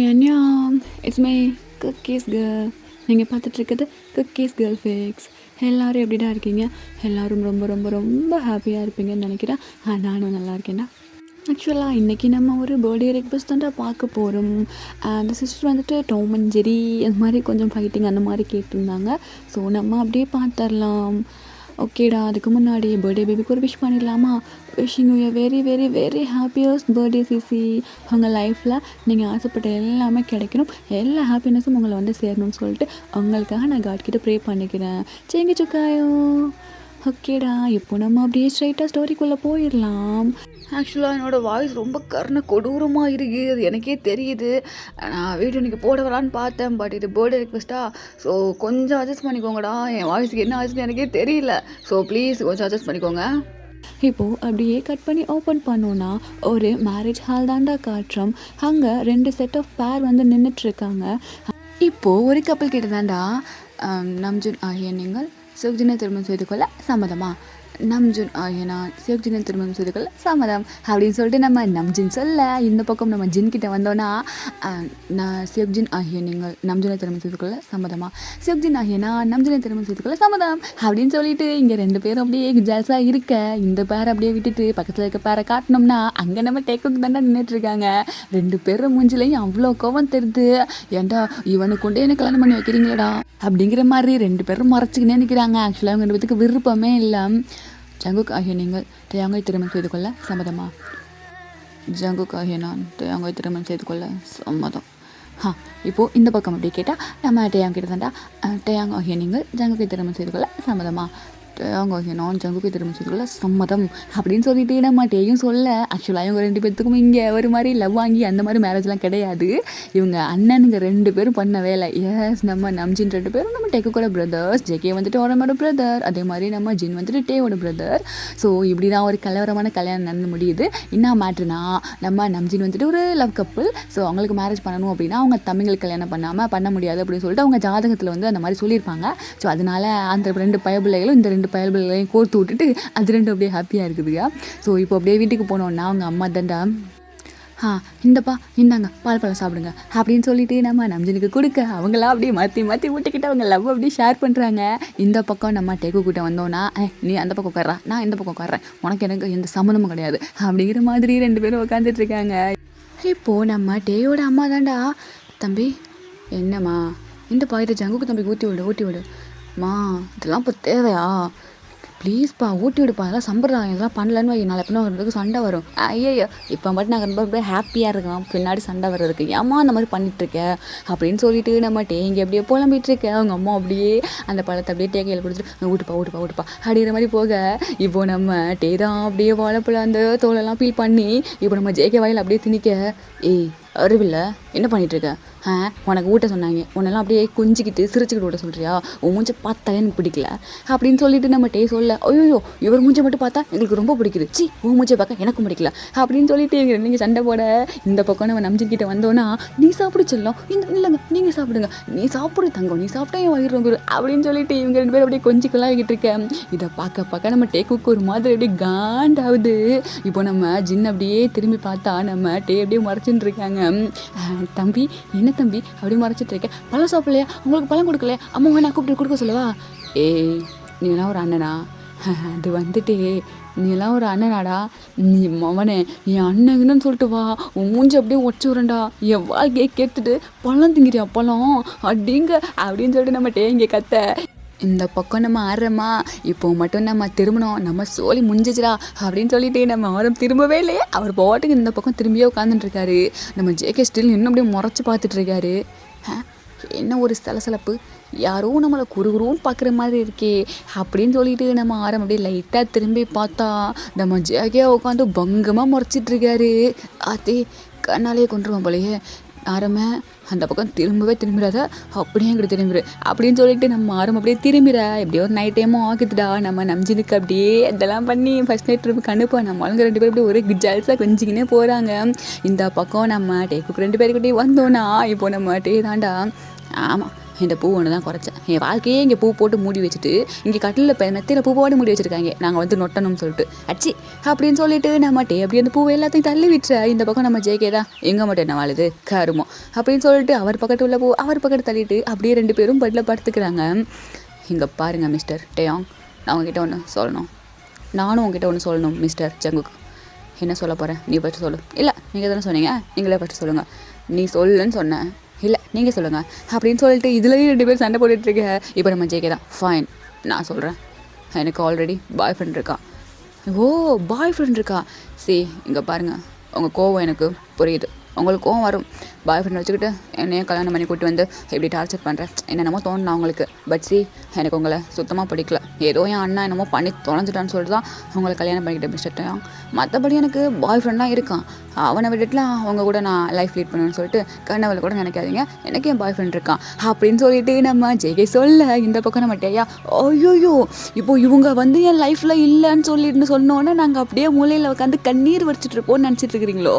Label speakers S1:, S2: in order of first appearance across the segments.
S1: Annyeong. It's me, cookies girl. நீங்கள் பார்த்துட்ருக்கிறது cookies girl fix. எல்லோரும் எப்படிடா இருக்கீங்க? எல்லோரும் ரொம்ப ரொம்ப ரொம்ப ஹாப்பியாக இருப்பீங்கன்னு நினைக்கிறேன். நானும் நல்லா இருக்கேன்டா. ஆக்சுவலாக இன்றைக்கி நம்ம ஒரு பர்த்டே ரெக்வெஸ்ட் தான் பார்க்க போகிறோம். அந்த சிஸ்டர் வந்துட்டு டாம் அண்ட் ஜெரி அந்த மாதிரி கொஞ்சம் ஃபைட்டிங் அந்த மாதிரி கேட்டிருந்தாங்க. ஸோ நம்ம அப்படியே பார்த்துடலாம். ஓகேடா, அதுக்கு முன்னாடி பர்த்டே பேபிக்கு ஒரு விஷ் பண்ணிடலாமா? Wishing you very very very happiest birthday CC. உங்கள் லைஃப்பில் நீங்கள் ஆசைப்பட்ட எல்லாமே கிடைக்கணும், எல்லா ஹாப்பினஸும் உங்களை வந்து சேரணும்னு சொல்லிட்டு உங்களுக்காக நான் காட்கிட்ட ப்ரே பண்ணிக்கிறேன். சேங்க சுக்காயோ. ஓகேடா, இப்போ நம்ம அப்படியே ஸ்ட்ரைட்டாக ஸ்டோரிக்குள்ளே போயிடலாம். ஆக்சுவலாக என்னோடய வாய்ஸ் ரொம்ப கொடூரமாக இருக்குது, அது எனக்கே தெரியுது. நான் வீடியோ இன்றைக்கி போட வரலான்னு பார்த்தேன், பட் இது பர்த்டே ரிக்வெஸ்ட்டா, ஸோ கொஞ்சம் அட்ஜஸ்ட் பண்ணிக்கோங்கடா. என் வாய்ஸுக்கு என்ன ஆச்சுன்னு எனக்கே தெரியல, ஸோ ப்ளீஸ் கொஞ்சம் அட்ஜஸ்ட் பண்ணிக்கோங்க. இப்போது அப்படியே கட் பண்ணி ஓப்பன் பண்ணோன்னா ஒரு மேரேஜ் ஹால் தாண்டா காட்டுறோம். அங்கே 2 செட் ஆஃப் பேர் வந்து நின்றுட்டுருக்காங்க. இப்போது ஒரு கப்பல் கிட்ட தாண்டா நம்ஜுன் ஆகிய நீங்கள் சுக்ஜினை திருமணம் செய்து கொள்ள சம்மதமா? நம்ஜுன் ஆகிய நான் சியோக்ஜினை திருமணம் செய்து கொள்ள சம்மதம் அப்படின்னு சொல்லிட்டு நம்ம நம்ஜின் சொல்ல, இந்த பக்கம் நம்ம ஜின்கிட்ட வந்தோன்னா நான் சியோக்ஜின் ஆகிய நீங்கள் நம்ஜுனை திருமணம் செய்து கொள்ள சம்மதமா? சியோக்ஜின் ஆகிய நான் நம்ஜுனை திருமணம் செய்து கொள்ள சம்மதம் அப்படின்னு சொல்லிட்டு இங்கே 2 பேரும் அப்படியே ஜால்ஸாக இருக்க, இந்த பேரை அப்படியே விட்டுட்டு பக்கத்தில் இருக்க பேரை காட்டினோம்னா அங்கே நம்ம டேக்குக்கு தாண்டா நின்றுட்டுருக்காங்க. 2 பேரும் மூஞ்சிலையும் அவ்வளோ கோவம் தெரியுது. ஏன்டா இவனுக்கு கொண்டே என்ன கல்யாணம் பண்ணி வைக்கிறீங்களடா அப்படிங்கிற மாதிரி 2 பேரும் மறைச்சிக்கினே நிற்கிறாங்க. ஆக்சுவலாக அவங்க 2 பேத்துக்கு விருப்பமே இல்லை. ஜங்குக் ஆகிய நீங்கள் டேயாங்கை திருமணம் செய்து கொள்ள சம்மதமா? ஜங்குக் ஆகிய நான் டேயாங்கை திருமணம் செய்து கொள்ள சம்மதம். இப்போது இந்த பக்கம் அப்படி கேட்டால் நம்ம டேயாங் கிட்ட தாண்டா டேயாங் ஆகிய நீங்கள் ஜங்குக்கை திருமணம் செய்து கொள்ள சம்மதமா? டேயாங் ஆகிய நான் ஜங்குக்கை திருமணம் செய்து கொள்ள சம்மதம் அப்படின்னு சொல்லிட்டு நம்ம டேயும் சொல்ல. ஆக்சுவலாக இவங்க 2 பேர்த்துக்கும் இங்கே ஒரு மாதிரி லவ் வாங்கி அந்த மாதிரி மேரேஜ்லாம் கிடையாது. இவங்க அண்ணனுங்க 2 பேரும் பண்ண வேலை. எஸ், நம்ம நம்ஜின் 2 பேரும் நம்ம டேக்கோட பிரதர்ஸ். ஜேகே வந்துட்டு ஓரமோட பிரதர், அதே மாதிரி நம்ம ஜின் வந்துட்டு டேயோட பிரதர். ஸோ இப்படி தான் ஒரு கலவரமான கல்யாணம் நடந்து முடியுது. என்ன மேட்ருனா, நம்ம நம்ஜின் வந்துட்டு ஒரு லவ் கப்புள். ஸோ அவங்களுக்கு மேரேஜ் பண்ணணும் அப்படின்னா அவங்க தம்பிங்களுக்கு கல்யாணம் பண்ண முடியாது அப்படின்னு சொல்லிட்டு அவங்க ஜாதகத்தில் வந்து அந்த மாதிரி சொல்லியிருப்பாங்க. ஸோ அதனால் அந்த 2 பயபிள்ளைகளும் இந்த 2 பயபிள்ளைகளையும் கோர்த்து விட்டுட்டு அது 2 அப்படியே ஹாப்பியாக இருக்குதுங்க. ஸோ இப்போ அப்படியே வீட்டுக்கு போனோன்னா அவங்க அம்மா தாண்டா இந்தப்பா இந்தாங்க பால் பழம் சாப்பிடுங்க அப்படின்னு சொல்லிட்டு நம்ம நம்ஜனுக்கு கொடுக்க, அவங்களாம் அப்படியே மாற்றி ஊட்டிக்கிட்டு அவங்க லவ் அப்படியே ஷேர் பண்ணுறாங்க. இந்த பக்கம் நம்ம டேக்கு கிட்ட வந்தோன்னா நீ அந்த பக்கம் உட்கார்றா, நான் இந்த பக்கம் உட்கார்றேன், எனக்கு எந்த சம்மந்தமும் கிடையாது அப்படிங்கிற மாதிரி 2 பேரும் உட்காந்துட்டு இருக்காங்க. இப்போது நம்ம டேயோட அம்மா தாண்டா, தம்பி என்னம்மா இந்த பாயிட்ட ஜங்குக்கு தம்பிக்கு ஊட்டி விடுமா, இதெல்லாம் இப்போ தேவையா? ப்ளீஸ்ப்பா ஊட்டி விடுப்பா, அதெல்லாம் சம்பிரதாயம், இதெல்லாம் பண்ணலன்னு நாளை பின்னா வரதுக்கு சண்டை வரும். ஐயோ இப்போ மட்டும் நாங்கள் ரொம்ப ஹாப்பியாக இருக்கோம், பின்னாடி சண்டை வர்றதுக்கு ஏம்மா அந்த மாதிரி பண்ணிகிட்ருக்கேன் அப்படின்னு சொல்லிட்டு நம்ம டேங்க அப்படியே புலம்பிகிட்ருக்கேன். அவங்க அம்மா அப்படியே அந்த பழத்தை அப்படியே டேக்கையில் கொடுத்துட்டு ஊட்டுப்பா அப்படிங்கிற மாதிரி போக, இப்போது நம்ம டே தான் அப்படியே வாழைப்பழம் அந்த தோலெல்லாம் ஃபீல் பண்ணி இப்போ நம்ம ஜேகே வாயில் அப்படியே திணிக்க, ஏய் அறிவில்லை என்ன பண்ணிகிட்ருக்க? உனக்கு ஊட்ட சொன்னாங்க, உன்னெல்லாம் அப்படியே குஞ்சிக்கிட்டு சிரிச்சுக்கிட்டு ஊட்ட சொல்கிறியா? உன் மூஞ்சை பார்த்தா எனக்கு பிடிக்கல அப்படின்னு சொல்லிட்டு நம்ம டே சொல்ல, ஐயோ இவர் மூஞ்சை மட்டும் பார்த்தா எங்களுக்கு ரொம்ப பிடிக்குது, சி உன் மூஞ்சை பார்க்க எனக்கும் பிடிக்கல அப்படின்னு சொல்லிட்டு இவங்க 2 சண்டை போட, இந்த பக்கம் நம்ம நம்ஜிக்கிட்ட வந்தோன்னா நீ சாப்பிடு செல்லம், இல்லைங்க நீங்கள் சாப்பிடுங்க, நீ சாப்பிடு தங்கம், நீ சாப்பிட்டா என் வயிறு ரொம்ப அப்படின்னு சொல்லிட்டு இவங்க 2 பேரும் அப்படியே கொஞ்சிக்கெல்லாம் ஆகிட்டு இருக்கேன். இதை பார்க்க நம்ம டேக்குக்கு ஒரு மாதிரி அப்படியே காண்டாகுது. இப்போ நம்ம ஜின் அப்படியே திரும்பி பார்த்தா நம்ம டே அப்படியே மறைச்சுட்டு இருக்காங்க. தம்பி என்ன தம்பி அப்படி மறைச்சிட்டு இருக்கேன், பழம் சாப்பிடலையா, உங்களுக்கு பழம் கொடுக்கலையா, அம்மா நான் கூப்பிட்டு கொடுக்க சொல்லவா? ஏய் நீலாம் ஒரு அண்ணனா? அது வந்துட்டு நீலாம் ஒரு அண்ணனாடா, நீ மவனே என் அண்ணன்னு சொல்லிட்டு வா, உன் மூஞ்சி அப்படியே உடச்சி விட்றேன்டா, என் வாழ்க்கையை கேட்டுட்டு பழம் திங்கிறியா பழம் அப்படிங்க அப்படின்னு சொல்லிட்டு நம்ம டேங்க கத்த. இந்த பக்கம் நம்ம ஆடுறோமா, இப்போ மட்டும் நம்ம திரும்பணும், நம்ம சோழி முடிஞ்சிச்சுடா அப்படின்னு சொல்லிட்டு நம்ம ஆரம் திரும்பவே இல்லையே. அவர் பாட்டுக்கு இந்த பக்கம் திரும்பியே உட்காந்துட்டுருக்காரு. நம்ம ஜேகே ஸ்டில் இன்னும் அப்படியே முறைச்சி பார்த்துட்ருக்காரு. என்ன ஒரு சலசலப்பு, யாரோ நம்மளை குறுகுறுன்னு பார்க்குற மாதிரி இருக்கே அப்படின்னு சொல்லிட்டு நம்ம ஆரம் அப்படியே லைட்டாக திரும்பி பார்த்தா நம்ம ஜேகே உட்காந்து பங்கமாக முறைச்சிட்ருக்காரு. அதே கண்ணாலேயே கொண்டுருவோம் போலையே. ஆரம்ப அந்த பக்கம் திரும்பிடாத, அப்படியே எங்கிட்ட திரும்பிடு அப்படின்னு சொல்லிட்டு நம்ம ஆரம் அப்படியே திரும்பிட. எப்படியோ ஒரு நைட் டைமும் ஆகுதுடா. நம்ம நம்ஜினுக்கு அப்படியே இதெல்லாம் பண்ணி ஃபஸ்ட் நைட் ட்ரிப்புக்கு அனுப்ப நம்ம ஆளுங்க 2 பேரும் அப்படியே ஒரு ஜல்ஸாக கொஞ்சிக்கினே போகிறாங்க. இந்த பக்கம் நம்ம டேக்குக்கு 2 பேருக்கிட்டே வந்தோன்னா இப்போ நம்ம டே தாண்டா, ஆமாம் இந்த பூ ஒன்று தான் குறைச்சேன். என் வாழ்க்கையே இங்கே பூ போட்டு மூடி வச்சுட்டு இங்கே கட்டிலில் மெத்தையில் பூ போட்டு மூடி வச்சுருக்காங்க. நாங்கள் வந்து நொட்டணும்னு சொல்லிட்டு அச்சி அப்படின்னு சொல்லிட்டு நம்மட்டே அப்படி அந்த பூவை எல்லாத்தையும் தள்ளி விட்டுற. இந்த பக்கம் நம்ம ஜேகே தான் எங்கே மட்டும் என்ன வாழுது கருமோ அப்படின்னு சொல்லிட்டு அவர் பக்கத்து உள்ள பூ அவர் பக்கத்து தள்ளிட்டு அப்படியே 2 பேரும் பெட்டில் படுத்துக்கிறாங்க. இங்கே பாருங்கள் மிஸ்டர் டேயாங், நான் உங்ககிட்ட ஒன்று சொல்லணும். நானும் உங்ககிட்ட ஒன்று சொல்லணும் மிஸ்டர் ஜங்குக். என்ன சொல்ல போகிறேன், நீ ஃபஸ்ட்டு சொல்லு. இல்லை நீங்கள் தானே சொன்னீங்க, நீங்களே ஃபஸ்ட்டு சொல்லுங்கள். நீ சொல்லுன்னு சொன்னேன், இல்லை நீங்கள் சொல்லுங்கள் அப்படின்னு சொல்லிட்டு இதுலேயும் 2 பேர் சண்டை போட்டுட்ருக்க. இப்போ நம்ம ஜேகே தான் ஃபைன், நான் சொல்கிறேன். எனக்கு ஆல்ரெடி பாய் ஃப்ரெண்ட் இருக்கா. ஓ பாய் ஃப்ரெண்ட் இருக்கா? இங்கே பாருங்கள், உங்கள் கோவம் எனக்கு புரியுது. உங்களுக்கு கோவம் வரும். பாய் ஃப்ரெண்ட் வச்சுக்கிட்டு என்னையும் கல்யாணம் பண்ணி கூட்டி வந்து எப்படி டார்ச்சர் பண்ணுறேன் என்னென்னமோ தோணுனா உங்களுக்கு. பட் எனக்கு உங்களை சுத்தமாக பிடிக்கல. ஏதோ என் அண்ணா என்னமோ பண்ணி தொலைஞ்சிட்டான்னு சொல்லிட்டு தான் உங்களை கல்யாணம் பண்ணிக்கிட்டேன் மிஸ்டர் டேயாங். மற்றபடி எனக்கு பாய் ஃப்ரெண்டாக இருக்கான். அவனை விட்டுட்டுலாம் அவங்க கூட நான் லைஃப் லீட் பண்ணுவேன்னு சொல்லிட்டு கண்ணவள் கூட நினைக்காதீங்க. எனக்கு என் பாய் ஃப்ரெண்ட் இருக்கான் அப்படின்னு சொல்லிட்டு நம்ம ஜேகே சொல்ல. இந்த பக்கம் நம்ம டேயா ஐயோயோ இப்போ இவங்க வந்து என் லைஃப்பில் இல்லைன்னு சொல்லிட்டு சொன்னோன்னே நாங்கள் அப்படியே மூலையில் உட்காந்து கண்ணீர் வடிச்சிட்டு இருப்போம்னு நினச்சிட்டு இருக்கிறீங்களோ.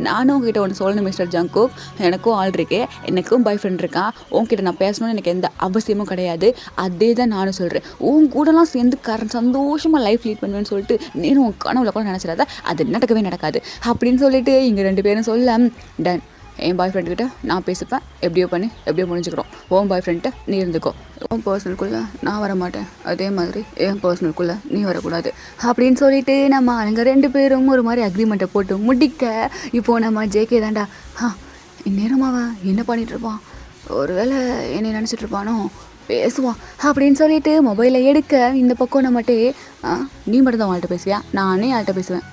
S1: நானும் உங்ககிட்ட ஒன்று சொல்லணும் மிஸ்டர் ஜங்குக், எனக்கும் ஆள் இருக்கு, எனக்கும் பாய் ஃப்ரெண்ட் இருக்கான். உங்ககிட்ட நான் பேசணும்னு எனக்கு எந்த அவசியமும் கிடையாது. அதே தான் நானும் சொல்கிறேன். உன் கூடலாம் சேர்ந்து சந்தோஷமாக லைஃப் லீட் பண்ணுவேன்னு சொல்லிட்டு நீனும் உன் கனவுல கூட நினச்சிடாத, அது நடக்கவே நடக்காது அப்படின்னு சொல்லிட்டு இங்கே 2 பேரும் சொல்ல டன். என் பாய் ஃப்ரெண்டுக்கிட்ட நான் பேசிப்பேன், எப்படியோ பண்ணி எப்படியோ முடிஞ்சுக்கிறோம். உன் பாய் ஃப்ரெண்ட்டை நீ இருந்துக்கோ, உன் பர்சனலுக்குள்ளே நான் வர மாட்டேன், அதே மாதிரி என் பர்சனலுக்குள்ளே நீ வரக்கூடாது அப்படின்னு சொல்லிட்டு நம்ம அங்கே 2 பேரும் ஒரு மாதிரி அக்ரிமெண்ட்டை போட்டு முடிக்க. இப்போது நம்ம ஜேகே தாண்டா இந்நேரமாவ என்ன பண்ணிகிட்ருப்பான், ஒருவேளை என்னை நினச்சிட்ருப்பானோ, பேசுவான் அப்படின்னு சொல்லிட்டு மொபைலை எடுக்க. இந்த பக்கம் நம்மட்டே நீ மட்டும் தான் அவள்கிட்ட பேசுவியா, நானே யார்கிட்ட பேசுவேன்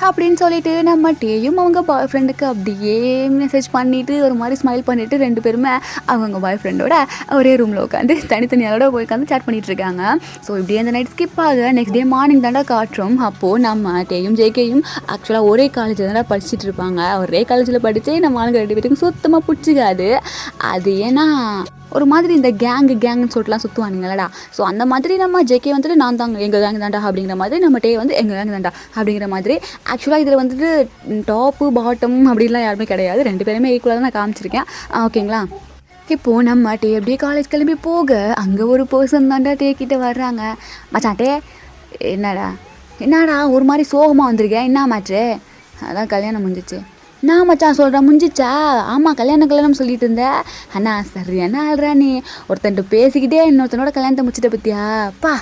S1: அப்படின்னு சொல்லிட்டு நம்ம டேயும் அவங்க பாய் ஃப்ரெண்டுக்கு அப்படியே மெசேஜ் பண்ணிவிட்டு ஒரு மாதிரி ஸ்மைல் பண்ணிவிட்டு 2 பேருமே அவங்க பாய் ஃப்ரெண்டோட ஒரே ரூமில் உட்காந்து தனித்தனியாரோட போய் உட்காந்து சாட் பண்ணிகிட்ருக்காங்க. ஸோ இப்படியே அந்த நைட் ஸ்கிப் ஆக நெக்ஸ்ட் டே மார்னிங் தாண்டா காட்டுறோம். அப்போது நம்ம டேயும் ஜேகேயும் ஆக்சுவலாக ஒரே காலேஜில் தானே படிச்சுட்டு இருப்பாங்க. ஒரே காலேஜில் படித்து நம்ம ஆளுங்க 2 பேருக்கும் சுத்தமாக பிடிச்சிக்காது. அது ஏன்னா ஒரு மாதிரி இந்த கேங்குன்னு சொல்லிட்டுலாம் சுற்றுவானுங்களடா. ஸோ அந்த மாதிரி நம்ம ஜேகே வந்துட்டு நான் தாங்க எங்கள் கேங் தாண்டா அப்படிங்கிற மாதிரி, நம்ம டே வந்து எங்கள் கேங் தாண்டா அப்படிங்கிற மாதிரி. ஆக்சுவலாக இதில் வந்துட்டு டாப்பு பாட்டம் அப்படின்லாம் யாருமே கிடையாது. 2 பேருமே ஈக்குவலாக தான் நான் காமிச்சிருக்கேன். ஓகேங்களா. இப்போது நம்ம டே அப்படியே காலேஜ் கிளம்பி போக அங்கே ஒரு பர்சன் தாண்டா டே கிட்டே வர்றாங்க. மச்சான் டே என்னடா ஒரு மாதிரி சோகமாக வந்திருக்கேன், என்ன மேட்ச்சு? அதான் கல்யாணம் முடிஞ்சிச்சு. நான் மச்சான் சொல்கிறேன் முடிஞ்சிச்சா? ஆமாம் கல்யாணம் சொல்லிட்டு இருந்தேன். அண்ணா சரியான ஆள்றா நீ, ஒருத்தன்ட்டு பேசிக்கிட்டே இன்னொருத்தனோட கல்யாணத்தை முடிச்சிட்ட பற்றியா பா,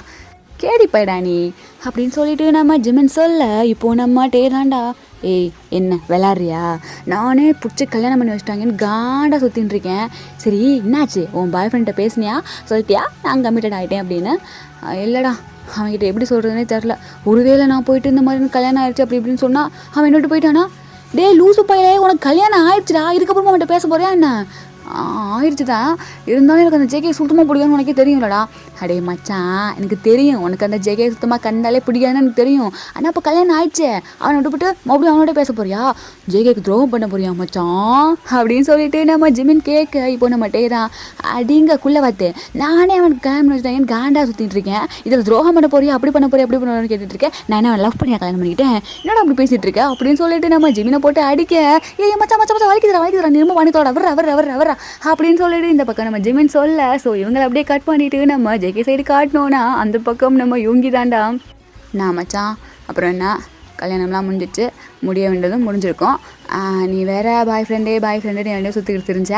S1: கேடி போயிடா நீ அப்படின்னு சொல்லிட்டு நம்ம ஜிமின் சொல்ல. இப்போது நம்ம டே தாண்டா ஏய் என்ன விளாட்றியா, நானே பிடிச்சி கல்யாணம் பண்ணி வச்சிட்டாங்கன்னு காண்டாக சுற்றின்னு இருக்கேன். சரி என்னாச்சு, உன் பாய் ஃப்ரெண்ட்டை பேசுனியா, சொல்லிட்டியா நான் கமிட்டட் ஆகிட்டேன் அப்படின்னு? இல்லைடா, அவன்கிட்ட எப்படி சொல்கிறதுனே தெரில. ஒருவேளை நான் போயிட்டு இந்த மாதிரி கல்யாணம் ஆயிடுச்சு அப்படி இப்படின்னு சொன்னால் அவன் என்னட்டு போயிட்டானா, டே லூசு பையலே உனக்கு கல்யாணம் ஆயிடுச்சுடா, இதுக்கப்புறமா அவன்கிட்ட பேச போறியா என்ன? ஆயிடுச்சு தான், இருந்தாலும் எனக்கு அந்த ஜேகே சுத்தமாக பிடிக்கும்னு உனக்கே தெரியும்லடா. அடே மச்சான் எனக்கு தெரியும் உனக்கு அந்த ஜேகே சுத்தமாக கண்டாலே பிடிக்காதுன்னு எனக்கு தெரியும். ஆனால் இப்போ கல்யாணம் ஆயிடுச்சு, அவனை விட்டுவிட்டு மறுபடியும் அவனோட பேச போறியா, ஜேகேக்கு துரோகம் பண்ண போறியா மச்சான் அப்படின்னு சொல்லிட்டு நம்ம ஜிமின் கேட்க. இப்போ நம்ம டேதான் அடிங்கக்குள்ளே பார்த்து நானே அவனுக்கு கல்யாணம் பண்ணி வச்சுட்டேன் காண்டாக சுற்றிட்டு இருக்கேன், இதில் துரோகம் பண்ண போறியா, அப்படி பண்ண போறியா, அப்படி பண்ண கேட்டுட்டு இருக்கேன். நான் என்ன லவ் பண்ணியா கல்யாணம் பண்ணிக்கிட்டேன், என்னடா அப்படி பேசிகிட்டு இருக்கேன் அப்படின்னு சொல்லிட்டு நம்ம ஜிமினை போட்டு அடிக்க. ஏ மச்சான் மச்சா வலிக்குதுடா நீ ரொம்ப பண்ணித்தோட அவர் அப்படின்னு சொல்லிட்டு இந்த பக்கம் நம்ம ஜிமின் சொல்ல. ஸோ இவங்களை அப்படியே கட் பண்ணிவிட்டு நம்ம ஜேகே சைடு காட்டினோன்னா அந்த பக்கம் நம்ம யோங்கி தாண்டா நான் மச்சான் அப்புறம் என்ன கல்யாணம்லாம் முடிஞ்சிச்சு, முடிய வேண்டியதும் முடிஞ்சிருக்கோம். நீ வேறு பாய் ஃப்ரெண்டு என்னையும் சுற்றிக்கிட்டு தெரிஞ்ச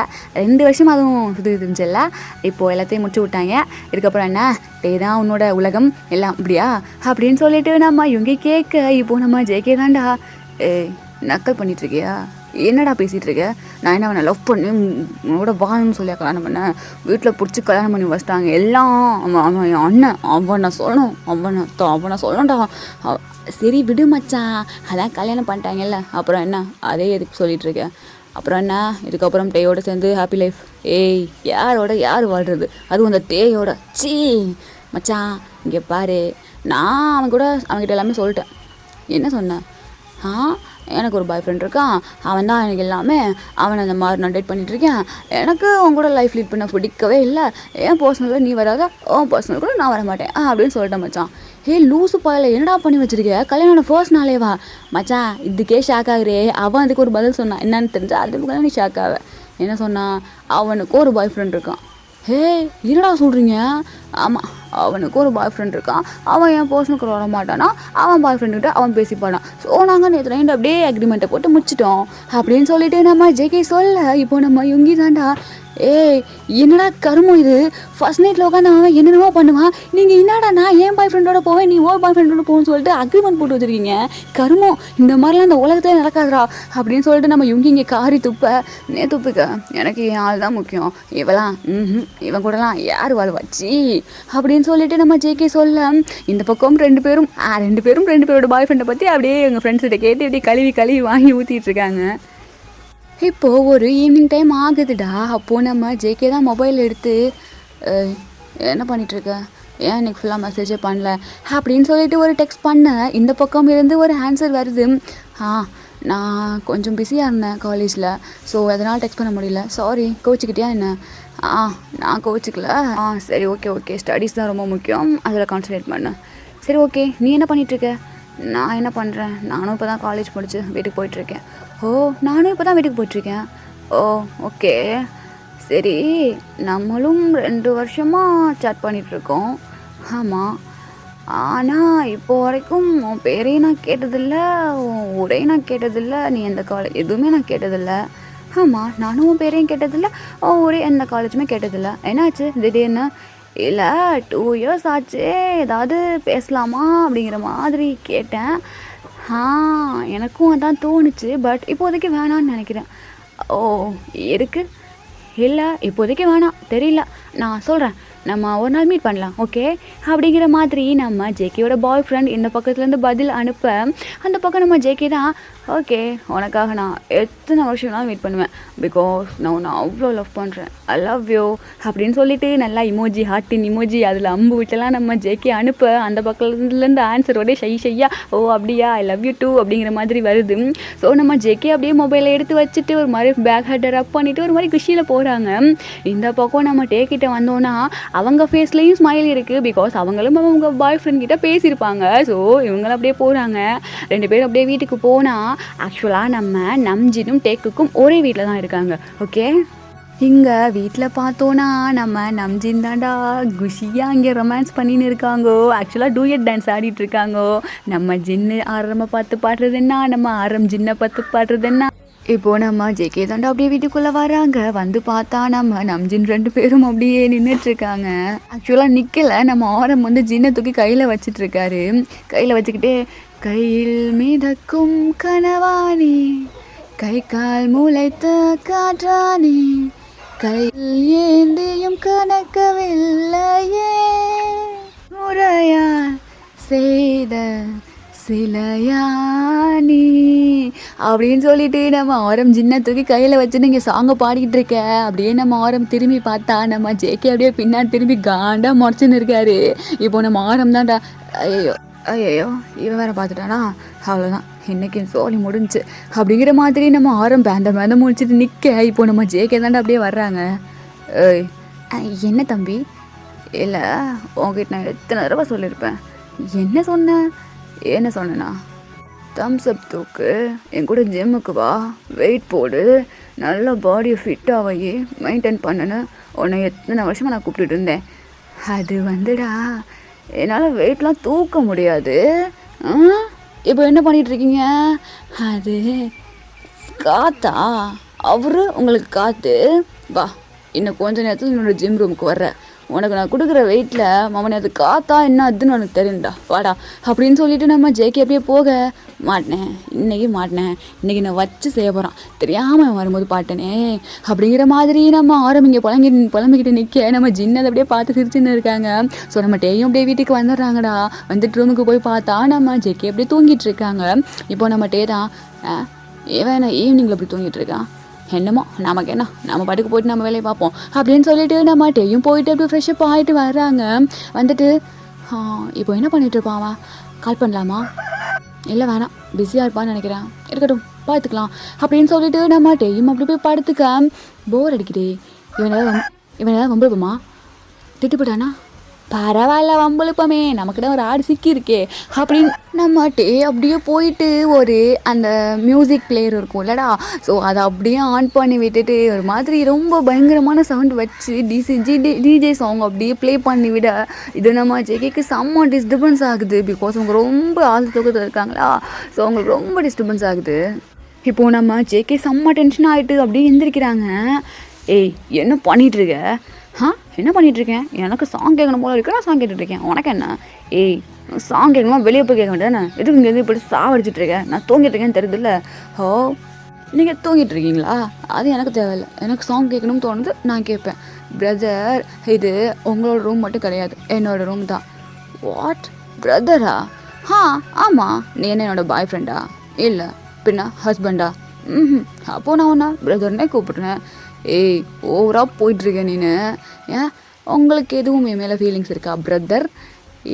S1: 2 வருஷம் அதுவும் சுற்றிக்கிட்டு தெரிஞ்சல, இப்போது எல்லாத்தையும் முடிச்சு விட்டாங்க, இதுக்கப்புறம் என்ன டே தான் உன்னோட உலகம் எல்லாம் அப்படியா அப்படின்னு சொல்லிட்டு நம்ம இவங்க கேட்க. இப்போது நம்ம ஜேகே தாண்டா நக்கல் பண்ணிகிட்ருக்கியா, என்னடா பேசிகிட்டு இருக்க, நான் என்ன அவனை லவ் பண்ணி உன்னோட வாழணும்னு சொல்லி கல்யாணம் பண்ணேன், வீட்டில் பிடிச்சி கல்யாணம் பண்ணி வச்சிட்டாங்க எல்லாம், அவன் என் அண்ணன், அவனை சொல்லணும்டா. சரி விடு மச்சான், அதான் கல்யாணம் பண்ணிட்டாங்கல்ல அப்புறம் என்ன, அதே எதுக்கு சொல்லிகிட்டு இருக்கேன், அப்புறம் என்ன இதுக்கப்புறம் டேயோட சேர்ந்து ஹாப்பி லைஃப். யார் வாழ்கிறது, அதுவும் அந்த டேயோட. மச்சான் இங்கே பாரு, நான் அவன்கிட்ட எல்லாமே சொல்லிட்டேன். என்ன சொன்னேன், எனக்கு ஒரு பாய் ஃப்ரெண்ட் இருக்கான், அவன் தான் எனக்கு எல்லாமே, அவனை அந்த மாதிரி நான் டேட் பண்ணிகிட்ருக்கேன், எனக்கு அவங்க கூட லைஃப் லீட் பண்ண பிடிக்கவே இல்லை, என் பர்சனலில் நீ வராத, உன் பர்சனல் கூட நான் வர மாட்டேன் அப்படின்னு சொல்லிட்டேன் மச்சான். லூசு பாயில் என்னடா பண்ணி வச்சிருக்க, கல்யாணம் ஃபர்ஸ்ட் நாளேவா மச்சான், இதுக்கே ஷாக் ஆகுறே. அவன் அதுக்கு ஒரு பதில் சொன்னான், என்னன்னு தெரிஞ்சா அதுக்கு நீ ஷாக் ஆக. என்ன சொன்னான், அவனுக்கு ஒரு பாய் ஃப்ரெண்ட் இருக்கான், ஹே என்னடா சொல்கிறீங்க? ஆமாம், அவனுக்கு ஒரு பாய் ஃப்ரெண்ட் இருக்கான். அவன் என் பர்சனுக்கு வர மாட்டானா, அவன் பாய் ஃப்ரெண்டுக்கிட்ட அவன் பேசிப்பானான். ஸோ நாங்கள் நேற்று நைட்டு அப்படியே அக்ரிமெண்ட்டை போட்டு முடிச்சிட்டோம் அப்படின்னு சொல்லிட்டு நம்ம ஜேகே சொல்ல, இப்போ நம்ம யுங்கி தாண்டா, ஏய் என்னடா கருமம் இது, ஃபர்ஸ்ட் நைட்டில் உட்காந்து அவன் என்னென்னமோ பண்ணுவான், நீங்கள் என்னடா நான் என் பாய் ஃப்ரெண்டோட போவேன் நீ ஓ பாய் ஃப்ரெண்டோட போகணும்னு சொல்லிட்டு அக்ரிமெண்ட் போட்டு வச்சுருக்கீங்க, கருமம் இந்த மாதிரிலாம் இந்த உலகத்தில் நடக்காதுடா அப்படின்னு சொல்லிட்டு நம்ம யுங்கி இங்கே காரி துப்ப, துப்புக்க எனக்கு என் ஆள் தான் முக்கியம், இவெல்லாம் இவன் கூடலாம் யார் வாழ் வச்சு அப்படின்னு சொல்லிட்டு நம்ம ஜேகே சொல்ல, இந்த பக்கம் ரெண்டு பேரும் ரெண்டு பேரோட பாய் ஃப்ரெண்டை பற்றி அப்படியே எங்கள் ஃப்ரெண்ட்ஸ்கிட்ட கேட்டு அப்படியே கழுவி வாங்கி ஊற்றிட்டு இருக்காங்க. இப்போது ஒரு ஈவினிங் டைம் ஆகுதுடா. அப்போது நம்ம ஜேகே தான் மொபைல் எடுத்து என்ன பண்ணிகிட்ருக்க, ஏன் எனக்கு ஃபுல்லாக மெசேஜே பண்ணல அப்படின்னு சொல்லிட்டு ஒரு டெக்ஸ்ட் பண்ணேன். இந்த பக்கம் இருந்து ஒரு ஆன்சர் வருது, நான் கொஞ்சம் பிஸியாக இருந்தேன் காலேஜில், ஸோ அதனால் டெக்ஸ்ட் பண்ண முடியல, சாரி கோச்சிக்கிட்டியா என்ன? நான் கோச்சிக்கல. சரி ஓகே ஸ்டடீஸ் தான் ரொம்ப முக்கியம், அதில் கான்சன்ட்ரேட் பண்ணு. சரி ஓகே, நீ என்ன பண்ணிகிட்ருக்க? நான் என்ன பண்ணுறேன், நானும் இப்போ தான் காலேஜ் முடிச்சு வீட்டுக்கு போயிட்டுருக்கேன். ஓ நானும் இப்போ தான் வீட்டுக்கு போயிட்டுருக்கேன். ஓ ஓகே சரி, நம்மளும் 2 வருஷமாக சாட் பண்ணிகிட்ருக்கோம். ஆமாம், ஆனால் இப்போ வரைக்கும் உன் பேரையும் நான் கேட்டதில்லை, உன் ஊரையும் நான் கேட்டதில்லை, நீ எந்த காலேஜ் எதுவுமே நான் கேட்டதில்லை. ஆமாம், நானும் உன் பேரையும் கேட்டதில்லை, உன் ஊரே எந்த காலேஜுமே கேட்டதில்லை. என்னாச்சு திடீர்னு? இல்லை 2 இயர்ஸ் ஆச்சு, ஏதாவது பேசலாமா அப்படிங்கிற மாதிரி கேட்டேன். எனக்கும் அதான் தோணுச்சு, பட் இப்போதைக்கு வேணான்னு நினைக்கிறேன். ஓ இருக்கு? இல்லை இப்போதைக்கு வேணாம், தெரியல, நான் சொல்கிறேன், நம்ம ஒரு நாள் மீட் பண்ணலாம் ஓகே அப்படிங்கிற மாதிரி நம்ம ஜேகேயோட பாய் ஃப்ரெண்ட் இந்த பக்கத்துலேருந்து பதில் அனுப்ப, அந்த பக்கம் நம்ம ஜேகே தான், ஓகே உனக்காக நான் எத்தனை வருஷம்னாலும் வெயிட் பண்ணுவேன், பிகாஸ் நான் அவ்வளோ லவ் பண்ணுறேன், ஐ லவ் யூ அப்படின்னு சொல்லிட்டு நல்லா இமோஜி ஹார்ட்டின் இமோஜி அதில் அம்பு விட்டெல்லாம் நம்ம ஜேகே அனுப்ப, அந்த பக்கத்துலேருந்து ஆன்சரோட ஷையா ஓ அப்படியா ஐ லவ் யூ டூ அப்படிங்கிற மாதிரி வருது. ஸோ நம்ம ஜேகே அப்படியே மொபைலை எடுத்து வச்சுட்டு ஒரு மாதிரி பேக் ஹெட்டை ரப் பண்ணிவிட்டு ஒரு மாதிரி குஷியில் போகிறாங்க. இந்த பக்கம் நம்ம டேக்கிட்ட வந்தோன்னா அவங்க ஃபேஸ்லேயும் ஸ்மைல் இருக்குது, பிகாஸ் அவங்களும் அவங்க பாய் ஃப்ரெண்ட் கிட்ட பேசியிருப்பாங்க. ஸோ இவங்களும் அப்படியே போகிறாங்க. 2 பேரும் அப்படியே வீட்டுக்கு போனால், ஆக்சுவலாக நம்ம நம்ஜினும் டேக்குக்கும் ஒரே வீட்டில் தான் இருக்காங்க ஓகே. இங்கே வீட்டில் பார்த்தோன்னா நம்ம நம்ஜின் தாண்டா குஷியாக இங்கே ரொமான்ஸ் பண்ணின்னு இருக்காங்கோ, ஆக்சுவலாக டூயட் டான்ஸ் ஆடிட்டுருக்காங்கோ. நம்ம ஜின்னு ஆரம்ப பார்த்து பாடுறது என்ன, நம்ம ஆரம் ஜின்னை பார்த்து பாடுறது என்ன. இப்போது நம்ம ஜேகே தாண்டா அப்படியே வீட்டுக்குள்ளே வராங்க. வந்து பார்த்தா நம்ம நம்ஜின் 2 பேரும் அப்படியே நின்றுட்டுருக்காங்க. ஆக்சுவலாக நிற்கலை, நம்ம ஆரம் வந்து ஜின்னை தூக்கி கையில் வச்சிட்ருக்காரு. கையில் வச்சுக்கிட்டே, கையில் மிதக்கும் கனவானி, கை கால் முளைத்த காற்றானி, கையில் ஏந்தியும் கணக்கவில்லையே, முறையால் செய்த சிலையானி அப்படின்னு சொல்லிட்டு நம்ம ஆரம் ஜின்னை தூக்கி கையில் வச்சுட்டு இங்கே சாங்கை பாடிக்கிட்டு இருக்க. அப்படியே நம்ம ஆரம் திரும்பி பார்த்தா நம்ம ஜேகே அப்படியே பின்னாடி திரும்பி காண்டா முறைச்சின்னு இருக்காரு. இப்போ நம்ம ஆரம் தான்டா, ஐயோ இவன் வேற பார்த்துட்டானா, அவ்வளோதான் இன்றைக்கி சோழி முடிஞ்சு அப்படிங்கிற மாதிரி நம்ம ஆரம் பேந்த முடிச்சுட்டு நிற்க. இப்போ நம்ம ஜேகே தாண்டா அப்படியே வர்றாங்க. என்ன தம்பி? இல்லை உங்ககிட்ட நான் எத்தனை தடவை சொல்லியிருப்பேன். என்ன சொன்னேன்னா, தம்ஸ் அப் தூக்கு, என் கூட ஜிம்முக்கு வா, வெயிட் போடு, நல்லா பாடியை ஃபிட்டாக வை, மெயின்டைன் பண்ணுன்னு உன்னை எத்தனை வருஷமாக நான் கூப்பிட்டுட்டு இருந்தேன். அது வந்துடா என்னால் வெயிட்லாம் தூக்க முடியாது. இப்போ என்ன பண்ணிகிட்ருக்கீங்க? அது காத்தா, அவரு உங்களுக்கு காற்று. வா, இன்னும் கொஞ்ச நேரத்தில் என்னோடய ஜிம் ரூமுக்கு வர்றேன், உனக்கு நான் கொடுக்குற வெயிட்டில் மாமனே அது காத்தா என்ன அதுன்னு உனக்கு தெரியும்டா, வாடா அப்படின்னு சொல்லிட்டு நம்ம ஜேகே அப்படியே போக, மாட்டினேன் இன்றைக்கி நான் வச்சு செய்ய போகிறான், தெரியாமல் வரும்போது பாட்டனே அப்படிங்கிற மாதிரி நம்ம ஆரம்பிங்க புலம்பிக்கிட்டு நிற்க. நம்ம ஜின்னதை அப்படியே பார்த்து சிரிச்சுன்னு இருக்காங்க. ஸோ நம்ம டேயும் அப்படியே வீட்டுக்கு வந்துடுறாங்கடா. வந்துட்டு ரூமுக்கு போய் பார்த்தா நம்ம ஜேகே அப்படியே தூங்கிட்டு இருக்காங்க. இப்போ நம்ம டே தான், இவன் ஈவினிங்கில் அப்படி தூங்கிட்டு இருக்கான், என்னமோ நமக்கு என்ன, நம்ம பாட்டுக்கு போயிட்டு நம்ம வேலையை பார்ப்போம் அப்படின்னு சொல்லிட்டு நம்ம டேயும் போயிட்டு அப்படியே ஃப்ரெஷ்ஷப் ஆகிட்டு வர்றாங்க. வந்துட்டு இப்போ என்ன பண்ணிகிட்டு இருப்பான், கால் பண்ணலாமா? இல்லை வேணாம், பிஸியாக இருப்பான்னு நினைக்கிறேன், இருக்கட்டும் பார்த்துக்கலாம் அப்படின்னு சொல்லிட்டு நம்ம டேயும் அப்படி போய் படுத்துக்க. போர் அடிக்குதே, இவன் ஏதாவது வம்புமா திட்டுப்பட்டானா, பரவாயில்ல வம்பளுப்பமே, நமக்கு தான் ஒரு ஆடு சிக்கியிருக்கே அப்படின்னு நம்ம அப்படியே போயிட்டு ஒரு அந்த மியூசிக் பிளேயர் இருக்கும் இல்லடா, ஸோ அதை அப்படியே ஆன் பண்ணி விட்டுட்டு ஒரு மாதிரி ரொம்ப பயங்கரமான சவுண்ட் வச்சு டிஜே சாங் அப்படியே ப்ளே பண்ணி விட இது நம்ம ஜேகேக்கு செம்ம டிஸ்டர்பன்ஸ் ஆகுது. பிகாஸ் அவங்க ரொம்ப ஆள் தூக்கத்தில் இருக்காங்களா, ஸோ அவங்களுக்கு ரொம்ப டிஸ்டர்பன்ஸ் ஆகுது. இப்போது நம்ம ஜேகே செம்ம டென்ஷன் ஆகிட்டு அப்படியே எந்திரிக்கிறாங்க. ஏய் என்ன பண்ணிகிட்ருக்க? என்ன பண்ணிகிட்ருக்கேன்? எனக்கு சாங் கேட்கணும் போல இருக்கு, நான் சாங் கேட்டுட்ருக்கேன். உனக்கு என்ன? ஏய் சாங் கேட்கணுமா வெளியே போய் கேட்க வேண்டியதானே, எதுக்கு இங்கே இப்படி சாவடிச்சிட்ருக்கேன்? நான் தூங்கிட்டுருக்கேன்னு தெரியுதுல்ல. ஓ நீங்கள் தூங்கிட்டு இருக்கீங்களா? அது எனக்கு தேவையில்லை, எனக்கு சாங் கேட்கணும்னு தோணுது, நான் கேட்பேன். பிரதர் இது உங்களோட ரூம் மட்டும் கிடையாது, என்னோடய ரூம் தான். வாட் பிரதரா? ஆமாம். நீ என்ன என்னோடய பாய் ஃப்ரெண்டா? இல்லை பின்ன ஹஸ்பண்டா? அப்போது நான் ஒன்றா பிரதர்னே கூப்பிட்றேன். ஏய் ஓவராக போயிட்டுருக்கேன் நீனு. ஏன் உங்களுக்கு எதுவும் என் மேலே ஃபீலிங்ஸ் இருக்கா பிரதர்?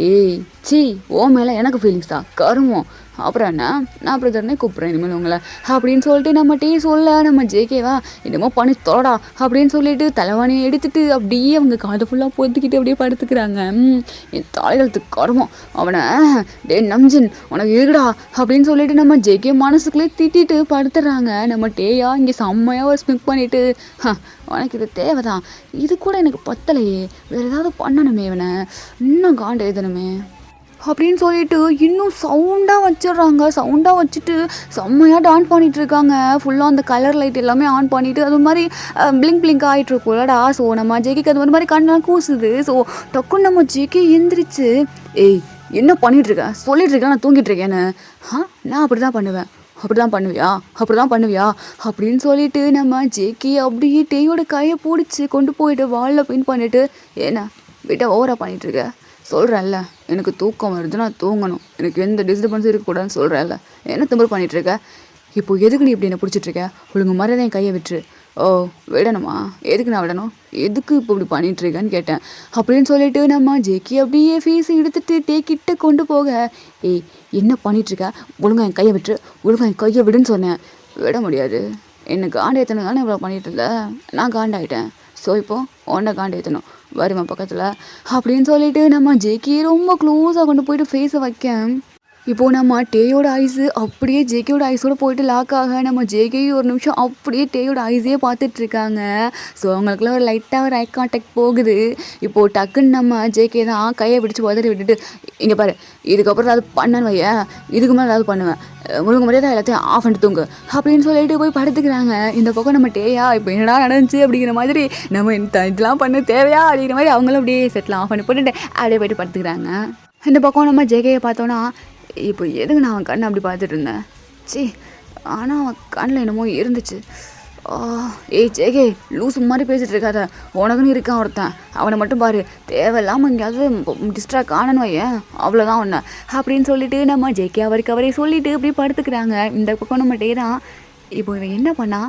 S1: ஏய் சி ஓ மேலே எனக்கு ஃபீலிங்ஸ் தான் கருமம். அப்புறம் என்ன, நான் பிரதர்னே கூப்பிட்றேன் இனிமேல் உங்களை அப்படின்னு சொல்லிட்டு நம்ம சொல்ல நம்ம ஜேகேவா என்னமோ பண்ணி தொலடா அப்படின்னு சொல்லிட்டு தலைவாணியை எடுத்துட்டு அப்படியே அவங்க காதை ஃபுல்லாக பொத்துக்கிட்டு அப்படியே படுத்துக்கிறாங்க. என் தலைகளுக்கு கருமம் அவனை, டே நம்ஜின் உனக்கு இருக்குடா அப்படின்னு சொல்லிட்டு நம்ம ஜேகே மனசுக்குள்ளே திட்டிட்டு படுத்துடுறாங்க. நம்ம டேயா இங்கே செம்மையாக ஒரு ஸ்மிக் பண்ணிட்டு, உனக்கு இது தேவைதான், இது கூட எனக்கு பத்தலையே, வேறு ஏதாவது பண்ணணுமே, இவனை இன்னும் காண்டு எழுதணுமே அப்படின்னு சொல்லிட்டு இன்னும் சவுண்டாக வச்சிடுறாங்க. சவுண்டாக வச்சுட்டு செம்மையாக டான்ஸ் பண்ணிகிட்ருக்காங்க. ஃபுல்லாக அந்த கலர் லைட் எல்லாமே ஆன் பண்ணிவிட்டு அது மாதிரி பிளிங்க் ஆகிட்ருக்கும்லடா. ஸோ நம்ம ஜேகேக்கு அது மாதிரி கண்ணெலாம் கூசுது. ஸோ டக்குன்னு நம்ம ஜேகே எந்திரிச்சு, ஏய் என்ன பண்ணிகிட்ருக்கேன் சொல்லிகிட்ருக்கேன், நான் தூங்கிட்டுருக்கேன்னு. நான் அப்படி தான் பண்ணுவேன். அப்படி தான் பண்ணுவியா அப்படின்னு சொல்லிட்டு நம்ம ஜேகே அப்படியே டேயோட கையை பிடிச்சி கொண்டு போயிட்டு வாலில் பின் பண்ணிவிட்டு, ஏன்னா விட்ட ஓவராக பண்ணிகிட்ருக்க, சொல்கிறேன்ல எனக்கு தூக்கம் வருது, நான் தூங்கணும், எனக்கு எந்த டிஸ்டர்பன்ஸும் இருக்கக்கூடாதுன்னு சொல்கிறேன்ல, என்ன திமிரு பண்ணிகிட்ருக்க? இப்போ எதுக்கு நீ இப்படி என்ன பிடிச்சிட்ருக்க? ஒழுங்கு மாதிரி என் கையை விட்டுரு. ஓ விடணுமா? எதுக்கு நான் விடணும்? எதுக்கு இப்போ இப்படி பண்ணிகிட்ருக்கேன்னு கேட்டேன். அப்படின்னு சொல்லிட்டு நம்ம ஜேகே அப்படியே ஃபீஸ் எடுத்துகிட்டு கிட்ட கொண்டு போக, ஏய் என்ன பண்ணிகிட்ருக்க? ஒழுங்கா என் கையை விட்டுரு, ஒழுங்கா என் கையை விடுன்னு சொன்னேன். விட முடியாது, எனக்கு காண்டு ஏற்றணும்னால இவ்வளோ பண்ணிகிட்டு இல்லை, நான் காண்டாயிட்டேன். ஸோ இப்போது உன்னை காண்டு ஏற்றணும், வருமா பக்கத்தில் அப்படின்னு சொல்லிட்டு நம்ம ஜேகே ரொம்ப க்ளோஸாக கொண்டு போயிட்டு ஃபேஸை வைக்க, இப்போது நம்ம டேயோட ஐஸு அப்படியே ஜேகேயோட ஐஸோடு போயிட்டு லாக் ஆக நம்ம ஜேகே ஒரு நிமிஷம் அப்படியே டேயோட ஐஸையே பார்த்துட்ருக்காங்க. ஸோ அவங்களுக்குள்ள ஒரு லைட்டாக ஒரு ஐ கான்டாக்ட் போகுது. இப்போது டக்குன்னு நம்ம ஜேகே தான் கையை பிடிச்சி உதறி விட்டுட்டு, இங்கே பாரு இதுக்கப்புறம் ஏதாவது பண்ணன்னு வைய, இதுக்கு மேலே ஏதாவது பண்ணுவேன், முழுங்க மாதிரியே தான் எல்லாத்தையும் ஆஃப் பண்ணிட்டு தூங்கு அப்படின்னு சொல்லிட்டு போய் படுத்துக்கிறாங்க. இந்த பக்கம் நம்ம டேயா இப்போ என்னடா நடந்துச்சு அப்படிங்கிற மாதிரி, நம்ம இதெல்லாம் பண்ண தேவையா அப்படிங்கிற மாதிரி அவங்களும் அப்படியே செட்டில் ஆஃப் பண்ணி போட்டுட்டு அப்படியே போய்ட்டு படுத்துக்கிறாங்க. இந்த பக்கம் நம்ம ஜேகேயை பார்த்தோன்னா, இப்போ எதுக்கு நான் அவன் கண்ணை அப்படி பார்த்துட்டு இருந்தேன்? சி ஆனால் அவன் கண்ணில் என்னமோ இருந்துச்சு. ஏய் ஜேகே லூசு மாதிரி பேசிகிட்டு இருக்காத, உனக்குன்னு இருக்கான் ஒருத்தன், அவனை மட்டும் பாரு, தேவையில்லாமல் எங்கேயாவது டிஸ்ட்ராக்ட் ஆனன்னு வையன், அவ்வளோதான் ஒன்று அப்படின்னு சொல்லிட்டு நம்ம ஜேகே அவருக்கு அவரே சொல்லிவிட்டு அப்படியே படுத்துக்கிறாங்க. இந்த பக்கம் நம்ம டே தான் இப்போ இவன் என்ன பண்ணா,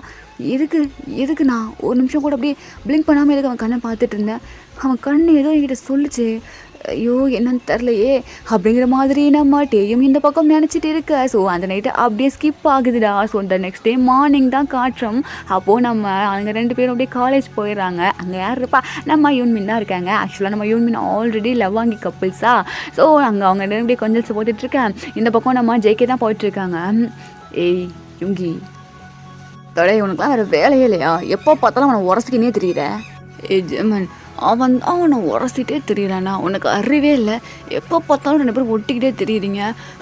S1: எதுக்கு நான் ஒரு நிமிஷம் கூட அப்படியே பிளிங்க் பண்ணாமல் எதுக்கு அவன் கண்ணை பார்த்துட்டு இருந்தேன்? அவன் கண் ஏதோ என்கிட்ட சொல்லிச்சு, ஐயோ என்னன்னு தெரிலையே அப்படிங்கிற மாதிரி நம்ம டேயும் இந்த பக்கம் நினச்சிட்டு இருக்க. ஸோ அந்த நைட்டு அப்படியே ஸ்கிப் ஆகுதுடா. ஸோ அந்த நெக்ஸ்ட் டே மார்னிங் தான் காட்டுறோம். அப்போது நம்ம அங்கே 2 பேரும் அப்படியே காலேஜ் போயிடுறாங்க. அங்கே யார் இருப்பா, நம்ம யூன்மின் தான் இருக்காங்க. ஆக்சுவலாக நம்ம யூன்மின் ஆல்ரெடி லவ்வாங்கி கப்பிள்ஸா. ஸோ அங்கே அவங்க அப்படியே கொஞ்சம் போட்டுட்ருக்கேன். இந்த பக்கம் நம்ம ஜேகே தான் போயிட்டுருக்காங்க. ஏய் யுங்கி தொலை, உனக்குலாம் வேறு வேலையே இல்லையா? எப்போ பார்த்தாலும் அவனை உரசிக்கினே தெரியுற. ஏய் ஜெமன் அவனை உரசிட்டே தெரியுறானா, உனக்கு அறிவே இல்லை, எப்போ பார்த்தாலும் 2 பேரும் ஒட்டிக்கிட்டே தெரியுறீங்க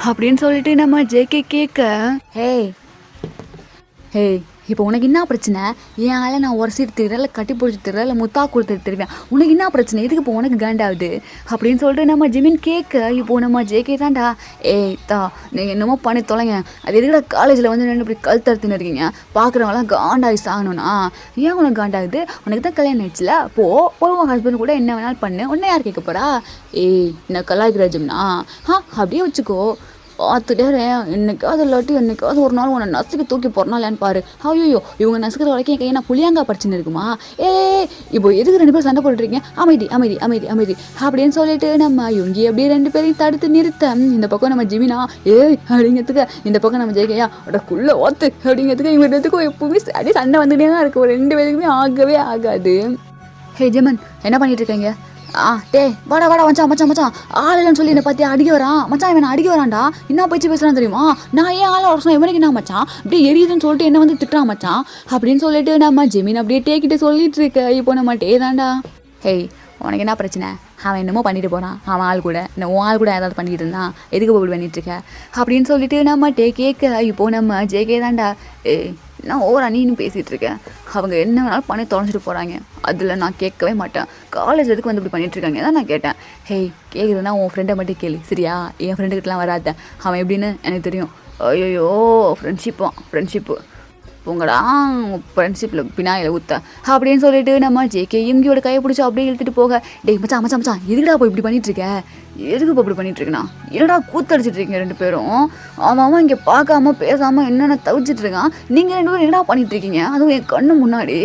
S1: அப்படின்னு சொல்லிட்டு நம்ம ஜேகே கேட்க, ஹே இப்போ உனக்கு என்ன பிரச்சனை? என் ஆளை நான் உரசிட்டு தெரியுறேன், இல்லை கட்டி பிடிச்சி தெரியுறேன், இல்லை முத்தா கொடுத்துட்டு தெரியுவேன், உனக்கு என்ன பிரச்சனை? எதுக்கு இப்போ உனக்கு காண்டாகுது அப்படின்னு சொல்லிட்டு நம்ம ஜிமின் கேட்க, இப்போது நம்ம ஜேகே தான்டா, ஏய் தா நீங்கள் என்னமோ பண்ணி தொலைங்க, அது எதுக்கட காலேஜில் வந்து 2 இப்படி கழுத்தறுத்துன்னு இருக்கீங்க, பார்க்குறவங்களாம் காண்டாகி சாகணும்னா? ஏன் உனக்கு காண்டாகுது? உனக்கு தான் கல்யாணம் ஆயிடுச்சுல, போய் உன் ஹஸ்பண்ட் கூட என்ன வேணாலும் பண்ணு, உடனே யார் கேட்க போகிறா? ஏய் நான் கலாய்கிராஜம்னா அப்படியே வச்சுக்கோ, பார்த்துட்டே என்னைக்காவது இல்லாட்டி என்னைக்காவது ஒரு நாள் உன்னை நசுக்கு தூக்கி போறனாலேன்னு பாரு. ஐயோ இவங்க நசுக்கிற வரைக்கும் என் கையை நான் புளியாங்கா படிச்சுன்னு இருக்குமா? இப்போ எதுக்கு 2 பேரும் சண்டை போட்டுருக்கீங்க? அமைதி அமைதி அமைதி அமைதி அப்படின்னு சொல்லிட்டு நம்ம யுங்கி அப்படியே 2 பேரையும் தடுத்து நிறுத்த, இந்த பக்கம் நம்ம ஜிமினா அப்படிங்கிறதுக்கு, இந்த பக்கம் நம்ம ஜெயகையா அடக்குள்ள ஓத்து அப்படிங்கிறதுக்கு, இவங்க 2 எப்பவுமே அப்படியே சண்டை வந்துட்டே தான் இருக்கு. 2 பேருக்குமே ஆகவே ஆகாது. ஹே ஜெமன் என்ன பண்ணிட்டு இருக்கீங்க? வாடா வாடா மச்சான் மச்சான் மச்சான் ஆள் இல்லைன்னு சொல்லி என்னை பற்றி அடிக்க வரான் மச்சான், இவன் அடிக்க வரான்டா, என்ன பேச்சு பேசுகிறான் தெரியுமா, நான் ஏன் ஆளை வர சொன்னேன், இவனுக்கு என்ன மச்சான் அப்படியே எரியுதுன்னு சொல்லிட்டு என்ன வந்து திட்டுறான் மச்சான் அப்படின்னு சொல்லிட்டு நம்ம ஜெமீன் அப்படியே டேக்கிட்டு சொல்லிட்டு இருக்க. இப்போ நம்ம தான்டா. ஹேய், உனக்கு என்ன பிரச்சனை, அவன் என்னமோ பண்ணிட்டு போகிறான், அவன் ஆள் கூட உன் ஆள் கூட ஏதாவது பண்ணிட்டு இருந்தான், எதுக்கு போய் பண்ணிட்டுருக்க அப்படின்னு சொல்லிட்டு நம்ம கேட்க. இப்போது நம்ம ஜேகே தான்டா. நான் ஓவரா நீன்னு பேசிகிட்டு இருக்கேன், அவங்க என்ன வேணாலும் பண்ணி தொலைச்சிட்டு போகிறாங்க, அதில் நான் கேட்கவே மாட்டேன், காலேஜ் எதுக்கு வந்து இப்படி பண்ணிகிட்ருக்காங்க தான் நான் கேட்டேன். ஹேய், கேட்குறதுனா உன் ஃப்ரெண்டை மட்டும் கேளு சரியா, என் ஃப்ரெண்டுக்கிட்டலாம் வராத, அவன் எப்படின்னு எனக்கு தெரியும். ஐயோ, ஃப்ரெண்ட்ஷிப்பு உங்களா ஃப்ரெண்ட்ஷிப்பில் பின்னாயில் ஊற்ற அப்படின்னு சொல்லிட்டு நம்ம ஜேகே இவங்கியோட கையை பிடிச்சி அப்படியே இழுத்துட்டு போக. டேய் மச்சான் மச்சான் மச்சான், எதுக்குடா போய் இப்படி பண்ணிகிட்ருக்க, எதுக்கு இப்போ இப்படி பண்ணிகிட்ருக்கேண்ணா, என்னடா கூத்தடிச்சிட்டு இருக்கீங்க ரெண்டு பேரும், அவன் இங்கே பார்க்காம பேசாமல் என்னென்ன தவிச்சிட்டு இருக்கான், நீங்கள் ரெண்டு பேரும் என்னடா பண்ணிகிட்ருக்கீங்க, அதுவும் என் கண்ணு முன்னாடி.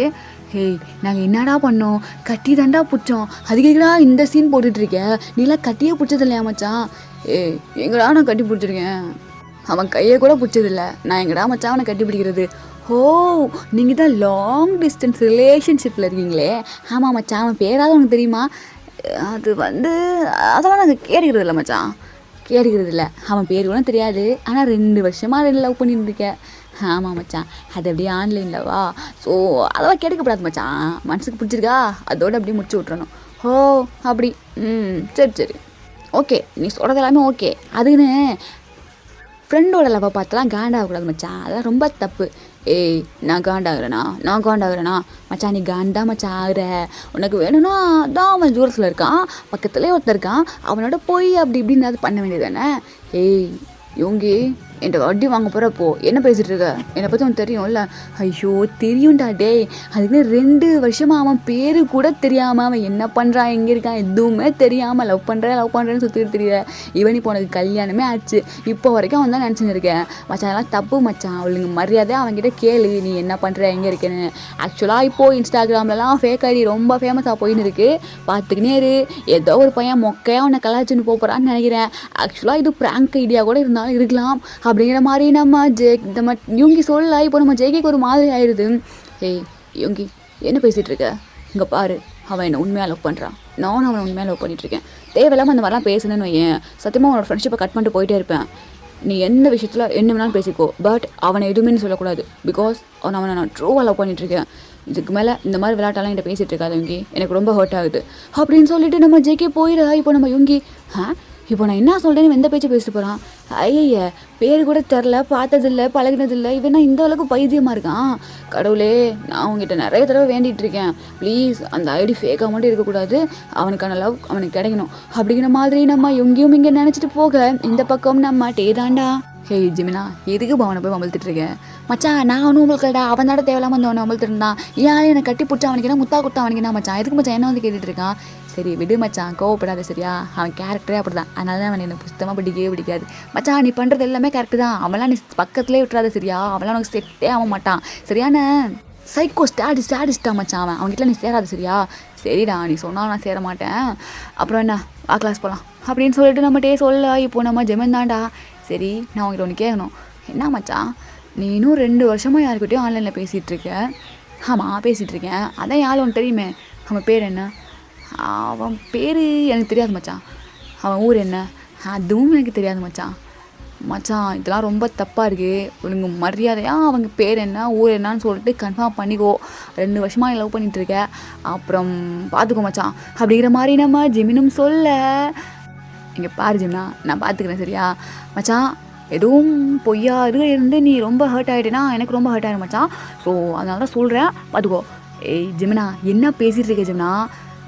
S1: ஹேய், நாங்கள் என்னடா பண்ணோம், கட்டி தாண்டா பிடிச்சோம், அதுக்கேடா இந்த சீன் போட்டுட்ருக்கேன், நீலாம் கட்டியே பிடிச்சது இல்லையா மச்சான். எங்கடா நான் கட்டி பிடிச்சிருக்கேன், அவன் கையை கூட பிடிச்சதில்ல, நான் எங்கடா மச்சான் அவனை கட்டி பிடிக்கிறது. ஓ, நீங்கள் தான் லாங் டிஸ்டன்ஸ் ரிலேஷன்ஷிப்பில் இருக்கீங்களே. ஆமாம் மச்சான், அவன் பேராவது உனக்கு தெரியுமா, அது அதெல்லாம் நாங்கள் கேட்கிறது இல்லை மச்சான், கேட்கிறது இல்லை, அவன் பேர் கூட தெரியாது, ஆனால் 2 வருஷமாக லவ் பண்ணிட்டு இருக்கேன். ஆமாம் மச்சான், அது அப்படியே ஆன்லைனில் வா, ஸோ அதெல்லாம் கேட்கக்கூடாது மச்சான், மனசுக்கு பிடிச்சிருக்கா அதோடு அப்படியே முடிச்சு விட்றணும். ஓ அப்படி, சரி ஓகே, நீ சொல்கிறது எல்லாமே ஓகே, அதுன்னு ஃப்ரெண்டோட லவ்வை பார்த்தலாம் காண்டாகக்கூடாது மச்சான், அதெல்லாம் ரொம்ப தப்பு. ஏய், நான் காண்டாகிறேனா மச்சான், நீ காண்டா மச்சான் ஆகிற, உனக்கு வேணும்னா அதான் அவன் தூரத்தில் இருக்கான், பக்கத்துலேயே ஒருத்தர் இருக்கான், அவனோட போய் அப்படி இப்படின்னு அது பண்ண வேண்டியது தானே. ஏய் யோங்கி, என்கிட்ட வட்டி வாங்க போகிறப்போ என்ன பேசிகிட்டு இருக்க, என்னை பற்றி உனக்கு தெரியும்ல. ஐயோ தெரியும்டா டேய், அதுக்குன்னு 2 வருஷமாக அவன் பேர் கூட தெரியாமல் அவன் என்ன பண்ணுறான் எங்கே இருக்கான் எதுவுமே தெரியாமல் லவ் பண்ணுறேன்னு சுற்றிட்டு தெரியல. இவன் இப்போ உனக்கு கல்யாணமே ஆச்சு, இப்போ வரைக்கும் அவன் தான் நினச்சின்னு இருக்கேன் மச்சான், அதெல்லாம் தப்பு மச்சான், அவளுங்க மரியாதையாக அவன்கிட்ட கேளு நீ என்ன பண்ணுற எங்கே இருக்கேன்னு. ஆக்சுவலாக இப்போது இன்ஸ்டாகிராம்லலாம் ஃபேக் ஐடி ரொம்ப ஃபேமஸாக போயின்னு இருக்குது, பார்த்துக்கினே இரு, ஏதோ ஒரு பையன் மொக்கையாக அவனை கலாச்சின்னு போகிறான்னு நினைக்கிறேன். ஆக்சுவலாக இது ப்ராங்க் ஐடியா கூட இருந்தாலும் இருக்கலாம் அப்படிங்கிற மாதிரி நம்ம யோங்கி சொல்ல. இப்போ நம்ம ஜேகேக்கு ஒரு மாதிரி ஆயிடுது. ஏய் யோங்கி, என்ன பேசிகிட்டு இருக்க, இங்கே பாரு, அவன் என்னை உண்மையாக லவ் பண்ணுறான், நானும் அவனை உண்மையாக லவ் பண்ணிகிட்ருக்கேன், தேவையில்லாமல் அந்த மாதிரிலாம் பேசணுன்னு ஏன் சத்தியமாக அவனோட ஃப்ரெண்ட்ஷிப்பை கட் பண்ணிட்டு போயிட்டே இருப்பேன். நீ எந்த விஷயத்தில் என்ன வேணாலும் பேசிக்கோ, பட் அவனை எதுவுமே சொல்லக்கூடாது, பிகாஸ் அவனை நான் ட்ரூவாக லவ் பண்ணிகிட்ருக்கேன். இதுக்கு மேலே இந்த மாதிரி விளையாட்டெல்லாம் என்கிட்ட பேசிகிட்டு இருக்காது யோங்கி, எனக்கு ரொம்ப ஹர்ட் ஆகுது அப்படின்னு சொல்லிட்டு நம்ம ஜேகே போயிடா. இப்போ நம்ம யோங்கி, இப்போ நான் என்ன சொல்கிறேன்னு எந்த பேச்சு பேசிட்டு போகிறான், ஐய பேர் கூட தெரில, பார்த்ததில்லை, பழகினதில்லை, இவனா இந்த அளவுக்கு பைத்தியமாக இருக்கான். கடவுளே, நான் அவங்ககிட்ட நிறைய தடவை வேண்டிகிட்டு இருக்கேன், ப்ளீஸ் அந்த ஐடி ஃபேக்காக மட்டும் இருக்கக்கூடாது, அவனுக்கான லவ் அவனுக்கு கிடைக்கணும் அப்படிங்கிற மாதிரி நம்ம எங்கேயும் இங்கே நினச்சிட்டு போக. இந்த பக்கம் நம்ம தாண்டா. ஹேய் ஜிமினா, எதுக்கு அவனை போய் வம்பழுத்துட்டு இருக்கேன் மச்சான், நான் ஒன்றும் உங்களுக்குடா, அவன் தாட தேவையில்லாமல் வந்து அவனை வம்பழுத்துட்டு இருந்தான், ஏன் என்னை கட்டி பிடிச்சா அவனுக்கு என்ன முத்தா கொடுத்தா அவனுக்கு என்ன மச்சான், எதுக்கு மச்சான் என்ன வந்து கேட்டுட்டு இருக்கான். சரி விடு மச்சான், கோவப்படாத சரியா, அவன் கேரக்டரே அப்படி தான், அதனால தான் அவன் எனக்கு புத்தமாக பிடிக்காது மச்சான், நீ பண்ணுறது எல்லாமே கரெக்டு தான், அவன்லாம் நீ பக்கத்துலேயே விட்டுறாத சரியா, அவன்லாம் உனக்கு செட்டே ஆக மாட்டான், சரியான சைக்கோ ஸ்டாடிஸ்டா மச்சான், அவன்கிட்ட நீ சேராது சரியா. சரிடா, நீ சொன்னால் நான் சேர மாட்டேன், அப்புறம் என்ன வா கிளாஸ் போகலாம் அப்படின்னு சொல்லிட்டு நம்மகிட்டே சொல்ல. இப்போ நம்ம ஜெமன் தான்டா. சரி, நான் உங்கள்கிட்ட ஒன்று கேட்கணும், என்ன மச்சான், நீ இன்னும் 2 வருஷமாக யாருக்கிட்டையும் ஆன்லைனில் பேசிகிட்ருக்க. ஆமாம் பேசிகிட்ருக்கேன், அதான் யாரும் உனக்கு தெரியுமே, அவன் பேர் என்ன, அவன் பேர் எனக்கு தெரியாது மச்சான், அவன் ஊர் என்ன அதுவும் எனக்கு தெரியாது மச்சான். இதெல்லாம் ரொம்ப தப்பாக இருக்குது, ஒழுங்கு மரியாதையாக அவங்க பேர் என்ன ஊர் என்னன்னு சொல்லிட்டு கன்ஃபார்ம் பண்ணிக்கோ, 2 வருஷமாக லவ் பண்ணிகிட்ருக்க, அப்புறம் பார்த்துக்கோ மச்சான் அப்படிங்கிற மாதிரி நம்ம ஜிமினும் சொல்ல. இங்கே பாரு ஜிம்னா, நான் பார்த்துக்கிறேன் சரியா மச்சான், எதுவும் பொய்யா இருந்து நீ ரொம்ப ஹர்ட் ஆகிட்டேன்னா எனக்கு ரொம்ப ஹர்ட் ஆகிடும் மச்சான், ஸோ அதனால தான் சொல்கிறேன் பார்த்துக்கோ. ஏய் ஜிமினா, என்ன பேசிகிட்டு இருக்க ஜிம்னா,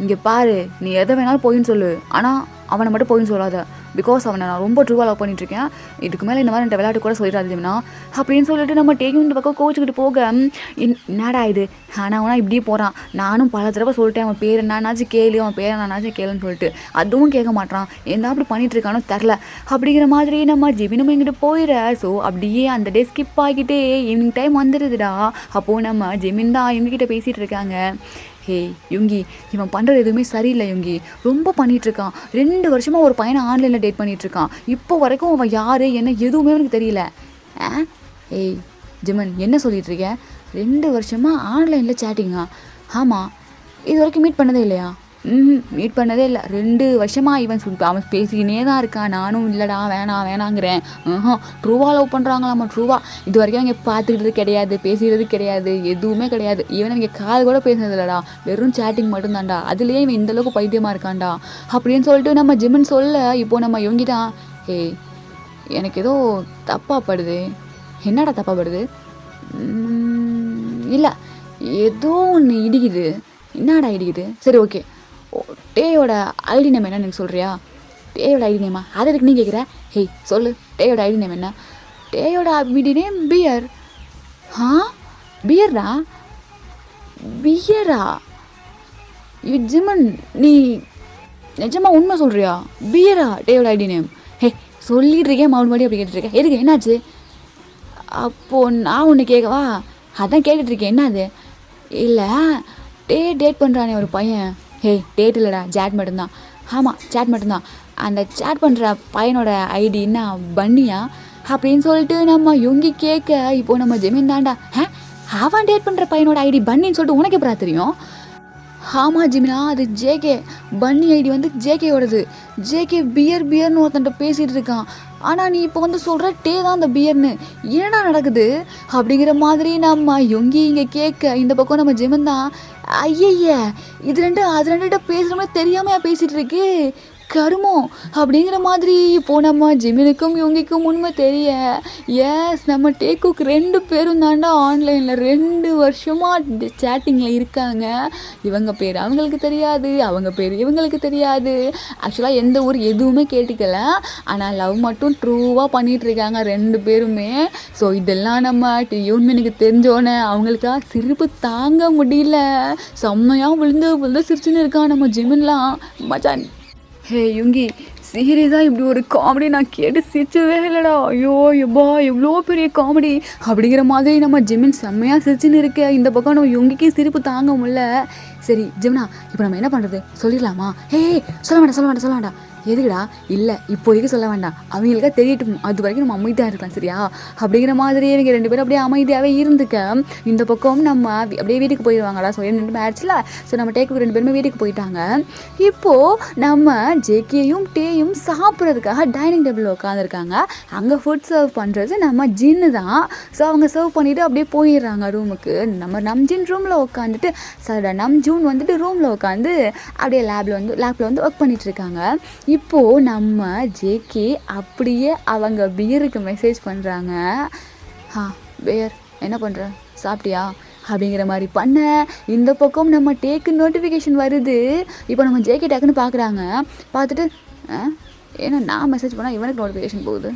S1: இங்கே பாரு, நீ எதை வேணாலும் போயின்னு சொல்லு, ஆனால் அவனை மட்டும் போயின்னு சொல்லாத, பிகாஸ் அவனை நான் ரொம்ப ட்ரூவாக லவ் பண்ணிட்டுருக்கேன், இதுக்கு மேலே இந்த மாதிரி என்கிட்ட விளையாட்டு கூட சொல்லிடாது ஜிம்னா அப்படின்னு சொல்லிட்டு நம்ம டேக்கிங் இந்த பக்கம் கோச்சுக்கிட்டு போக. என்னடா இது, ஆனால் அவனா இப்படியே போகிறான், நானும் பல தடவை சொல்லிட்டேன் அவன் பேர் என்னாச்சும் கேளு, அவன் பேர் என்னாச்சும் கேளுன்னு சொல்லிட்டு, அதுவும் கேட்க மாட்டான், என்ன அப்படி பண்ணிகிட்டு இருக்கானோ தெரில அப்படிங்கிற மாதிரி நம்ம ஜிமினும் இங்கிட்டு போயிட. ஸோ அப்படியே அந்த டே ஸ்கிப் ஆகிட்டே ஈவினிங் டைம் வந்துடுதுடா. அப்போது நம்ம ஜிமின் தான் இவங்ககிட்ட பேசிகிட்டு இருக்காங்க. ஹே யுங்கி, இவன் பண்ணுறது எதுவுமே சரியில்லை யுங்கி, ரொம்ப பண்ணிகிட்ருக்கான், 2 வருஷமாக ஒரு பையனை ஆன்லைனில் டேட் பண்ணிகிட்ருக்கான், இப்போ வரைக்கும் அவன் யார் என்ன எதுவுமே எனக்கு தெரியல. ஏய் ஜிமன், என்ன சொல்லிகிட்ருக்க, 2 வருஷமாக ஆன்லைனில் சேட்டிங்கா? ஆமாம், இது வரைக்கும் மீட் பண்ணதே இல்லையா? மீட் பண்ணதே இல்லை. 2 வருஷமாக இவன் அவன் பேசிக்கினே தான் இருக்கான். நானும் இல்லைடா வேணாங்கிறேன். ட்ரூவா லவ் பண்ணுறாங்களாம்மா, ட்ரூவா. இது வரைக்கும் அவங்க பார்த்துக்கிட்டது கிடையாது, பேசிக்கிறது கிடையாது, எதுவுமே கிடையாது. ஈவன் அவங்க கால் கூட பேசுனது இல்லைடா, வெறும் சேட்டிங் மட்டும்தான்டா. அதுலேயே இவன் இந்தளவுக்கு பைத்தியமாக இருக்கான்டா அப்படின்னு சொல்லிட்டு நம்ம ஜிமின் சொல்ல, இப்போது நம்ம இவங்கிட்டான். ஏய், எனக்கு ஏதோ தப்பாக படுது. என்னடா தப்பாக படுது? இல்லை, ஏதோ ஒன்று இடிக்குது. என்னடா இடிக்குது? சரி, ஓகே. டேயோட ஐடி நேம் என்ன எனக்கு சொல்கிறியா? டேயோட ஐடி நேமா? அதை இருக்கு நீ கேட்குற? ஹேய், சொல்லு, டேயோட ஐடி நேம் என்ன? டேயோட ஐடி நேம் பியர். பியரா? பியரா? ஜிமன், நீ நிஜமா உண்மை சொல்கிறியா? பியரா டேயோட ஐடி நேம்? ஹே, சொல்லிட்டு இருக்கேன், மறுபடியும் அப்படி கேட்டுருக்கேன். எதுக்கு, என்னாச்சு? அப்போது நான் ஒன்று கேட்கவா? அதான் கேட்டுட்ருக்கேன், என்னது? இல்லை, டேட் பண்ணுறானே ஒரு பையன். ஹே, டேட் இல்லைடா, சேட் மட்டும்தான். ஆமாம், சேட் மட்டும்தான். அந்த சேட் பண்ணுற பையனோட ஐடின்னா பன்னியா அப்படின்னு சொல்லிட்டு நம்ம யோங்கி கேட்க, இப்போது நம்ம ஜெமீன் தாண்டா, அவன் டேட் பண்ணுற பையனோட ஐடி பன்னின்னு சொல்லிட்டு உனக்கு எப்படா தெரியும்? ஆமாம் ஜிமினா, அது ஜேகே. பன்னி ஐடி வந்து ஜேகேயோடது. ஜேகே பியர்னு ஒருத்தன்ட்ட பேசிகிட்டு இருக்கான். ஆனால் நீ இப்போ வந்து சொல்கிற டே தான் அந்த பியர்னு. என்னடா நடக்குது அப்படிங்கிற மாதிரி நம்ம யொங்கி இங்கே கேட்க, இந்த பக்கம் நம்ம ஜிமன் தான், ஐயய்ய, இது அது ரெண்டுகிட்ட பேசுகிற மாதிரி தெரியாமையா பேசிகிட்டு இருக்கு கருமம் அப்படிங்கிற மாதிரி. இப்போது நம்ம ஜிமினுக்கும் யோங்கிக்கும் உண்மை தெரிய, எஸ், நம்ம டேக்குக்கு 2 பேரும் தாண்டா ஆன்லைனில் 2 வருஷமாக சேட்டிங்கில் இருக்காங்க. இவங்க பேர் அவங்களுக்கு தெரியாது, அவங்க பேர் இவங்களுக்கு தெரியாது. ஆக்சுவலாக எந்த ஊர் எதுவுமே கேட்டுக்கல, ஆனால் லவ் மட்டும் ட்ரூவாக பண்ணிகிட்ருக்காங்க 2 பேருமே. ஸோ இதெல்லாம் நம்ம யோன்மனுக்கு தெரிஞ்சோன்னே அவங்களுக்கா சிரிப்பு தாங்க முடியல. செம்மையாக விழுந்து சிரிச்சுன்னு இருக்கான் நம்ம ஜிமின்லாம். மச்சான், ஹே யுங்கி, சீரியஸாக இப்படி ஒரு காமெடி நான் கேட்டு சிரிச்சவே இல்லைடா. ஐயோ எப்பா, எவ்வளோ பெரிய காமெடி அப்படிங்கிற மாதிரி நம்ம ஜிமின் செம்மையாக சிரிச்சுன்னு இருக்க. இந்த பக்கம் நம்ம யுங்கிக்கு சிரிப்பு தாங்க முடியல. சரி ஜிம்னா, இப்போ நம்ம என்ன பண்ணுறது, சொல்லிடலாமா? ஹே, சொல்ல வேண்டாம். எதுக்குடா? இல்லை, இப்போதைக்கு சொல்ல வேண்டாம், அவங்களுக்கா தெரியட்டும், அது வரைக்கும் நம்ம அமைதியாக இருக்கலாம், சரியா? அப்படிங்கிற மாதிரி இவங்க 2 பேரும் அப்படியே அமைதியாகவே இருந்துக்க. இந்த பக்கம் நம்ம அப்படியே வீட்டுக்கு போயிடுவாங்கடா. ஸோ 2 மேட்ச்சில் ஸோ நம்ம டேக்கு 2 பேருமே வீட்டுக்கு போயிட்டாங்க. இப்போது நம்ம ஜேகேயும் டேயும் சாப்பிட்றதுக்காக டைனிங் டேபிளில் உட்காந்துருக்காங்க. அங்கே ஃபுட் சர்வ் பண்ணுறது நம்ம ஜின்னு தான். ஸோ அவங்க சர்வ் பண்ணிவிட்டு அப்படியே போயிடுறாங்க ரூமுக்கு. நம்ம நம்ஜின் ரூமில் உட்காந்துட்டு நம்ஜூன் வந்துட்டு ரூமில் உட்காந்து அப்படியே லேப்பில் வந்து ஒர்க் பண்ணிகிட்ருக்காங்க. இப்போது நம்ம ஜேகே அப்படியே அவங்க பியருக்கு மெசேஜ் பண்ணுறாங்க. பியர், என்ன பண்ணுற, சாப்பிட்டியா அப்படிங்கிற மாதிரி பண்ண. இந்த பக்கம் நம்ம டேக்கு நோட்டிஃபிகேஷன் வருது. இப்போ நம்ம ஜேகே டேக்குன்னு பார்க்குறாங்க. பார்த்துட்டு, ஏன்னா நான் மெசேஜ் பண்ணால் இவனுக்கு நோட்டிஃபிகேஷன் போகுது.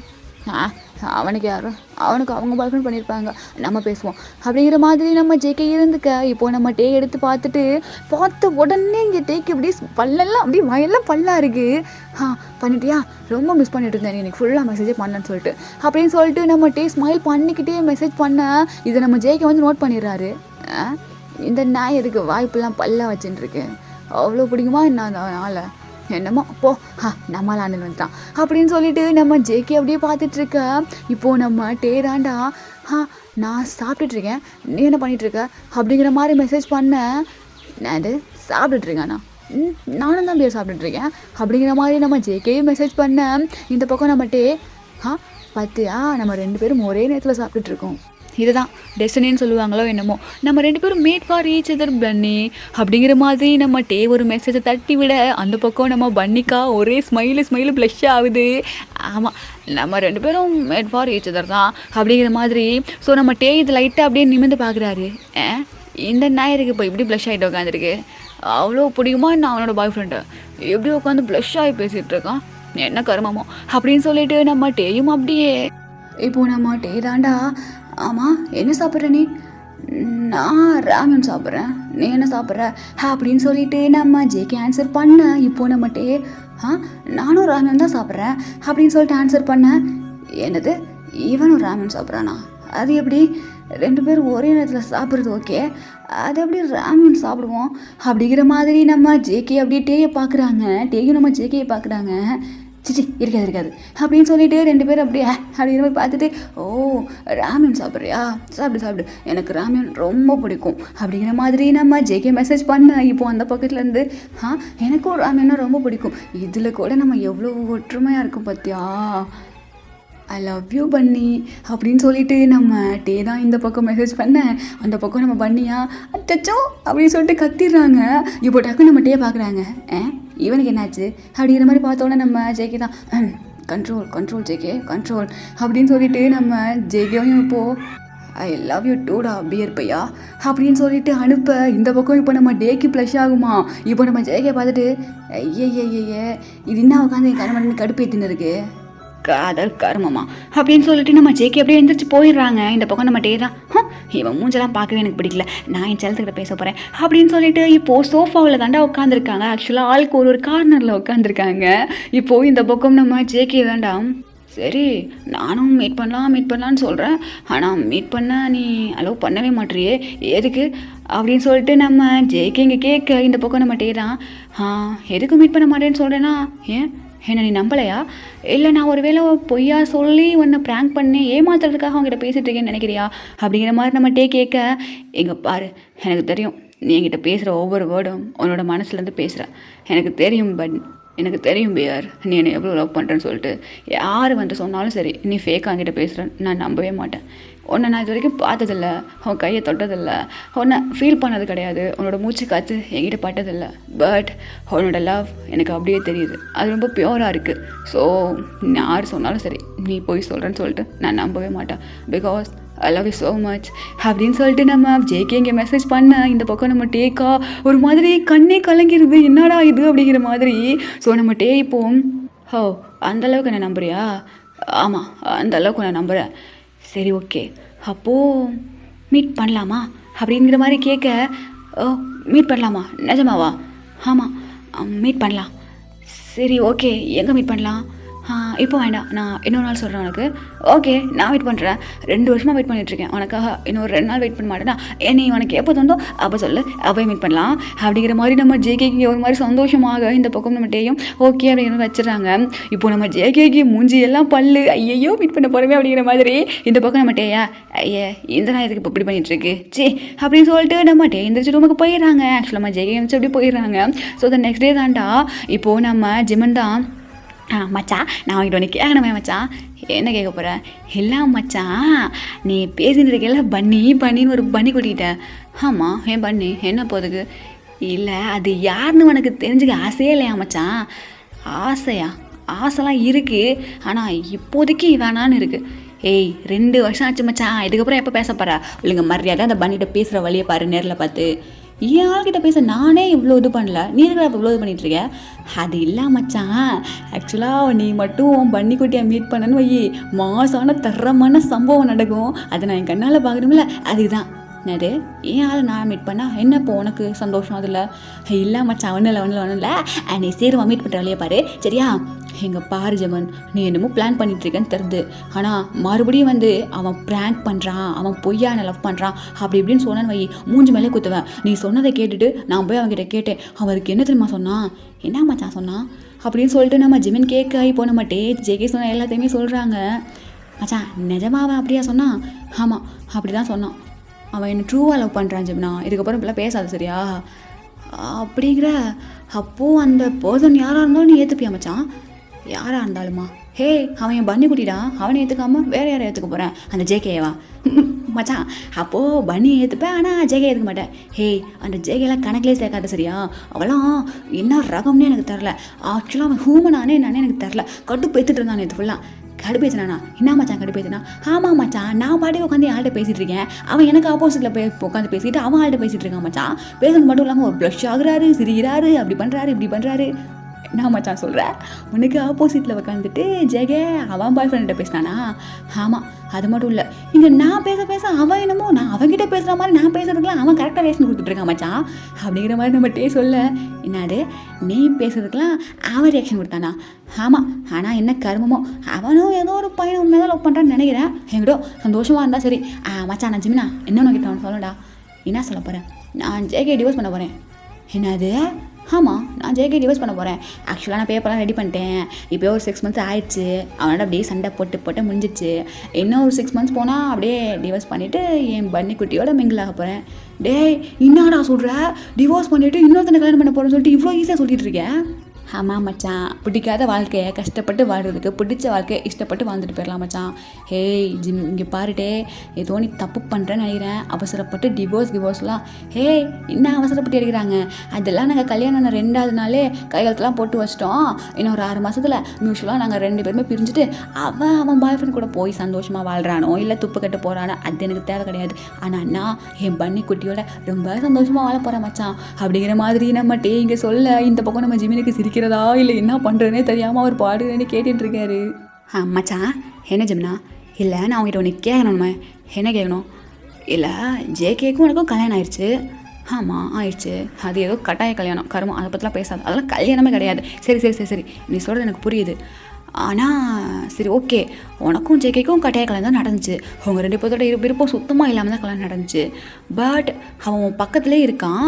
S1: அவனுக்கு யாரும், அவனுக்கு அவங்க பாய் ஃப்ரெண்ட் பண்ணியிருப்பாங்க, நம்ம பேசுவோம் அப்படிங்கிற மாதிரி நம்ம ஜேகே இருந்துக்க. இப்போது நம்ம டே எடுத்து பார்த்த உடனே இங்கே டேக்கு இப்படி பல்லெல்லாம் அப்படியே வயல்லாம் பல்லாக இருக்குது. பண்ணிட்டியா, ரொம்ப மிஸ் பண்ணிட்டு இருந்தேன், நீ எனக்கு ஃபுல்லாக மெசேஜே பண்ணேன்னு சொல்லிட்டு அப்படின்னு சொல்லிட்டு நம்ம டே ஸ்மைல் பண்ணிக்கிட்டே மெசேஜ் பண்ண. இதை நம்ம ஜேகே வந்து நோட் பண்ணிடுறாரு. இந்த நாய் எதுக்கு வாய்ப்பெல்லாம் பல்லாக வச்சுட்டு இருக்கு, அவ்வளோ பிடிக்குமா என்ன அந்த ஆளை, என்னமோ போ, நம்மளால் ஆண்டில் வந்துட்டான் அப்படின்னு சொல்லிட்டு நம்ம ஜேகே அப்படியே பார்த்துட்ருக்க. இப்போது நம்ம டேராண்டா, நான் சாப்பிட்டுட்ருக்கேன், நீ என்ன பண்ணிகிட்ருக்க அப்படிங்கிற மாதிரி மெசேஜ் பண்ணேன். நான் அது சாப்பிட்டுட்ருக்கேண்ணா, நானும் தான் பேர் சாப்பிட்டுட்ருக்கேன் அப்படிங்கிற மாதிரி நம்ம ஜேகேயும் மெசேஜ் பண்ணேன். இந்த பக்கம் நம்ம டே, பார்த்தியா, நம்ம 2 பேரும் ஒரே நேரத்தில் சாப்பிட்டுட்ருக்கோம். இதுதான் டெஸ்டினின்னு சொல்லுவாங்களோ என்னமோ, நம்ம 2 பேரும் மேட் ஃபார் ஈச் அதர் பன்னி அப்படிங்கிற மாதிரி நம்ம டே ஒரு மெசேஜை தட்டி விட, அந்த பக்கம் நம்ம பன்னிக்கா ஒரே ஸ்மைலு ப்ளஷ் ஆகுது. ஆமாம், நம்ம 2 பேரும் மேட் ஃபார் ஈச் அதர் தான் அப்படிங்கிற மாதிரி. ஸோ நம்ம டே இது லைட்டாக அப்படியே நிமிர்ந்து பார்க்குறாரு. இந்த நாயருக்கு இப்போ இப்படி ப்ளஷ் ஆகிட்டு உட்காந்துருக்கு, அவ்வளோ பிடிக்குமா நான் அவனோட பாய் ஃப்ரெண்டை, எப்படி உட்காந்து ப்ளஷ் ஆகி பேசிகிட்டு இருக்கான், என்ன கருமமோ அப்படின்னு சொல்லிட்டு நம்ம டேயும் அப்படியே. இப்போது நம்ம டே தாண்டா, ஆமாம் என்ன சாப்பிட்ற நீ? நான் ராமன் சாப்பிட்றேன், நீ என்ன சாப்பிட்ற அப்படின்னு சொல்லிட்டு நம்ம ஜேகே ஆன்சர் பண்ண. இப்போது நம்ம டே, நானும் ராமன் தான் சாப்பிட்றேன் அப்படின்னு சொல்லிட்டு ஆன்சர் பண்ண. என்னது, இவனும் ராமன் சாப்பிட்றானா? அது எப்படி 2 பேரும் ஒரே நேரத்தில் சாப்பிட்றது ஓகே, அது எப்படி ராமன் சாப்பிடுவோம் அப்படிங்கிற மாதிரி நம்ம ஜேகே அப்படியே டேயை பார்க்குறாங்க. டேயும் நம்ம ஜேகேயை பார்க்குறாங்க. சிச்சி இருக்காது இருக்காது அப்படின்னு சொல்லிட்டு 2 பேரும் அப்படியே அப்படிங்கிற மாதிரி பார்த்துட்டு, ஓ ராமியன் சாப்பிட்றியா, சாப்பிடு சாப்பிடு, எனக்கு ராமியன் ரொம்ப பிடிக்கும் அப்படிங்கிற மாதிரி நம்ம ஜேகே மெசேஜ் பண்ண. இப்போது அந்த பக்கத்துலேருந்து எனக்கும் ராமியன்னா ரொம்ப பிடிக்கும், இதில் கூட நம்ம எவ்வளோ ஒற்றுமையாக இருக்கும் பார்த்தியா, ஐ லவ் யூ பன்னி அப்படின்னு சொல்லிட்டு நம்ம டே தான் இந்த பக்கம் மெசேஜ் பண்ண. அந்த பக்கம் நம்ம பண்ணியா அச்சோ அப்படின்னு சொல்லிட்டு கத்திடுறாங்க. இப்போ டக்குன்னு நம்ம டே பார்க்குறாங்க, இவனுக்கு என்னாச்சு அப்படிங்கிற மாதிரி பார்த்தோன்னே நம்ம ஜேகே தான் கண்ட்ரோல் கண்ட்ரோல் ஜேகே கண்ட்ரோல் அப்படின்னு சொல்லிட்டு நம்ம ஜேகேவையும் இப்போது ஐ லவ் யூ டூடா பியர் பையா அப்படின்னு சொல்லிட்டு அனுப்ப. இந்த பக்கம் இப்போ நம்ம டேக்கு ப்ளஷ் ஆகுமா. இப்போ நம்ம ஜேகே பார்த்துட்டு ஐயே இது என்ன உட்காந்து என் கருமணி கடுப்பேற்றின்னு இருக்கு, காதல் கர்மமா அப்படின்னு சொல்லிட்டு நம்ம ஜேகே அப்படியே எழுந்திரிச்சு போயிடுறாங்க. இந்த பக்கம் நம்ம டே தான் இவன் மூஞ்செல்லாம் பார்க்கவே எனக்கு பிடிக்கல, நான் என் செலத்துக்கிட்ட பேச போகிறேன் அப்படின்னு சொல்லிட்டு இப்போது சோஃபாவில் தாண்டா உட்காந்துருக்காங்க. ஆக்சுவலாக ஆளுக்கு ஒரு கார்னரில் உட்காந்துருக்காங்க. இப்போது இந்த பக்கம் நம்ம ஜேகே தாண்டா சரி நானும் மீட் பண்ணலான்னு சொல்கிறேன், ஆனால் மீட் பண்ண நீ அலோவ் பண்ணவே மாட்டேறியே எதுக்கு அப்படின்னு சொல்லிட்டு நம்ம ஜேகே இங்கே கேட்க. இந்த பக்கம் நம்ம டே தான் எதுக்கு மீட் பண்ண மாட்டேன்னு சொல்கிறேன்னா, ஏன் என்ன நீ நம்பலையா, இல்லை நான் ஒரு வேளை பொய்யா சொல்லி உன்னை ப்ராங்க் பண்ணி ஏமாத்துறதுக்காக அவங்ககிட்ட பேசிகிட்டு இருக்கேன்னு நினைக்கிறியா அப்படிங்கிற மாதிரி நம்ம டே கேட்க. எங்கே பாரு எனக்கு தெரியும் நீ என்கிட்ட பேசுகிற ஒவ்வொரு வேர்டும் உன்னோட மனசுலேருந்து பேசுகிற, எனக்கு தெரியும் எனக்கு தெரியும் பியர் நீ என்னை எவ்வளோ லவ் பண்ணுறேன்னு சொல்லிட்டு. யார் வந்து சொன்னாலும் சரி நீ ஃபேக்காக என்கிட்ட பேசுகிறேன் நான் நம்பவே மாட்டேன். உன்னை நான் இது வரைக்கும் பார்த்ததில்ல, உன் கையை தொட்டதில்லை, உன்னை ஃபீல் பண்ணது கிடையாது, உன்னோட மூச்சு காற்று என்கிட்ட பட்டதில்லை. பட் உன்னோட லவ் எனக்கு அப்படியே தெரியுது, அது ரொம்ப பியூராக இருக்குது. ஸோ யார் சொன்னாலும் சரி நீ போய் சொல்கிறேன்னு சொல்லிட்டு நான் நம்பவே மாட்டேன். Because I love you so much அப்படின்னு சொல்லிட்டு நம்ம ஜேகே இங்கே மெசேஜ் பண்ண. இந்த பக்கம் நம்ம டேக்கா ஒரு மாதிரி கண்ணே கலங்கிருது, என்னடா இது அப்படிங்கிற மாதிரி. ஸோ நம்ம டே இப்போ அந்தளவுக்கு என்ன நம்புறியா, ஆமாம் அந்தளவுக்கு நான் நம்புகிறேன், சரி ஓகே அப்போது மீட் பண்ணலாமா அப்படிங்கிற மாதிரி கேட்க. மீட் பண்ணலாமா நிஜமாவா, ஆமாம் மீட் பண்ணலாம், சரி ஓகே எங்கே மீட் பண்ணலாம், இப்போ வேண்டாம் நான் இன்னொரு நாள் சொல்கிறேன் உனக்கு, ஓகே நான் வெயிட் பண்ணுறேன், 2 வருஷமாக வெயிட் பண்ணிகிட்ருக்கேன் உனக்காக, இன்னொரு 2 நாள் வெயிட் பண்ண மாட்டேன்னா நீ உனக்கு எப்போ தந்தோ அப்போ சொல்லு அப்போ மீட் பண்ணலாம் அப்படிங்கிற மாதிரி நம்ம ஜேகேக்கு ஒரு மாதிரி சந்தோஷமாக. இந்த பக்கம் நம்ம டேயும் ஓகே அப்படிங்கிற மாதிரி வச்சுறாங்க. இப்போ நம்ம ஜேகேக்கு மூஞ்சி எல்லாம் பல்லு ஐயோ மீட் பண்ண போகிறவே அப்படிங்கிற மாதிரி. இந்த பக்கம் நம்ம டேயா இந்த நான் இதுக்கு இப்போ இப்படி பண்ணிகிட்ருக்கு சி அப்படின்னு சொல்லிட்டு நம்ம டே எந்திரிச்சு ரூமுக்கு போயிடுறாங்க. ஆக்சுவலாக நம்ம ஜேகே எந்திரிச்சு அப்படி போயிடுறாங்க. ஸோ த நெக்ஸ்ட் டே தாண்டா இப்போது நம்ம ஜிமன் தான் மச்சான் நான் அவங்ககிட்ட ஒன்று கேட்கணுமே மச்சான், என்ன கேட்க போகிறேன், எல்லாம் மச்சான் நீ பேசிட்டு இருக்கல பண்ணின்னு ஒரு பண்ணி கூட்டிகிட்டேன். ஆமாம் ஏன் பண்ணி என்ன போதுக்கு, இல்லை அது யாருன்னு உனக்கு தெரிஞ்சுக்க ஆசையே இல்லையா மச்சான், ஆசைலாம் இருக்குது ஆனால் இப்போதைக்கு வேணான்னு இருக்குது. 2 வருஷம் ஆச்சு மச்சான், இதுக்கப்புறம் எப்போ பேச போகிறா, இல்லைங்க மரியாதை அந்த பண்ணிகிட்ட பேசுகிற வழியை பாரு நேரில் பார்த்து, ஏன் ஆள்கிட்ட பேச நானே இவ்வளோ இது பண்ணல, நீ இருக்கிற இப்போ இவ்வளோ இது பண்ணிகிட்ருக்க. அது இல்லை மச்சான், ஆக்சுவலாக நீ மட்டும் பன்னிக்குட்டியை மீட் பண்ணன்னு வை மாசான தரமான சம்பவம் நடக்கும், அதை நான் என் கண்ணால் பார்க்கணும்ல, அதுதான் என்னது ஏன் ஆள் நான் மீட் பண்ணால் என்ன இப்போ உனக்கு சந்தோஷம் அதில். இல்லை மச்சான் ஒன்றும் இல்லை நீ சீக்கிரமாக மீட் பண்ணுற வழியே பாரு சரியா. எங்கள் பாரு ஜெமன் நீ என்னமோ பிளான் பண்ணிகிட்ருக்கேன்னு தெரியுது, ஆனால் மறுபடியும் வந்து அவன் ப்ராங்க் பண்ணுறான், அவன் பொய்யா என்னை லவ் பண்ணுறான் அப்படி இப்படின்னு சொன்னான்னு வை மூஞ்சி மேலே குத்துவேன். நீ சொன்னதை கேட்டுட்டு நான் போய் அவங்ககிட்ட கேட்டேன், அவருக்கு என்ன தெரியுமா சொன்னான், என்ன மச்சான் சொன்னான் அப்படின்னு சொல்லிட்டு நம்ம ஜெமன் கேட்க. இப்போ நம்ம ஜேகே சொன்ன எல்லாத்தையுமே சொல்கிறாங்க. மச்சான் நிஜமாவன் அப்படியா சொன்னான், ஆமாம் அப்படி தான் சொன்னான், அவன் என்ன ட்ரூவாக லவ் பண்ணுறான் ஜெமினா, இதுக்கப்புறம் இப்படிலாம் பேசாது சரியா அப்படிங்கிற. அப்போது அந்த பர்சன் யாராக இருந்தாலும் நீ ஏற்றுப்பியா மச்சான், யாராக இருந்தாலுமா, அவன் என் பன்னி குட்டிடா, அவனை ஏற்றுக்காமல் வேறு யாரை ஏற்றுக்க போகிறேன், அந்த ஜேகேவா மச்சான், அப்போது பன்னியை ஏற்றுப்பேன் ஆனால் ஜேகே ஏற்றுக்க மாட்டேன். அந்த ஜேகேலாம் கணக்கிலே சேர்க்காத சரியா, அவளாம் என்ன ரகம்னே எனக்கு தரல, ஆக்சுவலாக அவன் ஹூமனானே என்னன்னே எனக்கு தரல, கடுப்பு ஏற்றுட்டு இருந்தான் நேற்று ஃபுல்லாக. கடுப்பேற்றினானா என்ன மச்சான் கடுப்பேற்றினா, ஆமாம் மச்சான் நான் பாட்டுக்கு உட்காந்து ஆள்கிட்ட பேசிகிட்டு இருக்கேன், அவன் எனக்கு ஆப்போசிட்டில் போய் உட்காந்து பேசிட்டு அவன் ஆள்கிட்ட பேசிகிட்டு இருக்கான் மச்சான். பேசுறது மட்டும் இல்லாமல் ஒரு ப்ளஷ் ஆகுறாரு, சிரிக்கிறாரு, அப்படி பண்ணுறாரு இப்படி பண்ணுறாரு. என்ன மச்சான் சொல்கிற, உனக்கு ஆப்போசிட்டில் உட்காந்துட்டு ஜெகே அவன் பாய் ஃப்ரெண்ட்ட பேசினானா, ஆமாம் அது மட்டும் இல்லை இங்கே நான் பேச அவன் என்னமோ நான் அவன்கிட்ட பேசுகிற மாதிரி நான் பேசுறதுக்குலாம் அவன் கரெக்டாக ரியாக்ஷன் கொடுத்துட்ருக்கான் மச்சான் அப்படிங்கிற மாதிரி நம்ம சொல்ல. என்னது நீ பேசுறதுக்கெலாம் அவன் ரியாக்ஷன் கொடுத்தானா, ஆமாம் ஆனால் என்ன கருமமோ அவனும் ஏதோ ஒரு பையன் உண்மையாக தான் லவ் பண்ணுறான்னு நினைக்கிறேன், என்கிட்ட சந்தோஷமாக இருந்தால் சரி. மச்சான் நான் ஜிமினா இன்னொன்று கிட்ட அவன் சொல்லடா, என்ன சொல்ல போகிறேன், நான் ஜேகே டிவோர்ஸ் பண்ண போகிறேன்.
S2: என்னது? ஆமாம், நான் ஜேகே டிவோர்ஸ் பண்ண போகிறேன். ஆக்சுவலாக நான் பேப்பர்லாம் ரெடி பண்ணிட்டேன். இப்போ ஒரு 6 மந்த்ஸ் ஆயிடுச்சு. அவனோட அப்படியே சண்டை போட்டு முடிஞ்சிச்சு. இன்னும் ஒரு 6 மந்த்ஸ் போனால் அப்படியே டிவோர்ஸ் பண்ணிவிட்டு என் பன்னி குட்டியோட மிங்கிள் ஆக போகிறேன். டேய், என்னடா சொல்கிற? டிவோர்ஸ் பண்ணிவிட்டு இன்னொருத்தனை கல்யாணம் பண்ண போகிறேன்னு சொல்லிட்டு இவ்வளோ ஈஸியாக சொல்லிட்டு இருக்கேன். ஆமாம் மச்சான், பிடிக்காத வாழ்க்கையை கஷ்டப்பட்டு வாழ்கிறதுக்கு பிடிச்ச வாழ்க்கையை இஷ்டப்பட்டு வாழ்ந்துட்டு போயிடலாம் மச்சான். ஹேய் ஜிம், இங்கே பாருட்டே, ஏதோ நீ தப்பு பண்ணுறேன்னு நினைக்கிறேன். அவசரப்பட்டு டிவோர்ஸ்லாம் ஹேய் என்ன அவசரப்பட்டு எடுக்கிறாங்க? அதெல்லாம் நாங்கள் கல்யாணம் 2வது நாளே கையெழுத்துலாம் போட்டு வச்சிட்டோம். இன்னும் ஒரு 6 மாதத்தில் மியூச்சுவலாக நாங்கள் 2 பேருமே பிரிஞ்சுட்டு அவன் பாய் ஃப்ரெண்ட் கூட போய் சந்தோஷமாக வாழ்கிறானோ இல்லை துப்பு கட்டு போகிறானோ அது எனக்கு தேவை கிடையாது. ஆனால் நான் என் பன்னி குட்டியோட ரொம்ப சந்தோஷமாக வாழ போகிறேன் மச்சான் அப்படிங்கிற மாதிரி நம்ம டே இங்கே சொல்ல இந்த பக்கம் நம்ம ஜிமினுக்கு சிரிக்கிறதா இல்லை என்ன பண்ணுறதுனே தெரியாமல் அவர் பாடுறேன்னு கேட்டுட்டு இருக்காரு. மச்சான் என்ன ஜிம்னா? இல்லை நான் அவங்ககிட்ட உனக்கு கேட்கணுமே. என்ன கேட்கணும்? இல்லை ஜேகேக்கும் உனக்கும் கல்யாணம் ஆயிடுச்சு. ஆமாம் ஆயிடுச்சு. அது ஏதோ கட்டாய கல்யாணம், கருமம், அதை பற்றிலாம் பேசாது. அதெல்லாம் கல்யாணமே கிடையாது. சரி நீ சொல்கிறது எனக்கு புரியுது. ஆனால் சரி ஓகே, உனக்கும் ஜேகேக்கும் கட்டாய கல்யாணம் தான் நடந்துச்சு. அவங்க 2 பேர்த்தோட விருப்பம் சுத்தமாக இல்லாமல் தான் கல்யாணம் நடந்துச்சு. பட் அவன் பக்கத்துலேயே இருக்கான்.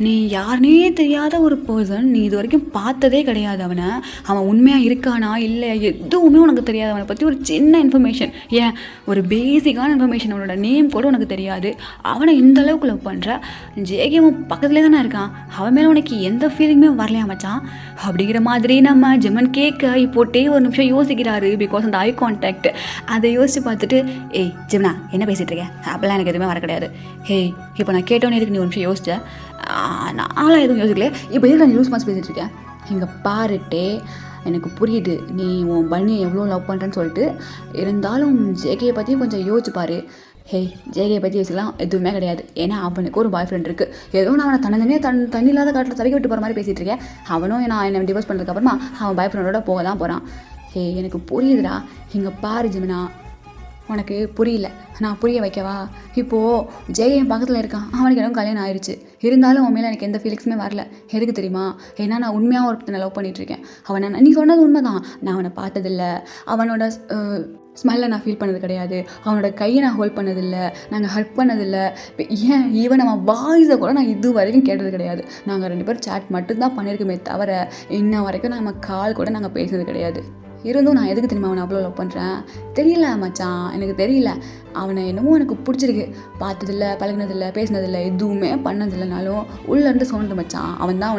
S2: நீ யாருனே தெரியாத ஒரு பர்சன், நீ இது வரைக்கும் பார்த்ததே கிடையாது அவனை. அவன் உண்மையாக இருக்கானா இல்லை எதுவுமே உனக்கு தெரியாது. அவனை பற்றி ஒரு சின்ன இன்ஃபர்மேஷன், ஏன் ஒரு பேசிக்கான இன்ஃபர்மேஷன், அவனோட நேம் கூட உனக்கு தெரியாது. அவனை இந்த அளவுக்கு லவ் பண்ணுற. ஜேகே அவன் பக்கத்துலேயே தானே இருக்கான். அவன் மேலே உனக்கு எந்த ஃபீலிங்குமே வரலையா மச்சான் அப்படிங்கிற மாதிரி நம்ம ஜெமன் கேட்க இப்போட்டே ஒரு நிமிஷம் யோசிக்கிறாரு. பிகாஸ் அந்த ஐ கான்டாக்ட் அதை யோசித்து பார்த்துட்டு, ஏய் ஜெமனா என்ன பேசிகிட்டு இருக்கேன்? அப்போல்லாம் எனக்கு எதுவுமே வர கிடையாது. ஹேய் இப்போ நான் கேட்டோன்னே இருக்கு, நீ ஒரு நிமிஷம் யோசிச்சேன். நான்லாம் எதுவும் யோசிக்கல. இப்போ எதுக்கு நான் நியூஸ் மாஸ் பேசிகிட்டு இருக்கேன்? இங்கே பாருட்டே, எனக்கு புரியுது நீ உன் பன்னியை எவ்வளோ லவ் பண்ணுறேன்னு சொல்லிட்டு. இருந்தாலும் ஜேகேயை பற்றியும் கொஞ்சம் யோசிச்சு பாரு. ஹே, ஜேகேயை பற்றி யோசிக்கலாம் எதுவுமே கிடையாது. ஏன்னா அவனுக்கு ஒரு பாய் ஃப்ரெண்ட் இருக்குது. ஏதோ நான் அவனை தண்ணி இல்லாத காட்டில் தவிக்க விட்டு போகிற மாதிரி பேசிகிட்டு இருக்கேன். அவனும் நான் என்னை டிவோர்ஸ் பண்ணுறதுக்கப்புறமா அவன் பாய் ஃப்ரெண்டோட போக தான் போகிறான். ஹே எனக்கு புரியுதுடா. இங்கே பாரு ஜிமினா, உனக்கு புரியல, நான் புரிய வைக்கவா? இப்போது ஜெய என் பக்கத்தில் இருக்கான். அவனுக்கு எனக்கு கல்யாணம் ஆயிடுச்சு. இருந்தாலும் அவன் மேலே எனக்கு எந்த ஃபீலிங்ஸுமே வரல. எதுக்கு தெரியுமா? ஏன்னா நான் உண்மையாக ஒருத்தனை லவ் பண்ணிகிட்ருக்கேன். அவனை நீ சொன்னது உண்மை தான். நான் அவனை பார்த்ததில்ல, அவனோட ஸ்மெல்லை நான் ஃபீல் பண்ணது கிடையாது, அவனோட கையை நான் ஹோல்ட் பண்ணதில்லை, நாங்கள் ஹக் பண்ணதில்லை. ஏன் ஈவன் அவன் வாய்ஸை கூட நான் இது வரைக்கும் கேட்டது கிடையாது. நாங்கள் 2 பேரும் சேட் மட்டும்தான் பண்ணியிருக்கோமே தவிர இன்ன வரைக்கும் நம்ம கால் கூட நாங்கள் பேசுனது கிடையாது. இருந்தும் நான் எதுக்கு தெரியுமா அவனை அவ்வளோ லவ் பண்ணுறேன்? தெரியல மச்சான், எனக்கு தெரியல. அவனை என்னமோ எனக்கு பிடிச்சிருக்கு. பார்த்ததில்லை, பழகினதில்லை, பேசினதில்லை, எதுவுமே பண்ணதில்லைனாலும் உள்ளேருந்து சோண்டு மச்சான். அவன் தான்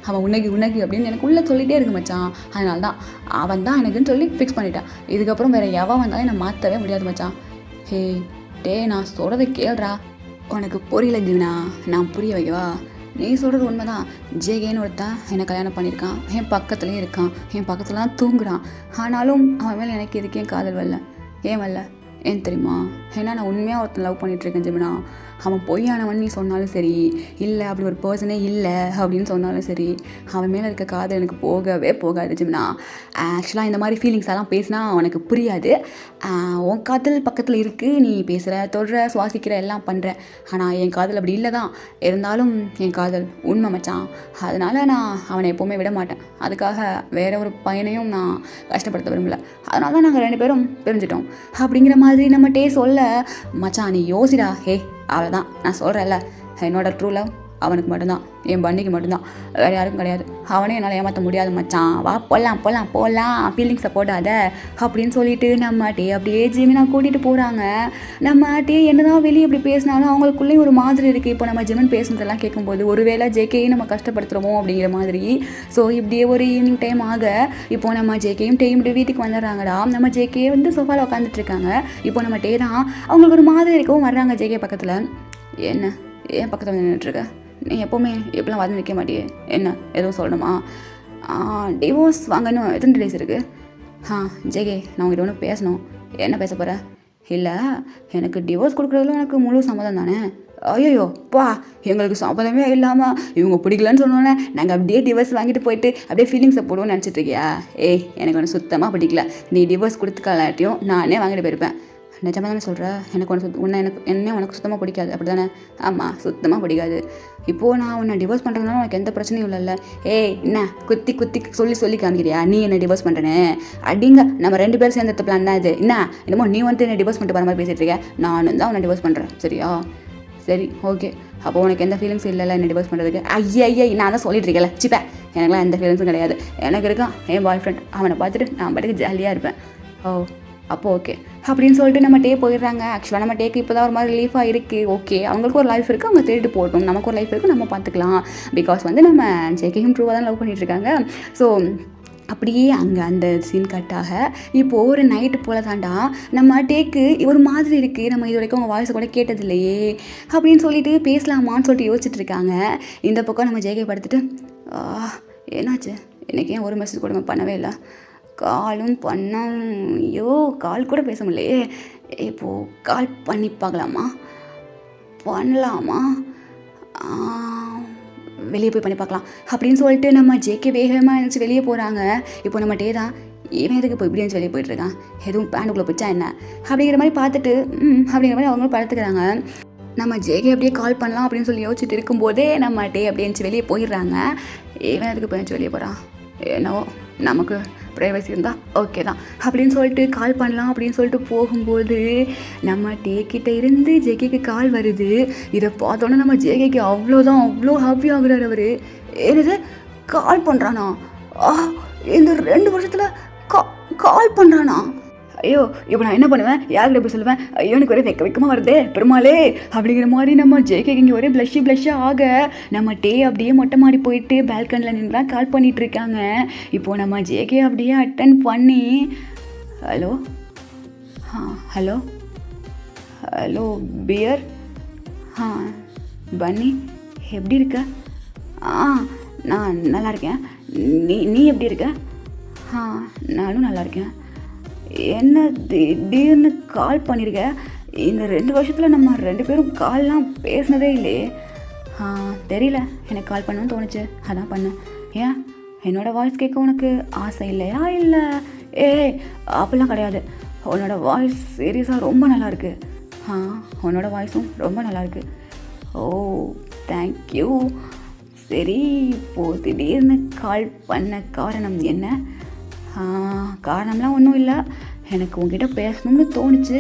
S2: அவன் உனக்கு அப்படின்னு எனக்கு உள்ளே சொல்லிகிட்டே இருக்கு மச்சான். அதனால தான் அவன் தான் எனக்குன்னு சொல்லி ஃபிக்ஸ் பண்ணிட்டான். இதுக்கப்புறம் வேறு எவன் வந்தாலும் என்னை மாற்றவே முடியாது மச்சான். ஹே டே, நான் சொல்கிறத கேள்றா. உனக்கு புரியல ஜீவனா, நான் புரிய வைக்கவா? நீ சொல்கிறது உண்மை தான். ஜேகேன்னு ஒருத்தன் என்னை கல்யாணம் பண்ணியிருக்கான். என் பக்கத்துலேயே இருக்கான், என் பக்கத்தில் தான் தூங்குறான். ஆனாலும் அவன் மேலே எனக்கு எதுக்கே காதல் வரல. ஏன் வரல? ஏன் தெரியுமா? ஏன்னா நான் உண்மையாக ஒருத்தன் லவ் பண்ணிகிட்ருக்கேன் ஜிமினா. அவன் பொய்யானவன் நீ சொன்னாலும் சரி, இல்லை அப்படி ஒரு பர்சனே இல்லை அப்படின்னு சொன்னாலும் சரி, அவன் மேலே இருக்க காதல் எனக்கு போகவே போகாது ஜிமினா. ஆக்சுவலாக இந்த மாதிரி ஃபீலிங்ஸ் எல்லாம் பேசினா அவனுக்கு புரியாது. உன் காதல் பக்கத்தில் இருக்குது, நீ பேசுகிற, தொடுற, சுவாசிக்கிற, எல்லாம் பண்ணுற. ஆனால் என் காதல் அப்படி இல்லை தான். இருந்தாலும் என் காதல் உண்மை மச்சான். அதனால் நான் அவனை எப்போவுமே விட மாட்டேன். அதுக்காக வேற ஒரு பையனையும் நான் கஷ்டப்படுத்த விரும்பல. அதனால தான் நாங்கள் 2 பேரும் பிரிஞ்சிட்டோம் அப்படிங்கிற மாதிரி நம்ம டே சொல்ல, மச்சான் நீ யோசிடா. ஹே அவ்வளோதான், நான் சொல்கிறேன்ல, என்னோட ட்ரூ லவ் அவனுக்கு மட்டும்தான், என் பன்னிக்கு மட்டும்தான், வேறு யாருக்கும் கிடையாது. அவனே என்னால் ஏமாற்ற முடியாது மச்சான். வா போகலாம் ஃபீலிங்ஸை போடாத அப்படின்னு சொல்லிட்டு நம்ம டே அப்படியே ஜிமினா கூட்டிகிட்டு போகிறாங்க. நம்ம டே என்ன தான் வெளியே இப்படி பேசினாலும் அவங்களுக்குள்ளேயும் ஒரு மாதிரி இருக்குது. இப்போ நம்ம ஜிமன் பேசுனதெல்லாம் கேட்கும்போது ஒருவேளை ஜேகேயும் நம்ம கஷ்டப்படுத்துகிறோமோ அப்படிங்கிற மாதிரி. ஸோ இப்படியே ஒரு ஈவினிங் டைம் ஆக இப்போது நம்ம ஜேகேயும் டேயும் வீட்டுக்கு வந்துடுறாங்கடா. நம்ம ஜேகே வந்து சோஃபாவில் உட்காந்துட்ருக்காங்க. இப்போ நம்ம டே தான் அவங்களுக்கு ஒரு மாதிரி இருக்கவும் வர்றாங்க ஜேகே பக்கத்தில். என்ன ஏன் பக்கத்தில் வந்து நின்றுட்டுருக்க? நீ எப்போவுமே எப்படிலாம் வந்து நிற்க மாட்டியே, என்ன எதுவும் சொல்லணுமா? டிவோர்ஸ் வாங்கணும் எத்தனை டேஸ் இருக்குது? ஜேகே நான் உங்கள்கிட்ட ஒன்று பேசணும். என்ன பேச போகிற? இல்லை எனக்கு டிவோர்ஸ் கொடுக்குறதுல எனக்கு முழு சம்மதம் தானே. ஐயோ பா, எங்களுக்கு சம்மதமே இல்லாமல் இவங்க பிடிக்கலன்னு சொன்னோன்னே நாங்கள் அப்படியே டிவோர்ஸ் வாங்கிட்டு போயிட்டு அப்படியே ஃபீலிங்ஸை போடுவோன்னு நினச்சிட்ருக்கியா? ஏய் எனக்கு ஒன்று சுத்தமாக பிடிக்கல. நீ டிவோர்ஸ் கொடுத்துக்கலாட்டியும் நானே வாங்கிட்டு போயிருப்பேன். நிஜமாக தானே சொல்கிற? எனக்கு என்ன உனக்கு சுத்தமாக பிடிக்காது அப்படி தானே? ஆமாம், சுத்தமாக பிடிக்காது. இப்போது நான் உன்னை டிவோர்ஸ் பண்ணுறதுனால உனக்கு எந்த பிரச்சனையும் இல்லைல்ல. ஏய் என்ன குத்தி சொல்லி காமிக்கிறியா நீ என்ன டிவோர்ஸ் பண்ணுறேன்னு? அப்படிங்க நம்ம 2 பேரும் சேர்ந்த பிளான் தான் இது. என்னமோ நீ வந்து என்ன டிவோர்ஸ் பண்ணிட்டு வர மாதிரி பேசிகிட்டு இருக்க. நானும் தான் உன்னை டிவோர்ஸ் பண்ணுறேன், சரியா? சரி ஓகே, அப்போ உனக்கு எந்த ஃபீலிங்ஸ் இல்லைல்ல என்ன டிவோர்ஸ் பண்ணுறதுக்கு? ஐயா நான் தான் சொல்லிட்டு இருக்கேன்ல, சிப்பே எனக்குலாம் எந்த ஃபீலிங்ஸும் கிடையாது. எனக்கு இருக்கான் என் பாய் ஃப்ரெண்ட், அவனை பார்த்துட்டு நான் பாட்டுக்கு ஜாலியாக இருப்பேன். ஓ அப்போ ஓகே அப்படின்னு சொல்லிட்டு நம்ம டே போயிடுறாங்க. ஆக்சுவலாக நம்ம டேக்கு இப்போ தான் ஒரு மாதிரி ரிலீஃபாக இருக்குது. ஓகே அவங்களுக்கு ஒரு லைஃப் இருக்குது, அவங்க தேடிட்டு போகட்டும், நமக்கு ஒரு லைஃப் இருக்குது, நம்ம பார்த்துக்கலாம். பிகாஸ் வந்து நம்ம ஜேகேயும் ட்ரூவாக தான் லவ் பண்ணிகிட்ருக்காங்க. ஸோ அப்படியே அங்கே அந்த சீன் கட்டாக இப்போது ஒரு நைட்டு போல் தாண்டா நம்ம டேக்கு ஒரு மாதிரி இருக்குது, நம்ம இது வரைக்கும் அவங்க வாய்ஸை கூட கேட்டதில்லையே அப்படின்னு சொல்லிட்டு பேசலாமான்னு சொல்லிட்டு யோசிச்சுட்டு இருக்காங்க. இந்த பக்கம் நம்ம ஜேகே படுத்துட்டு என்னாச்சு இன்றைக்கி ஏன் ஒரு மெசேஜ் கூட பண்ணவே இல்லை, காலும் பண்ண ஐயோ கால் கூட பேச முடியலையே, இப்போது கால் பண்ணி பார்க்கலாமா, பண்ணலாமா, வெளியே போய் பண்ணி பார்க்கலாம் அப்படின்னு சொல்லிட்டு நம்ம ஜேகே வேகமாக இருந்துச்சு வெளியே போகிறாங்க. இப்போ நம்ம டே தான் இவன் எதுக்கு இப்போ இப்படி இருந்துச்சு வெளியே போயிட்டுருக்கான், எதுவும் பேண்டுக்குள்ளே போச்சா என்ன அப்படிங்கிற மாதிரி பார்த்துட்டு அப்படிங்கிற மாதிரி அவங்களும் படுத்துக்கிறாங்க. நம்ம ஜேகே அப்படியே கால் பண்ணலாம் அப்படின்னு சொல்லி யோசிச்சுட்டு இருக்கும்போதே நம்ம டே அப்படியே இருந்துச்சு வெளியே போயிடுறாங்க. இவன் எதுக்கு போயிடுச்சு வெளியே போகிறான், என்னவோ நமக்கு ப்ரைவசி இருந்தால் ஓகே தான் அப்படின்னு சொல்லிட்டு கால் பண்ணலாம் அப்படின்னு சொல்லிட்டு போகும்போது நம்ம டேக்கிட்ட இருந்து ஜேகேக்கு கால் வருது. இதை பார்த்தோன்னே நம்ம ஜேகேக்கு அவ்வளோ ஹாப்பி ஆகுறாரு. அவர் என்னது கால் பண்ணுறானா, இந்த 2 வருஷத்தில் கால் பண்ணுறானா, ஐயோ இப்போ நான் என்ன பண்ணுவேன், யார்கிட்ட போய் சொல்லுவேன், ஐயோ எனக்கு ஒரே வெக்கமாக வருதே பெருமாளே அப்படிங்கிற மாதிரி நம்ம ஜேகே இங்கே ஒரே ப்ளஷ்ஷாக ஆக நம்ம டே அப்படியே மொட்டை மாடி போயிட்டு பால்கனியில் நின்றுலாம் கால் பண்ணிகிட்டு இருக்காங்க. இப்போது நம்ம ஜேகே அப்படியே அட்டன் பண்ணி ஹலோ ஹலோ ஹலோ பியர், பன்னி எப்படி இருக்க, நான் நல்லா இருக்கேன், நீ எப்படி இருக்க, நானும் நல்லா இருக்கேன். என்ன திடீர்னு கால் பண்ணியிருக்க, இந்த 2 வருஷத்தில் நம்ம 2 பேரும் கால்லாம் பேசினதே இல்லையே. தெரியல எனக்கு கால் பண்ணணும்னு தோணுச்சு, அதான் பண்ணேன். ஏன் என்னோடய வாய்ஸ் கேட்க உனக்கு ஆசை இல்லையா, இல்லை அப்படிலாம் கிடையாது, உன்னோட வாய்ஸ் சீரியஸாக ரொம்ப நல்லாயிருக்கு, உன்னோட வாய்ஸும் ரொம்ப நல்லாயிருக்கு. ஓ தேங்க்யூ. சரி இப்போது திடீர்னு கால் பண்ண காரணம் என்ன? காரணம்லாம் ஒன்றும் இல்லை, எனக்கு உங்ககிட்ட பேசணும்னு தோணுச்சு,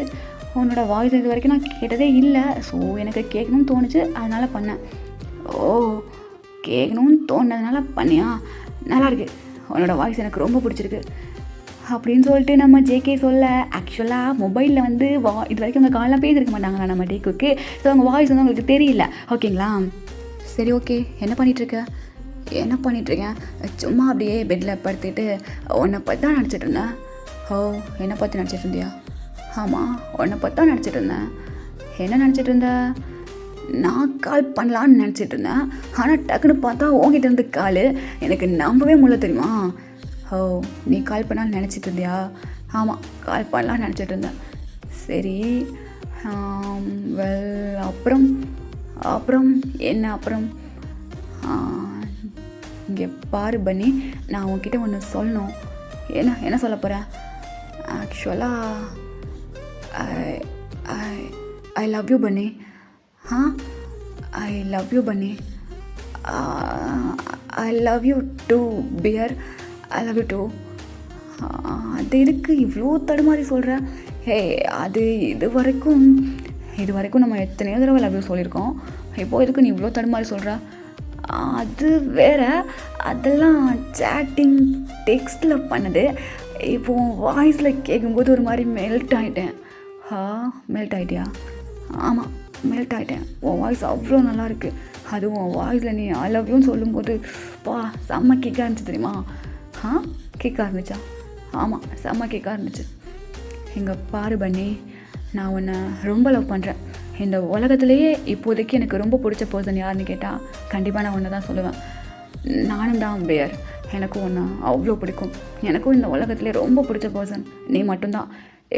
S2: உன்னோட வாய்ஸ் இது வரைக்கும் நான் கேட்டதே இல்லை, ஸோ எனக்கு கேட்கணும்னு தோணுச்சு அதனால் பண்ணேன். ஓ கேட்கணும்னு தோணுனதுனால பண்ணியா, நல்லாயிருக்கு, உன்னோட வாய்ஸ் எனக்கு ரொம்ப பிடிச்சிருக்கு அப்படின்னு சொல்லிட்டு நம்ம ஜேகே சொல்ல. ஆக்சுவலாக மொபைலில் வந்து இது வரைக்கும் அவங்க காலெலாம் பேசியிருக்க மாட்டாங்களா நம்ம டேக்குக்கு, ஸோ அவங்க வாய்ஸ் வந்து அவங்களுக்கு தெரியல. ஓகேங்களா, சரி ஓகே என்ன பண்ணிகிட்ருக்கேன், சும்மா அப்படியே பெட்டில் படுத்துட்டு உன்னை பற்றி தான் நினச்சிட்டு இருந்தேன். ஓ என்னை பற்றி நினச்சிட்டு இருந்தியா? ஆமாம் உன்னை பற்றி தான் நினச்சிட்டு இருந்தேன். என்ன நினச்சிட்டு இருந்த? நான் கால் பண்ணலான்னு நினச்சிட்டு இருந்தேன், ஆனால் டக்குன்னு பார்த்தா உங்ககிட்ட இருந்து கால், எனக்கு நம்பவே முடியல தெரியுமா. ஓ நீ கால் பண்ணான்னு நினச்சிட்டு இருந்தியா? ஆமாம் கால் பண்ணலான்னு நினச்சிட்டு இருந்தேன். சரி வெல் அப்புறம் என்ன அப்புறம்? இங்கே பாரு பன்னி, நான் உன்கிட்ட ஒன்று சொல்லணும். என்ன சொல்ல போகிறேன்? ஆக்சுவலாக ஐ love you bunny. I love you bunny. I love you too bear. I love you too. அது எதுக்கு இவ்வளோ தடுமாறி சொல்கிறேன்? அது இது வரைக்கும் நம்ம எத்தனையோ தடவை லவ் யூ சொல்லியிருக்கோம், இப்போது எதுக்கு நீ இவ்வளோ தடுமாறி சொல்கிற? அது வேறு, அதெல்லாம் சேட்டிங் டெக்ஸ்ட்டில் பண்ணது, இப்போது வாய்ஸில் கேட்கும்போது ஒரு மாதிரி மெல்ட் ஆகிட்டேன். மெல்ட் ஆகிட்டியா? ஆமாம் மெல்ட் ஆகிட்டேன். உன் வாய்ஸ் அவ்வளோ நல்லாயிருக்கு, அதுவும் உன் வாய்ஸில் நீ ஐ லவ் யூன்னு சொல்லும்போது செம்ம கேக்காக இருந்துச்சு தெரியுமா. கேக்காக இருந்துச்சா? ஆமாம் செம்ம கேக்காக இருந்துச்சு. இங்கே பாரு பன்னி, நான் உன்னை ரொம்ப லவ் பண்ணுறேன். இந்த உலகத்துலேயே இப்போதைக்கு எனக்கு ரொம்ப பிடிச்ச பர்சன் யாருன்னு கேட்டால் கண்டிப்பாக நான் ஒன்று தான் சொல்லுவேன். நானும் தான் பியர், எனக்கும் ஒன்று அவ்வளோ பிடிக்கும். எனக்கும் இந்த உலகத்துலேயே ரொம்ப பிடிச்ச பர்சன் நீ மட்டும்தான்.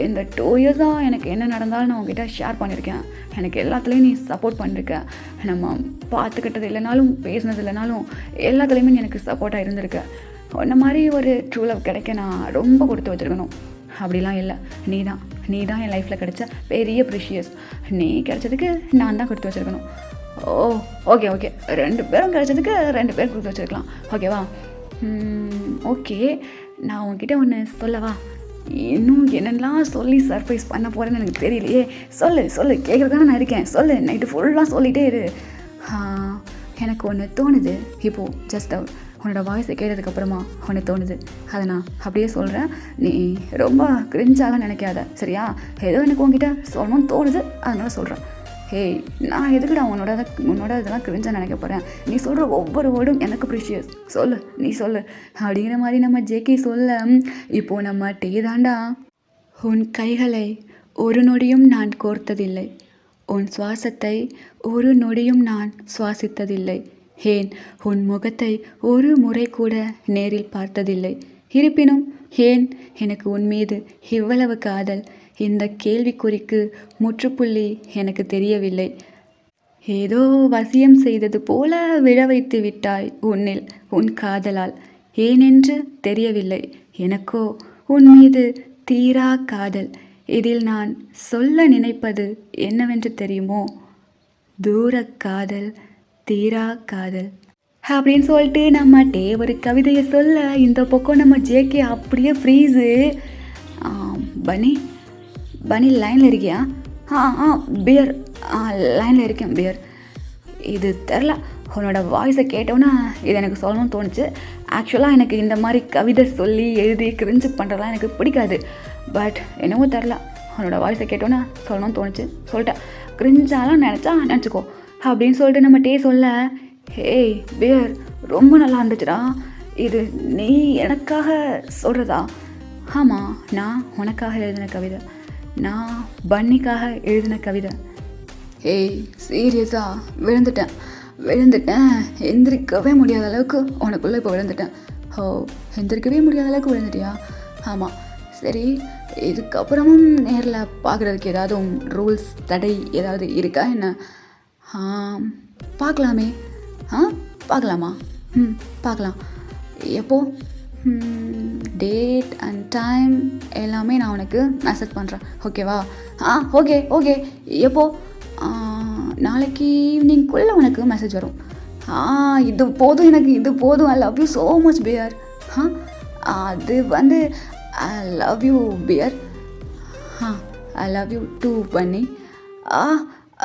S2: இந்த 2 இயர்ஸாக எனக்கு என்ன நடந்தாலும் நான் உங்ககிட்ட ஷேர் பண்ணியிருக்கேன், எனக்கு எல்லாத்துலேயும் நீ சப்போர்ட் பண்ணியிருக்க. நம்ம பார்த்துக்கிட்டது இல்லைனாலும் பேசினது இல்லைனாலும் எல்லாத்துலேயுமே நீ எனக்கு சப்போர்ட்டாக இருந்திருக்க. உன்ன மாதிரி ஒரு ட்ரூ லவ் கிடைக்க நான் ரொம்ப கொடுத்து வச்சுருக்கணும். அப்படிலாம் இல்லை, நீ தான் என் லைஃப்பில் கிடைச்ச பெரிய ப்ரிஷியஸ். நீ கிடைச்சதுக்கு நான் தான் கொடுத்து வச்சுருக்கணும். ஓகே 2 பேரும் கிடைச்சதுக்கு 2 பேர் கொடுத்து வச்சுருக்கலாம், ஓகேவா? ஓகே நான் உன்கிட்ட ஒன்று சொல்லவா? இன்னும் என்னெல்லாம் சொல்லி சர்ப்ரைஸ் பண்ண போகிறேன்னு எனக்கு தெரியலையே. சொல்லு கேட்குறதானே நான் இருக்கேன். சொல்லு, நைட்டு ஃபுல்லாக சொல்லிகிட்டே இரு. எனக்கு ஒன்று தோணுது இப்போது. ஜஸ்ட் உன்னோட வாய்ஸை கேட்டதுக்கப்புறமா ஒன்று தோணுது. அதை நான் அப்படியே சொல்கிறேன். நீ ரொம்ப கிரிஞ்சாலாம் நினைக்காத, சரியா? ஏதோ எனக்கு உங்ககிட்ட சொல்லணும்னு தோணுது, அதனால சொல்கிறேன். ஹேய், நான் எதுக்குடா உன்னோட இதெல்லாம் கிரிஞ்சாக நினைக்க போகிறேன்? நீ சொல்கிற ஒவ்வொரு வேர்டும் எனக்கு ப்ரிஷியஸ். நீ சொல்லு அப்படிங்கிற மாதிரி நம்ம ஜேகே சொல்ல, இப்போது நம்ம டேதாண்டா. உன் கைகளை ஒரு நொடியும் நான் கோர்த்ததில்லை, உன் சுவாசத்தை ஒரு நொடியும் நான் சுவாசித்ததில்லை, ஏன் உன் முகத்தை ஒரு முறை கூட நேரில் பார்த்ததில்லை. இருப்பினும் ஏன் எனக்கு உன் மீது இவ்வளவு காதல்? இந்த கேள்விக்குறிக்கு முற்றுப்புள்ளி எனக்கு தெரியவில்லை. ஏதோ வசியம் செய்தது போல விழ வைத்து விட்டாய் உன்னில் உன் காதலால். ஏனென்று தெரியவில்லை. எனக்கோ உன் மீது தீரா காதல். இதில் நான் சொல்ல நினைப்பது என்னவென்று தெரியுமோ? தூர காதல், தீரா காதல் அப்படின்னு சொல்லிட்டு நம்மகிட்டே ஒரு கவிதையை சொல்ல, இந்த பக்கம் நம்ம ஜேகே அப்படியே ஃப்ரீஸு. பனி லைனில் இருக்கியா? பியர் லைனில் இருக்கேன் பியர். இது தெரில, உன்னோட வாய்ஸை கேட்டோன்னா இது எனக்கு சொல்லணும்னு தோணுச்சு. ஆக்சுவலாக எனக்கு இந்த மாதிரி கவிதை சொல்லி எழுதி கிரிஞ்சு பண்ணுறதுலாம் எனக்கு பிடிக்காது. பட் என்னவோ தெரில, உன்னோட வாய்ஸை கேட்டோன்னா சொல்லணும்னு தோணுச்சு, சொல்லிட்டேன். கிரிஞ்சாலாம் நினச்சிக்கோ அப்படின்னு சொல்லிட்டு நம்ம சொல்ல, ஹேய் பியர், ரொம்ப நல்லா இருந்துச்சுடா. இது நீ எனக்காக சொல்கிறதா? ஆமாம், நான் உனக்காக எழுதின கவிதை, நான் பன்னிக்காக எழுதின கவிதை. ஏய் சீரியஸாக விழுந்துட்டேன். எந்திரிக்கவே முடியாத அளவுக்கு உனக்குள்ளே இப்போ விழுந்துட்டேன். எந்திரிக்கவே முடியாத அளவுக்கு விழுந்துட்டியா? ஆமாம். சரி, இதுக்கப்புறமும் நேரில் பார்க்குறதுக்கு ஏதாவது ரூல்ஸ் தடை ஏதாவது இருக்கா என்ன? பார்க்கலாமே. பார்க்கலாமா? பார்க்கலாம். எப்போ? டேட் அண்ட் டைம் எல்லாமே நான் உனக்கு மெசேஜ் பண்ணுறேன், ஓகேவா? ஓகே. எப்போ? நாளைக்கு ஈவினிங்குள்ளே உனக்கு மெசேஜ் வரும். இது போதும் எனக்கு, இது போதும். I love you so much bear. அது I love you bear. I love you too bunny.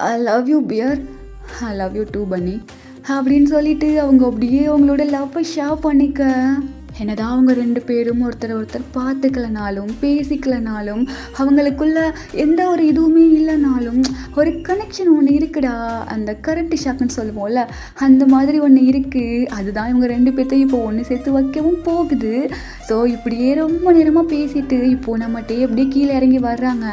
S2: I love you bear. I love you too bunny அப்படின்னு சொல்லிட்டு அவங்க அப்படியே அவங்களோட லவ்வை ஷேர் பண்ணிக்க. என்னதான் அவங்க 2 பேரும் ஒருத்தர் பார்த்துக்கலனாலும் பேசிக்கலனாலும் அவங்களுக்குள்ள எந்த ஒரு இதுவுமே இல்லைனாலும் ஒரு கனெக்ஷன் ஒன்று இருக்குடா. அந்த கரண்ட் ஷாக்குன்னு சொல்லுவோம்ல, அந்த மாதிரி ஒன்று இருக்குது. அதுதான் இவங்க 2 பேர்த்தையும் இப்போ ஒன்று சேர்த்து வைக்கவும் போகுது. ஸோ இப்படியே ரொம்ப நேரமாக பேசிட்டு இப்போது நம்மகிட்டே அப்படியே கீழே இறங்கி வர்றாங்க.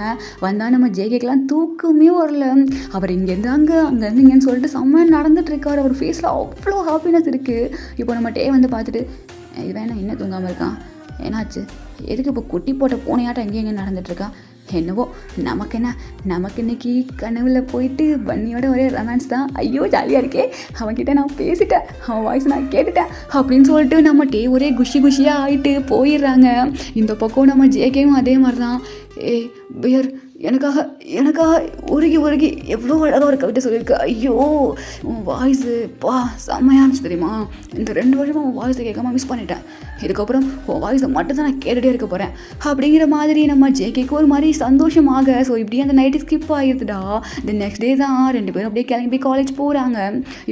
S2: வந்தால் நம்ம ஜேகேக்கெலாம் தூக்கமே வரல. அவர் இங்கேருந்து அங்கேருந்து இங்கேன்னு சொல்லிட்டு செம்ம நடந்துட்டுருக்கார். அவர் ஃபேஸில் அவ்வளோ ஹாப்பினஸ் இருக்குது. இப்போ நம்மகிட்டே வந்து பார்த்துட்டு, இது வேணா என்ன தூங்காமல் இருக்கான், என்னாச்சு, எதுக்கு இப்போ குட்டி போட்ட பூனையாட்டம் எங்கேயும் எங்கே நடந்துட்டுருக்கான்? என்னவோ நமக்கு இன்னைக்கு கனவுல போயிட்டு பன்னியோட ஒரே ரொமான்ஸ் தான். ஐயோ ஜாலியாக இருக்கே, அவன்கிட்ட நான் பேசிட்டேன், அவன் வாய்ஸ் நான் கேட்டுட்டேன் அப்படின்னு சொல்லிட்டு நம்மகிட்டே ஒரே குஷியாக ஆகிட்டு போயிடுறாங்க. இந்த பக்கம் நம்ம ஜேகேவும் அதே மாதிரி தான். பியர், எனக்காக உருகி எவ்வளோ அழகாக ஒரு கவிதை சொல்லியிருக்கு. ஐயோ உன் வாய்ஸு செம்மையாக இருந்துச்சு தெரியுமா? இந்த 2 வருஷமாக உன் வாய்ஸை கேட்காம மிஸ் பண்ணிட்டேன். இதுக்கப்புறம் உன் வாய்ஸை மட்டும்தான் நான் கேட்டுகிட்டே இருக்க போகிறேன் அப்படிங்கிற மாதிரி நம்ம ஜேகேக்கு ஒரு மாதிரி சந்தோஷமாக. ஸோ இப்படியே அந்த நைட்டு ஸ்கிப் ஆகிடுதுடா. இந்த நெக்ஸ்ட் டே தான் 2 பேரும் அப்படியே கிளம்பி காலேஜ் போகிறாங்க.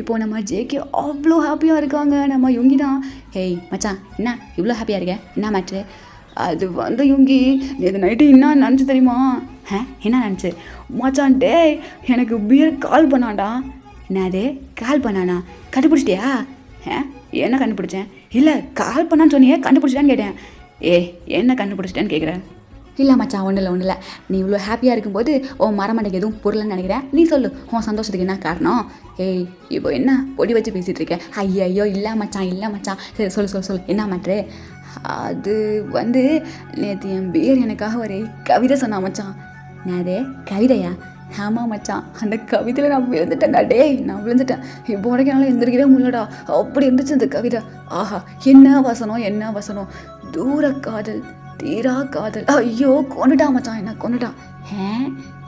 S2: இப்போது நம்ம ஜேகே அவ்வளோ ஹாப்பியாக இருக்காங்க. நம்ம யுங்கி தான், ஹேய் மச்சான் என்ன இவ்வளோ ஹாப்பியாக இருக்கேன், என்ன மேட்ரு? அது யுங்கி, இது நைட்டு என்ன நினச்சி தெரியுமா? என்ன நினச்சி? மச்சான் டே எனக்கு பியர் கால் பண்ணான்டா. என்னது கால் பண்ணானா? கண்டுபிடிச்சிட்டியா? என்ன கண்டுபிடிச்சேன்? இல்லை கால் பண்ணான்னு சொன்னியே, கண்டுபிடிச்சிட்டான்னு கேட்டேன். என்ன கண்டுபிடிச்சிட்டேன்னு கேட்குறேன். இல்லை மச்சான், ஒன்றும் இல்லை. நீ இவ்வளோ ஹாப்பியாக இருக்கும்போது உன் மரமண்டைக்கு எதுவும் பொருள்னு நினைக்கிறேன். நீ சொல்லு, உன் சந்தோஷத்துக்கு என்ன காரணம்? இப்போ என்ன பொடி வச்சு பேசிகிட்டு இருக்கேன்? ஐயோ இல்லை மச்சான். சரி சொல்லு என்ன மாற்று? அது நேற்று என் பியர் எனக்காக ஒரு கவிதை சொன்னான் மச்சான். என்னது கவிதையா? ஆமாம் மச்சான், அந்த கவிதையில் நான் விழுந்துட்டேன்டா. நான் விழுந்துட்டேன். இப்போ உனக்கு என்னால் எந்திரிக்கவே முடியலடா. அப்படி இருந்துச்சு அந்த கவிதை. ஆஹா, என்ன வசனம். தூர காதல், தீரா காதல். ஐயோ கொண்டுட்டா மச்சான், என்ன கொண்டுட்டான்.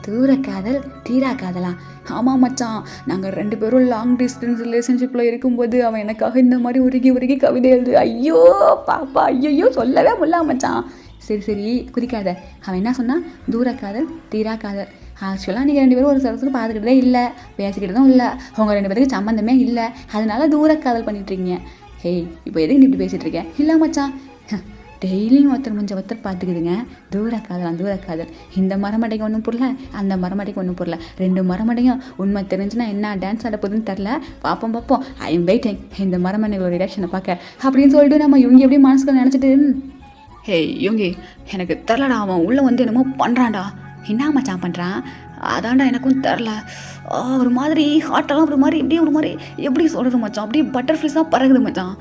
S2: தூர காதல், தீரா காதலா? ஆமாம் மச்சான், நாங்கள் 2 பேரும் லாங் டிஸ்டன்ஸ் ரிலேஷன்ஷிப்பில் இருக்கும்போது அவன் எனக்காக இந்த மாதிரி உருகி கவிதை எழுது. ஐயோ பாப்பா, ஐயோ சொல்லவே முடியல மச்சான். சரி சரி குதிக்காத. அவன் என்ன சொன்னான்? தூர காதல் தீரா காதல். ஆக்சுவலாக நீங்கள் 2 பேரும் ஒரு சிலருக்கு பார்த்துக்கிட்டே இல்லை, பேசிக்கிட்டதும் இல்லை, உங்கள் 2 பேருக்கு சம்மந்தமே இல்லை, அதனால தூர காதல் பண்ணிட்டுருக்கீங்க. ஹேய் இப்போ எதுக்கு நீ இப்படி பேசிகிட்டு இருக்கேன்? இல்லை மச்சான், டெய்லியும் ஒருத்தர் முடிஞ்ச ஒருத்தர் பார்த்துக்குதுங்க. தூர காதல். இந்த மரமட்டைக்கு ஒன்றும் புரியல, அந்த மரமட்டைக்கு ஒன்றும் புரியல. 2 மரமட்டையும் உண்மை தெரிஞ்சுன்னா என்ன டான்ஸ் ஆட போகுதுன்னு தெரில. பார்ப்போம். ஐ எம் வெயிட்டிங் இந்த மரமண்டைகளோட ரியாக்ஷனை பார்க்க அப்படின்னு சொல்லிட்டு நம்ம இவங்க எப்படி மனசுக்குள்ள நினச்சிட்டு, ஹேய் இவங்க எனக்கு தெரிலடா, அவன் உள்ளே வந்து என்னமோ பண்ணுறான்டா. என்ன மச்சான் பண்ணுறான்? அதான்டா எனக்கும் தெரில. ஒரு மாதிரி ஹார்ட்டெல்லாம் ஒரு மாதிரி இப்படியே ஒரு மாதிரி எப்படி சொல்கிறது மச்சான், அப்படியே பட்டர்ஃப்ளைஸ் தான் பறகுது மச்சான்.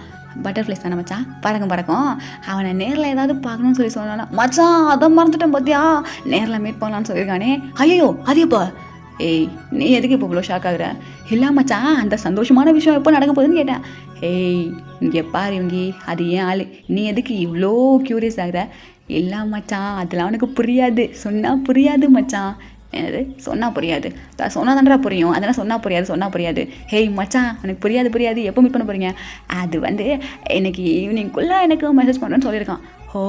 S2: பட்டர்ஃப்ளைஸ் தானே மச்சான், பறக்கும். அவனை நேரில் ஏதாவது பார்க்கணும்னு சொல்லி சொன்னானா மச்சான், அதை மறந்துட்டேன் பார்த்தியா, நேரில் மீட் பண்ணலான்னு சொல்லியிருக்கானே. ஐயோ அது எப்போ? ஏய் நீ எதுக்கு இப்போ இவ்வளோ ஷாக் ஆகுற? இல்லை மச்சான், அந்த சந்தோஷமான விஷயம் எப்போ நடக்க போகுதுன்னு கேட்டேன். ஏய் இங்கே பாரு இவங்க, அது ஏன் ஆள், நீ எதுக்கு இவ்வளோ க்யூரியஸ் ஆகுற? இல்லை மச்சான், அதெல்லாம் அவனுக்கு புரியாது, சொன்னால் புரியாது மச்சான். என்னது சொன்னால் புரியாது? சொன்னால் தானடா புரியும், அதெல்லாம் சொன்னால் புரியாது. ஹேய் மச்சான், எனக்கு புரியாது, எப்போ மீட் பண்ண போகிறீங்க? அது வந்து இன்னைக்கு ஈவினிங்குள்ளே எனக்கு மெசேஜ் பண்ணுறேன்னு சொல்லியிருக்கான். ஓ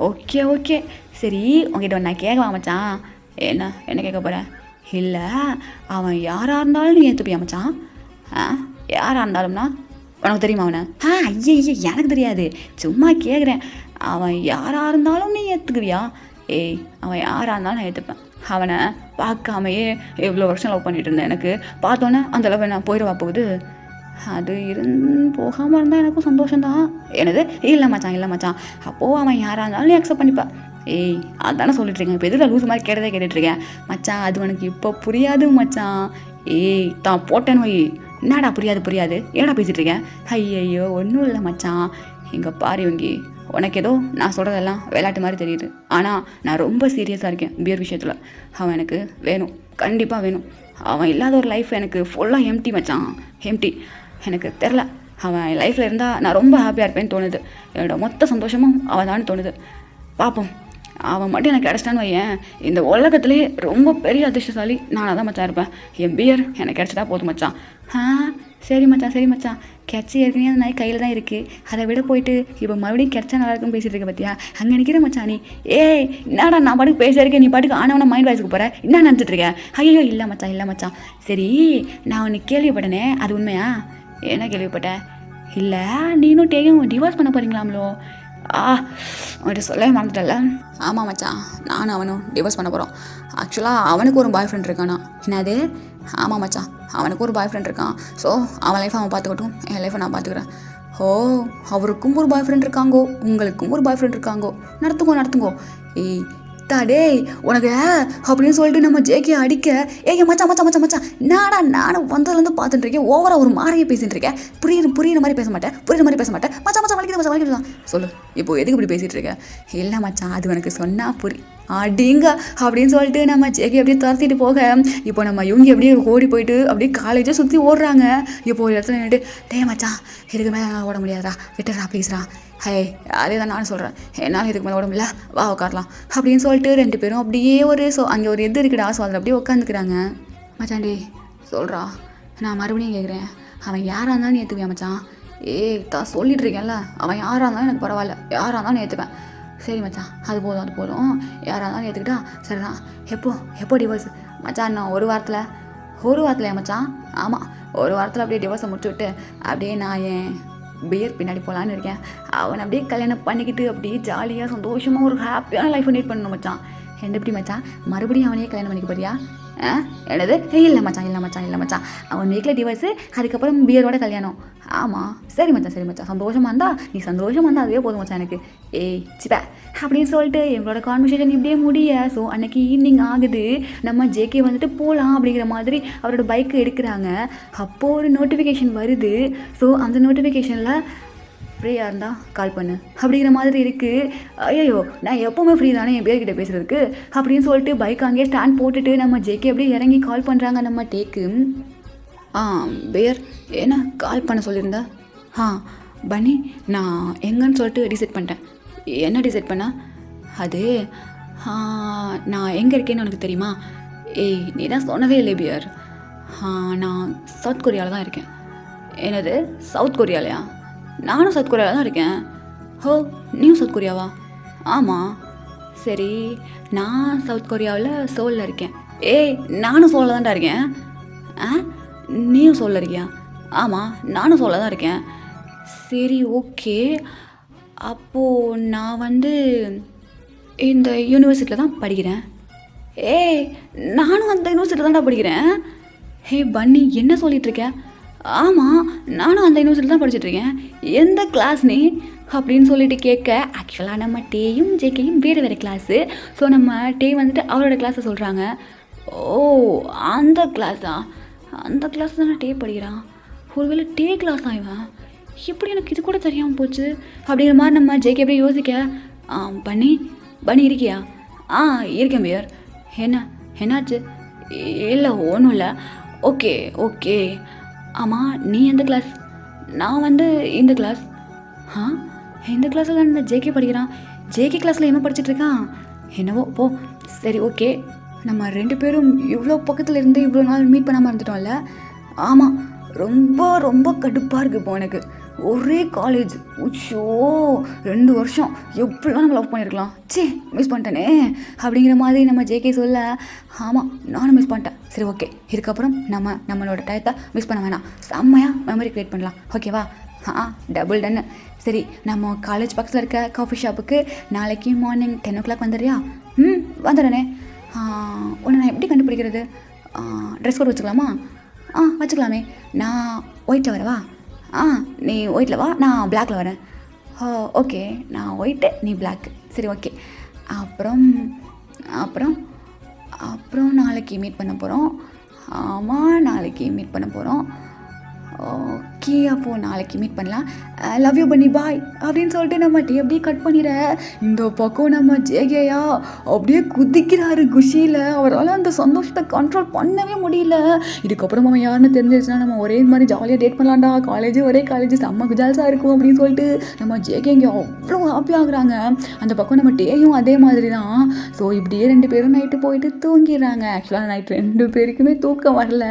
S2: ஓகே சரி, உங்ககிட்ட நான் கேட்கவா மச்சான்? என்ன கேட்க போகிறேன்? இல்லை அவன் யாராக இருந்தாலும் நீ ஏற்றுப்பியா மச்சான்? யாராக இருந்தாலும்னா உனக்கு தெரியுமா அவனை? ஐயே எனக்கு தெரியாது, சும்மா கேட்குறேன். அவன் யாராக இருந்தாலும் நீ ஏற்றுக்குவியா? ஏய் அவன் யாராக இருந்தாலும் நான் ஏற்றுப்பேன். அவனை பார்க்காமையே எவ்வளோ வருஷம் லவ் பண்ணிட்டு இருந்தேன். எனக்கு பார்த்தோன்னே அந்த லவ் நான் போயிடுவா போகுது. அது போகாமல் இருந்தால் எனக்கும் சந்தோஷம்தான். என்னது? இல்லை மச்சான், அப்போது அவன் யாராக இருந்தாலும் நீ அக்செப்ட் பண்ணிப்பா. ஏய் அதானே சொல்லிட்டுருக்கேன், இப்போ எதுக்கு லூஸ் மாதிரி கேட்டுட்ருக்கேன் மச்சான். அது உனக்கு இப்போ புரியாது மச்சான். ஏய் தான் போட்டேன்னு வை. என்னடா புரியாது ஏடா பேசிகிட்டு இருக்கேன்? ஐயோ ஒன்றும் இல்லை மச்சான். இங்கே பாரு இவங்க, உனக்கு ஏதோ நான் சொல்கிறதெல்லாம் விளையாட்டு மாதிரி தெரியுது, ஆனால் நான் ரொம்ப சீரியஸாக இருக்கேன் பியர் விஷயத்தில். அவன் எனக்கு வேணும், கண்டிப்பாக வேணும். அவன் இல்லாத ஒரு லைஃப் எனக்கு ஃபுல்லாக எம்டி மச்சான், எம்டி. எனக்கு தெரில, அவன் என் லைஃப்பில் இருந்தால் நான் ரொம்ப ஹாப்பியாக இருப்பேன்னு தோணுது. என்னோட மொத்த சந்தோஷமும் அவன் தான் தோணுது. பார்ப்போம், அவன் மட்டும் எனக்கு கிடச்சிட்டான்னு வையேன், இந்த உலகத்துலேயே ரொம்ப பெரிய அதிர்ஷ்டசாலி நானாக தான் மச்சான் இருப்பேன். என் பியர் எனக்கு கிடச்சிட்டா போதும் மச்சான். சரி மச்சான், கிடச்சி ஏற்கனவே அந்த நாய் கையில் தான் இருக்குது, அதை விட போயிட்டு இப்போ மறுபடியும் கிடச்சா நல்லா இருக்குன்னு பேசிகிட்டு இருக்க பார்த்தியா? அங்கே நிற்கிற மச்சான் நீ. ஏய் என்னடா நான் பாட்டுக்கு பேசியிருக்கேன், நீ பாட்டுக்கு ஆனவன மைண்ட் வாய்ஸுக்கு போகிற, என்ன நினச்சிட்டு இருக்கேன்? ஐயோ இல்லை மச்சான். சரி நான் உனக்கு கேள்விப்பட்டனே, அது உண்மையா? என்ன கேள்விப்பட்டேன்? இல்லை நீனும் டேயும் டிவோர்ஸ் பண்ண போகிறீங்களாம்லோ? அவன்கிட்ட சொல்லவே மறந்துட்டல. ஆமாம் மச்சான், நானும் அவனும் டிவோர்ஸ் பண்ண போகிறோம். ஆக்சுவலாக அவனுக்கு ஒரு பாய் ஃப்ரெண்ட் இருக்கானா. என்னது? ஆமாம் மச்சான், அவனுக்கு ஒரு பாய் ஃப்ரெண்ட் இருக்கான். ஸோ அவன் லைஃப்பை அவன் பார்த்துக்கட்டும், என் லைஃப்பை நான் பார்த்துக்கிறேன். அவருக்கும் ஒரு பாய் ஃப்ரெண்ட் இருக்காங்கோ, உங்களுக்கும் ஒரு பாய் ஃப்ரெண்ட் இருக்காங்கோ, நடத்துங்கோ. ஏய் டேய் உனக்கு அப்படின்னு சொல்லிட்டு நம்ம ஜேகே அடிக்க, ஏய் மச்சான் நானும் வந்ததுலேருந்து பார்த்துட்டு இருக்கேன், ஓவராக ஒரு மாதிரியே பேசிகிட்டு இருக்கேன். புரியுற மாதிரி பேச மாட்டேன், மச்சான் வலிக்குது தான் சொல்லு. இப்போ எதுக்கு இப்படி பேசிகிட்டு இருக்கேன்? இல்லை மச்சான், அது உனக்கு சொன்னால் அடிங்க அப்படின்னு சொல்லிட்டு நம்ம ஜேகே அப்படியே துரத்திட்டு போக, இப்போ நம்ம இவங்க அப்படியே ஓடி போயிட்டு அப்படியே காலேஜை சுற்றி ஓடுறாங்க. இப்போ ஒரு இடத்துல நின்றுட்டு, டேய் மச்சான் இதுக்கு மேலே ஓட முடியாதுடா, விட்டுறா ப்ளீஸ்ரா. அதே தான் நானும் சொல்கிறேன், என்னால் இதுக்கு மேலே உடம்புல வா உட்காரலாம் அப்படின்னு சொல்லிட்டு 2 பேரும் அப்படியே அங்கே ஒரு இது இருக்குடா, ஸோ அதில் அப்படியே உட்காந்துக்கிறாங்க. மச்சாண்டி சொல்கிறா, நான் மறுபடியும் கேட்குறேன், அவன் யாராக இருந்தாலும் நீ ஏற்றுக்குவியா மச்சான்? தான் சொல்லிட்டு இருக்கேன்ல, அவன் யாராக இருந்தாலும் எனக்கு பரவாயில்ல, யாராக இருந்தாலும் நான் ஏற்றுப்பேன். சரி மச்சான், அது போதும், யாராக இருந்தாலும் ஏற்றுக்கிட்டா சரிதான். எப்போ டிவோர்ஸ் மச்சான்? நான் ஒரு வாரத்தில் மச்சான். ஆமாம், ஒரு வாரத்தில் அப்படியே டிவோர்ஸை முடிச்சு விட்டு அப்படியே நான் என் பியர் பின்னாடி போகலான்னு இருக்கேன். அவனை அப்படியே கல்யாணம் பண்ணிக்கிட்டு அப்படியே ஜாலியாக சந்தோஷமாக ஒரு ஹாப்பியான லைஃப்பை நீட் பண்ணணும் மச்சான். எப்படி மச்சான், மறுபடியும் அவனையே கல்யாணம் பண்ணிக்க போறியா? என்னது? இல்லை மச்சான், அவன் வீட்டில் டிவோர்ஸு, அதுக்கப்புறம் பியரோட கல்யாணம். ஆமாம் சரி மச்சான், சந்தோஷமாக இருந்தால் அதுவே போதும் மச்சான் எனக்கு. சிப்பா அப்படின்னு சொல்லிட்டு எங்களோட கான்வர்சேஷன் இப்படியே முடிய. ஸோ அன்றைக்கி ஈவினிங் ஆகுது, நம்ம ஜேகே வந்துட்டு போகலாம் அப்படிங்கிற மாதிரி அவரோட பைக்கு எடுக்கிறாங்க. அப்போது ஒரு நோட்டிஃபிகேஷன் வருது. ஸோ அந்த நோட்டிஃபிகேஷனில் ஃப்ரீயாக இருந்தால் கால் பண்ணு அப்படிங்கிற மாதிரி இருக்குது. ஐயோ நான் எப்போவுமே ஃப்ரீ தானே என் பேர்கிட்ட பேசுகிறதுக்கு அப்படின்னு சொல்லிட்டு பைக் அங்கேயே ஸ்டாண்ட் போட்டுட்டு நம்ம ஜேகே அப்படியே இறங்கி கால் பண்ணுறாங்க நம்ம டேக்கு. பேர் என்ன கால் பண்ண சொல்லியிருந்தா? பன்னி நான் எங்கன்னு சொல்லிட்டு டிசைட் பண்ணிட்டேன். என்ன டிசைட் பண்ண? அது நான் எங்கே இருக்கேன்னு உனக்கு தெரியுமா? நீ தான் சொன்னதே இல்லை பியர். நான் சவுத் கொரியாவில் தான் இருக்கேன். என்னது சவுத் கொரியாலையா? நானும் சவுத் கொரியாவில் தான் இருக்கேன். நீயும் சவுத் கொரியாவா? ஆமாம். சரி, நான் சவுத் கொரியாவில் சோலில் இருக்கேன். ஏய், நானும் சோலில் தான்டா இருக்கேன். ஆ, நீயும் சோலில் இருக்கியா? ஆமாம், நானும் சோலில் தான் இருக்கேன். சரி, ஓகே. அப்போது நான் வந்து இந்த யூனிவர்சிட்டியில் தான் படிக்கிறேன். ஏய், நானும் அந்த யூனிவர்சிட்டியில் தான்டா படிக்கிறேன். ஹே பன்னி, என்ன சொல்லிட்டு இருக்க? ஆமாம், நானும் அந்த யூனிவர்சிட்டியில் தான் படிச்சுட்ருக்கேன். எந்த கிளாஸ் நீ அப்படின்னு சொல்லிட்டு கேட்க, ஆக்சுவலாக நம்ம டேயும் ஜேகேயும் வேறு வேறு கிளாஸு. ஸோ நம்ம டே வந்துட்டு அவரோட கிளாஸை சொல்கிறாங்க. ஓ, அந்த கிளாஸா? அந்த கிளாஸ் தானே டே படிக்கிறான். ஒருவேளை டே கிளாஸ் ஆயிவன். எப்படி எனக்கு இது கூட தெரியாமல் போச்சு அப்படிங்கிற மாதிரி நம்ம ஜேகே அப்படியே யோசிக்க, பன்னி இருக்கியா? இருக்கேன் பியர். என்னாச்சு? இல்லை, ஒன்றும் இல்லை. ஓகே. ஆமாம், நீ எந்த கிளாஸ்? நான் வந்து இந்த கிளாஸ். இந்த கிளாஸில் தான் இந்த ஜேகே படிக்கிறான். ஜேகே கிளாஸில் என்ன படிச்சுட்ருக்கான்? என்னவோ போ. சரி, ஓகே. நம்ம 2 பேரும் இவ்வளோ பக்கத்தில் இருந்து இவ்வளோ நாள் மீட் பண்ணாமல் இருந்துட்டோம்ல? ஆமாம், ரொம்ப கடுப்பாக இருக்குது இப்போ எனக்கு. ஒரே காலேஜ், உச்சோ 2 வருஷம் எப்படிலாம் நம்ம லவ் பண்ணியிருக்கலாம். மிஸ் பண்ணிட்டேனே அப்படிங்கிற மாதிரி நம்ம ஜேகே சொல்ல, ஆமாம் நானும் மிஸ் பண்ணிட்டேன். சரி, ஓகே, இதுக்கப்புறம் நம்மளோட டயத்தை மிஸ் பண்ண வேணாம். செம்மையாக மெமரி க்ரியேட் பண்ணலாம். ஓகேவா? டபுள் டன்னு. சரி, நம்ம காலேஜ் பக்கத்தில் இருக்க காஃபி ஷாப்புக்கு நாளைக்கு மார்னிங் 10 o'clock வந்துடுறியா? வந்துடுறேனே. உன்னை நான் எப்படி கண்டுபிடிக்கிறது? ட்ரெஸ் கோட் வச்சுக்கலாமா? வச்சுக்கலாமே. நான் ஒயிட்டில் வரவா? நீ ஒயிட்டில் வா, நான் பிளாக்கில் வரேன். ஓகே, நான் ஒயிட்டு, நீ பிளாக். சரி, ஓகே. அப்புறம் நாளைக்கு மீட் பண்ண போகிறோம். ஆமாம், நாளைக்கு மீட் பண்ண போகிறோம். ஓகே, அப்போது நாளைக்கு மீட் பண்ணலாம். லவ் யூ பன்னி, பாய் அப்படின்னு சொல்லிட்டு நம்ம டீ அப்படியே கட் பண்ணிடுற. இந்த பக்கம் நம்ம ஜேகேயா அப்படியே குதிக்கிறாரு குஷியில். அவரால் அந்த சந்தோஷத்தை கண்ட்ரோல் பண்ணவே முடியல. இதுக்கப்புறம் அவன் யாருன்னு தெரிஞ்சிருச்சுன்னா நம்ம ஒரே மாதிரி ஜாலியாக டேட் பண்ணலாம்டா, ஒரே காலேஜ் செம்ம குஜால்ஸாக இருக்கும் அப்படின்னு சொல்லிட்டு நம்ம ஜேகே இங்கே அவ்வளோ ஹாப்பி ஆகுறாங்க. அந்த பக்கம் நம்ம டேயும் அதே மாதிரி தான். ஸோ இப்படியே 2 பேரும் நைட்டு போயிட்டு தூங்கிடுறாங்க. ஆக்சுவலாக நைட் 2 பேருக்குமே தூக்கம் வரல.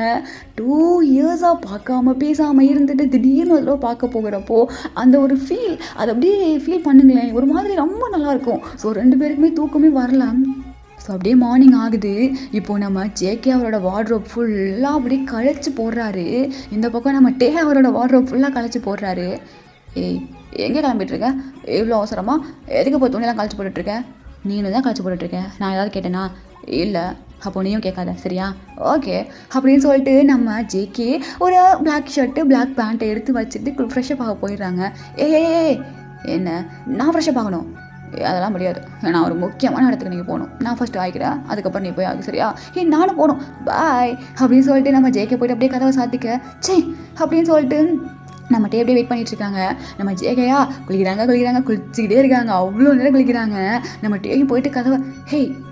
S2: 2 இயர்ஸாக பார்க்காம பேசாமல் இருந்துட்டு திடீர்னு ஒரு தடவை பார்க்க போகிறப்போ அந்த ஒரு ஃபீல், அதை அப்படியே ஃபீல் பண்ணுங்களேன், ஒரு மாதிரி ரொம்ப நல்லாயிருக்கும். ஸோ 2 பேருக்குமே தூக்கமே வரல. ஸோ அப்படியே மார்னிங் ஆகுது. இப்போது நம்ம ஜேகே அவரோட வார்ட்ரோப் ஃபுல்லாக அப்படியே கழிச்சு போடுறாரு. இந்த பக்கம் நம்ம டே அவரோட வார்ட்ரோப் ஃபுல்லாக கழிச்சு போடுறாரு. ஏய், எங்கே கிளம்பிட்டுருக்க? எவ்வளோ அவசரமாக? எதுக்கு போய் துணியெல்லாம் கழிச்சு போட்டுட்ருக்க? நீனு தான் கழிச்சு போட்டுட்ருக்க. நான் ஏதாவது கேட்டேனா? இல்லை. அப்போ நீயும் கேட்காத, சரியா? ஓகே அப்படின்னு சொல்லிட்டு நம்ம ஜேகே ஒரு பிளாக் ஷர்ட்டு பிளாக் பேண்ட்டை எடுத்து வச்சுட்டு ஃப்ரெஷ்ஷப் ஆக போயிடுறாங்க. என்ன, நான் ஃப்ரெஷ்ஷப் ஆகணும்? அதெல்லாம் முடியாது. நான் ஒரு முக்கியமான இடத்துக்கு நீங்கள் போகணும். நான் ஃபஸ்ட்டு ஆகிக்கிறேன், அதுக்கப்புறம் நீ போய் ஆகு, சரியா? நானும் போகணும், பாய் அப்படின்னு சொல்லிட்டு நம்ம ஜேகே போய்ட்டு அப்படியே கதவை சாத்திக்க. அப்படின்னு சொல்லிட்டு நம்ம டே அப்படியே வெயிட் பண்ணிட்டு இருக்காங்க. நம்ம ஜேகையா குளிக்கிறாங்க, குளிச்சுக்கிட்டே இருக்காங்க. அவ்வளோ நேரம் குளிக்கிறாங்க. நம்ம டேயும் போயிட்டு கதவை,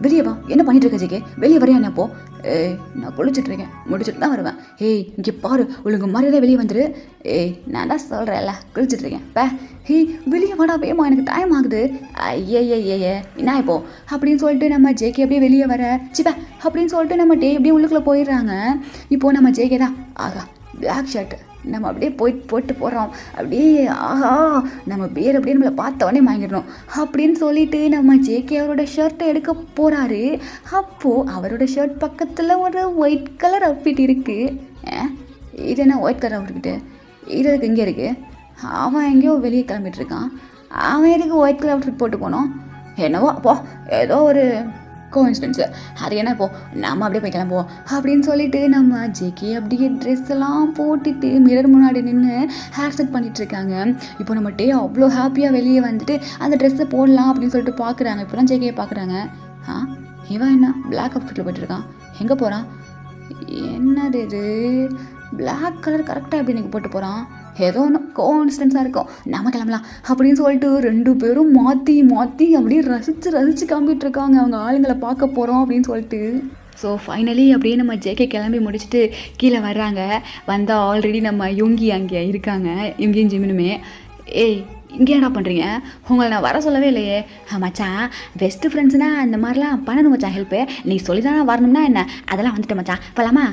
S2: வெளியே வா, என்ன பண்ணிட்டு இருக்க ஜேகே? வெளியே வரையா? என்னப்போ? நான் குளிச்சுட்டு இருக்கேன், முடிச்சுட்டு தான் வருவேன். இங்கே பாரு, ஒழுங்கு மாதிரியே வெளியே வந்துரு. நான் தான் சொல்கிறேன்ல, குளிச்சுட்டு இருக்கேன். வெளியே வாடா, வேமா, எனக்கு டைம் ஆகுது. ஐயே என்ன இப்போ அப்படின்னு சொல்லிட்டு நம்ம ஜேகே அப்படியே வெளியே வர அப்படின்னு சொல்லிட்டு நம்ம டே அப்படியே உள்ளுக்குள்ளே போயிடுறாங்க. இப்போது நம்ம ஜேகே தான், ஆகா பிளாக் ஷர்ட்டு நம்ம அப்படியே போட்டு போகிறோம். அப்படியே ஆஹா, நம்ம பேர் அப்படியே நம்மளை பார்த்தவொடனே வாங்கிடணும் அப்படின்னு சொல்லிட்டு நம்ம ஜேகே அவரோட ஷர்ட்டை எடுக்க போகிறாரு. அப்போது அவரோட ஷர்ட் பக்கத்தில் ஒரு ஒயிட் கலர் அவுட்ஃபிட் இருக்குது. இது என்ன ஒயிட் கலர் அவுட்ஃபிட்டு? இது எதுக்கு இங்கே இருக்குது? அவன் எங்கேயோ வெளியே கிளம்பிட்டு இருக்கான். அவன் எதுக்கு ஒயிட் கலர் அவுட்ஃபிட் போட்டு போனோம்? என்னவோ அப்போ ஏதோ ஒரு கோஇன்சிடென்ஸு. அது என்ன, இப்போது நம்ம அப்படியே போய் கிளம்புவோம் அப்படின்னு சொல்லிட்டு நம்ம ஜேகே அப்படியே ட்ரெஸ் எல்லாம் போட்டுட்டு மிரர் முன்னாடி நின்று ஹேர் செட் பண்ணிகிட்ருக்காங்க. இப்போ நம்ம டே அவ்வளோ ஹாப்பியாக வெளியே வந்துட்டு அந்த ட்ரெஸ்ஸை போடலாம் அப்படின்னு சொல்லிட்டு பார்க்குறாங்க. இப்போ தான் ஜேகே பார்க்குறாங்க. இவன் என்ன பிளாக் அவுட்ஃபிட்டில் போய்ட்டுருக்கான்? எங்கே போகிறான்? என்னது இது, பிளாக் கலர் கரெக்டாக எப்படி நீங்கள் போட்டு போகிறான்? ஏதோ ஒன்று கோஇன்சிடென்ஸாக இருக்கும், நம்ம கிளம்பலாம் அப்படின்னு சொல்லிட்டு 2 பேரும் மாற்றி அப்படியே ரசித்து காமிட்டுருக்காங்க. அவங்க ஆளுங்களை பார்க்க போகிறோம் அப்படின்னு சொல்லிட்டு. ஸோ ஃபைனலி அப்படியே நம்ம ஜேகே கிளம்பி முடிச்சுட்டு கீழே வர்றாங்க. வந்தால் ஆல்ரெடி நம்ம யுங்கி அங்கே இருக்காங்க, யுங்கியும் ஜிமினுமே. இங்கே என்ன பண்ணுறீங்க? உங்களை நான் வர சொல்லவே இல்லையே. மச்சான், பெஸ்ட்டு ஃப்ரெண்ட்ஸ்னால் அந்த மாதிரிலாம் பண்ணணும் மச்சான். ஹெல்ப்பு நீ சொல்லி தானே வரணும்னா என்ன, அதெல்லாம் வந்துட்டு மச்சான். போகலாமா?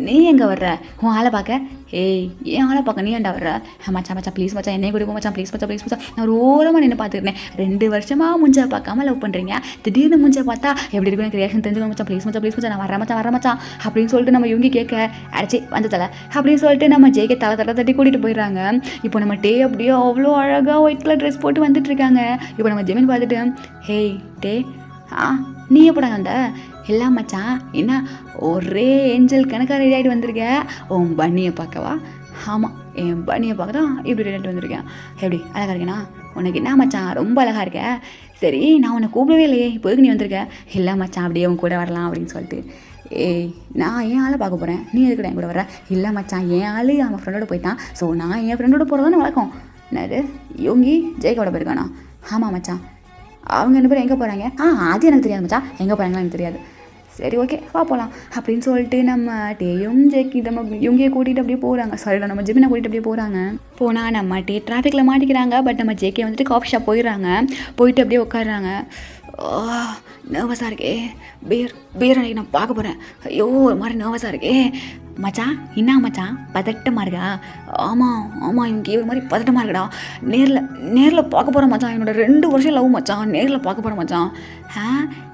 S2: நீ எங்கே வர்ற உன் ஆளை பார்க்க? ஏய் ஏன் ஆளை பார்க்க நீ ஏன்டா வர்ற? மச்சான் மச்சான் ப்ளீஸ் மச்சான் என்னை கூட போ மச்சான் ப்ளீஸ் மச்சான் ப்ளீஸ் மச்சான். நான் ஒரு ஓரமாக நின்று பார்த்துக்கிட்டேன். 2 வருஷமாக முஞ்சா பார்க்காம லவ் பண்ணுறீங்க, திடீர்னு முஞ்சா பார்த்தா எப்படி இருக்கும் எனக்கு ரியாக்ஷன் தெரிஞ்சுக்கோ மச்சான் ப்ளீஸ் மச்சான் ப்ளீஸ் மச்சான் நான் வர மச்சான் அப்படின்னு சொல்லிட்டு நம்ம இவங்க கேட்க அடிச்சு வந்து தலை அப்படின்னு சொல்லிட்டு நம்ம ஜேகே தலை தட்டி கூட்டிகிட்டு போயிடுறாங்க. இப்போ நம்ம டே அப்படியே அவ்வளோ அழகாக ஒயிட் கலர் ட்ரெஸ் போட்டு வந்துட்டு இருக்காங்க. இப்போ நம்ம ஜெமின் பார்த்துட்டு ஹேய் டே நீ எப்படா வந்த? எல்லாம் மச்சான் என்ன ஒரே ஏஞ்சல் கணக்காக ரெடி ஆகிட்டு வந்திருக்க உன் பன்னியை பார்க்கவா? ஆமாம் என் பன்னியை பார்க்க தான் இப்படி ரெடி ஆகிட்டு வந்திருக்கேன். எப்படி அழகாக இருக்கேனா? உனக்கு என்ன மச்சான் ரொம்ப அழகாக இருக்க. சரி நான் உன்னை கூப்பிடவே இல்லையே இப்போதுக்கு நீ வந்திருக்க. இல்லை மச்சான் அப்படியே உன் கூட வரலாம் அப்படின்னு சொல்லிட்டு. ஏய் நான் என் ஆளை பார்க்க போகிறேன், நீ எதுக்கு என் கூட வர? இல்லை மச்சான் என் ஆள் அவன் ஃப்ரெண்டோட போயிட்டான், ஸோ நான் என் ஃப்ரெண்டோட போகிறதானே வழக்கம். என்னது யோகி ஜெய்கோட போயிருக்கானா? ஆமாம் மச்சான். அவங்க 2 பேரும் எங்கே போகிறாங்க? அது எனக்கு தெரியாது மச்சான், எங்கே போகிறாங்களா எனக்கு தெரியாது. சரி ஓகே வா போகலாம் அப்படின்னு சொல்லிட்டு நம்ம டேயும் ஜேக்கி நம்ம இவங்க கூட்டிகிட்டு அப்படியே போகிறாங்க. சாரி நம்ம ஜெமினை கூட்டிகிட்டு அப்படியே போகிறாங்க. போனால் நம்ம டே டிராஃபிக்கில் மாட்டிக்கிறாங்க. பட் நம்ம ஜேகே வந்துட்டு காஃபி ஷாப் போயிடுறாங்க. போயிட்டு அப்படியே உட்காடுறாங்க. நர்வஸாக இருக்கே பீர் அன்றைக்கி நான் பார்க்க போகிறேன். ஐயோ ஒரு மாதிரி நர்வஸாக இருக்கே. மச்சான் என்ன மச்சான் பதட்டமாக இருக்கா? ஆமாம் இவங்க ஒரு மாதிரி பதட்டமாக இருக்குடா. நேரில் பார்க்க போகிறேன் மச்சான். என்னோட 2 வருஷம் லவ் மச்சான், நேரில் பார்க்க போகிறேன் மச்சான்.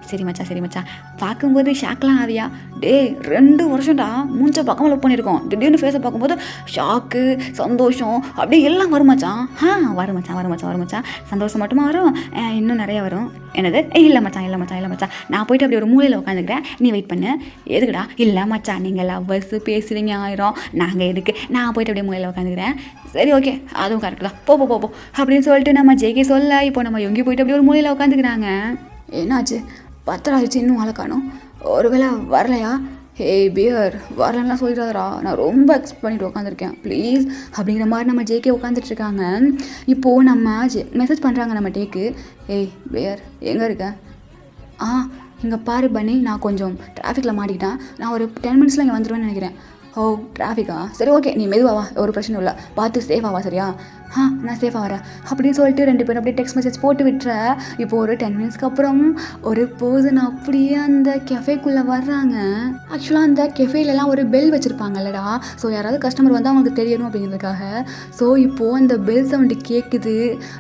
S2: சரி மச்சான் பார்க்கும்போது ஷாக்லாம் ஆவியா? டே 2 வருஷம்டா மூஞ்ச பக்கமாக லவ் பண்ணியிருக்கோம். திடீர்னு ஃபேஸை பார்க்கும்போது ஷாக்கு சந்தோஷம் அப்படியே எல்லாம் வரும் மச்சான். வரும் மச்சான். சந்தோஷம் மட்டுமா வரும், இன்னும் நிறையா வரும். என்னது? இல்லை மச்சான் நான் போயிட்டு அப்படி ஒரு மூலையில் உட்காந்துக்கிறேன், நீ வெயிட் பண்ணு. எதுக்குடா? இல்லை மச்சான் நீங்கள் லவ்வர்ஸ் பேசுவீங்க ஆயிரம், நாங்கள் எதுக்கு? நான் போயிட்டு அப்படியே மூலையில் உட்காந்துக்கிறேன். சரி ஓகே அதுவும் கரெக்டு தான், போ அப்படின்னு சொல்லிட்டு நம்ம ஜேகே சொல்ல இப்போ நம்ம எங்கேயும் போயிட்டு அப்படியே ஒரு மூலையில் உட்காந்துக்கிறாங்க. என்னாச்சு 10 ஆயிடுச்சு இன்னும் ஆளை காணும், ஒருவேளை வரலையா? பியர் வரலன்னா சொல்லிடாதரா, நான் ரொம்ப எக்ஸ்பெக்ட் பண்ணிட்டு உட்காந்துருக்கேன் ப்ளீஸ் அப்படிங்கிற மாதிரி நம்ம ஜேகே உட்காந்துட்ருக்காங்க. இப்போது நம்ம மெசேஜ் பண்ணுறாங்க நம்ம டேக்கு. பியர் எங்கே இருக்க? இங்கே பாரு பன்னி, நான் கொஞ்சம் டிராஃபிக்கில் மாட்டிக்கிட்டேன், நான் ஒரு 10 மினிட்ஸில் இங்கே வந்துடுவேன்னு நினைக்கிறேன். டிராஃபிக்கா? சரி ஓகே நீ மெதுவாவா, ஒரு பிரச்சனை இல்லை, பார்த்து சேஃபாவா சரியா? நான் சேஃபாக வரேன் அப்படின்னு சொல்லிட்டு 2 பேரும் அப்படியே டெக்ஸ்ட் மெசேஜ் போட்டு விட்டுற. இப்போ ஒரு 10 மினிட்ஸ்க்கு அப்புறம் ஒரு பர்சன் அப்படியே அந்த கெஃபேக்குள்ளே வர்றாங்க. ஆக்சுவலாக அந்த கெஃபேலலாம் ஒரு பெல் வச்சுருப்பாங்கல்லடா, ஸோ யாராவது கஸ்டமர் வந்து அவங்களுக்கு தெரியணும் அப்படிங்கிறதுக்காக. ஸோ இப்போது அந்த பெல் சவுண்டு கேட்குது.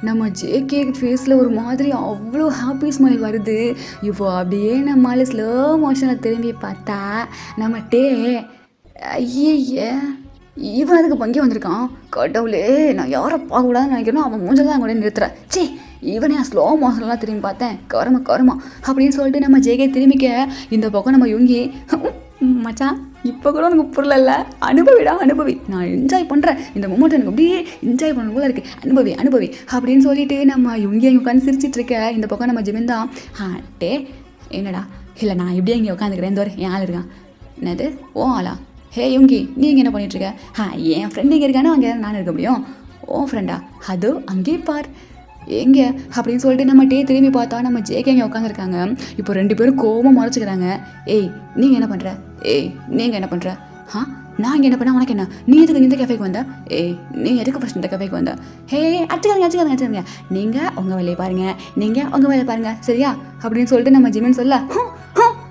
S2: நம்ம ஜேகே ஃபேஸில் ஒரு மாதிரி அவ்வளோ ஹாப்பி ஸ்மைல் வருது. இப்போ அப்படியே நம்மளால் ஸ்லோ மோஷனில் திரும்பி பார்த்தா நம்ம டே ஐயே இவன் அதுக்கு பங்கே வந்திருக்கான். கடவுளே நான் யாரை பார்க்கக்கூடாதுன்னு நினைக்கிறேனோ அவன் மூஞ்சல் தான் கூட நிறுத்துறேன். இவனே ஸ்லோ மோஷன்லாம் திரும்பி பார்த்தேன், கருமா அப்படின்னு சொல்லிட்டு நம்ம ஜேகே திரும்பிக்க இந்த பக்கம் நம்ம யுங்கி மச்சான் இப்போ கூட உனக்கு புரியல, அனுபவி நான் என்ஜாய் பண்ணுறேன் இந்த மூமெண்ட், எனக்கு அப்படியே என்ஜாய் பண்ண போல இருக்குது, அனுபவி அப்படின்னு சொல்லிட்டு நம்ம யுங்கி அங்கே உட்காந்து சிரிச்சிட்டு இருக்க. இந்த பக்கம் நம்ம ஜெமின் தான் டே என்னடா? இல்லை நான் இப்படியே இங்கே உட்காந்துக்கிறேன், இந்த என் ஆள் இருக்கான். என்னது ஓ ஆளா? யுங்கி நீ இங்கே என்ன பண்ணிகிட்ருக்க? என் ஃப்ரெண்டு இங்கே இருக்கானா அங்கே நான் இருக்க முடியும்? ஓ ஃப்ரெண்டா? அதோ அங்கே பார் எங்கே அப்படின்னு சொல்லிட்டு நம்ம டே திரும்பி பார்த்தா நம்ம ஜேகே இங்கே உட்காந்துருக்காங்க. இப்போ 2 பேரும் கோபமாக மறைச்சிக்கிறாங்க. நீங்கள் என்ன பண்ணுற? நீங்கள் என்ன பண்ணுற? நான் இங்கே என்ன பண்ண உனக்கு என்ன? நீ எதுக்கு இந்த கேஃபேக்கு வந்த? நீ எதுக்கு ஃபஸ்ட் இந்த கேஃபேக்கு வந்த? அடிச்சுக்காதீங்க நீங்கள் உங்கள் வேலையை பாருங்கள் சரியா அப்படின்னு சொல்லிட்டு நம்ம ஜிமின் சொல்ல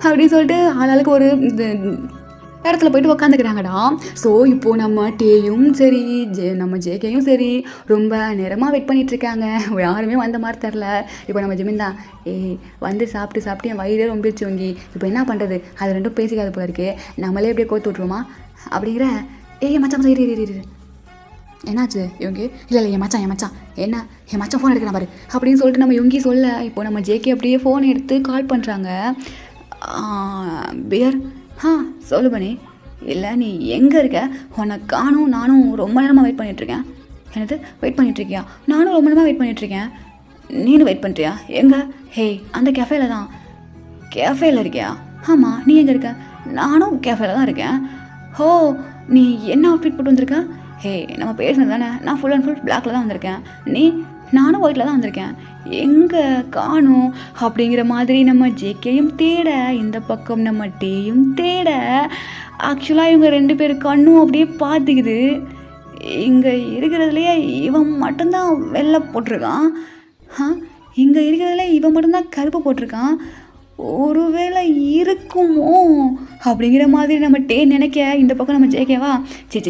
S2: அப்படின்னு சொல்லிட்டு ஆளாளுக்கு ஒரு இடத்துல போயிட்டு உக்காந்துக்கிறாங்கடா. ஸோ இப்போது நம்ம டேயும் சரி நம்ம ஜேகேயும் சரி ரொம்ப நேரமாக வெயிட் பண்ணிகிட்ருக்காங்க, யாருமே வந்த மாதிரி தெரில. இப்போ நம்ம ஜிமின் தான் வந்து சாப்பிட்டு என் வயிறே ரொம்பிடுச்சு வங்கி, இப்போ என்ன பண்ணுறது? அது 2 பேசிக்காது போல இருக்கு, நம்மளே எப்படியே கோத்து விட்ருவோமா அப்படிங்கிற. மச்சான் இரு என்னாச்சு இவங்க? இல்லை என் மச்சான் என்ன என் மச்சான் ஃபோன் எடுக்கிறேன் பாரு அப்படின்னு சொல்லிட்டு நம்ம யுங்கி சொல்ல. இப்போ நம்ம ஜேகே அப்படியே ஃபோன் எடுத்து கால் பண்ணுறாங்க. பியர் சொல்லு பண்ணி. இல்லை நீ எங்கே இருக்க? உன்னை காணும், நானும் ரொம்ப நேரமாக வெயிட் பண்ணிகிட்ருக்கேன். என்னது வெயிட் பண்ணிகிட்ருக்கியா? நானும் ரொம்ப நேரமாக வெயிட் பண்ணிகிட்ருக்கேன். நீனும் வெயிட் பண்ணுறியா? எங்கே? அந்த கேஃபேல தான். கேஃபேல இருக்கியா? ஆமாம். நீ எங்கே இருக்க? நானும் கேஃபேல தான் இருக்கேன். நீ என்ன அவுட்ஃபிட் போட்டு வந்திருக்க? நம்ம பேசுனது தானே, நான் ஃபுல் அண்ட் ஃபுல் பிளாக்ல தான் வந்திருக்கேன். நானும் ஒயிட்டில் தான் வந்திருக்கேன். எங்கே காணும் அப்படிங்கிற மாதிரி நம்ம ஜேகேயும் தேட, இந்த பக்கம் நம்ம டேயும் தேட. ஆக்சுவலாக இவங்க 2 பேர் கண்ணும் அப்படியே பார்த்துக்குது. இங்கே இருக்கிறதுலையே இவன் மட்டும்தான் வெள்ளை போட்டிருக்கான், இங்கே இருக்கிறதுல இவன் மட்டும்தான் கருப்பு போட்டிருக்கான். ஒருவேளை இருக்குமோ அப்படிங்கிற மாதிரி நம்ம டே நினைக்க இந்த பக்கம் நம்ம ஜேகேவா சி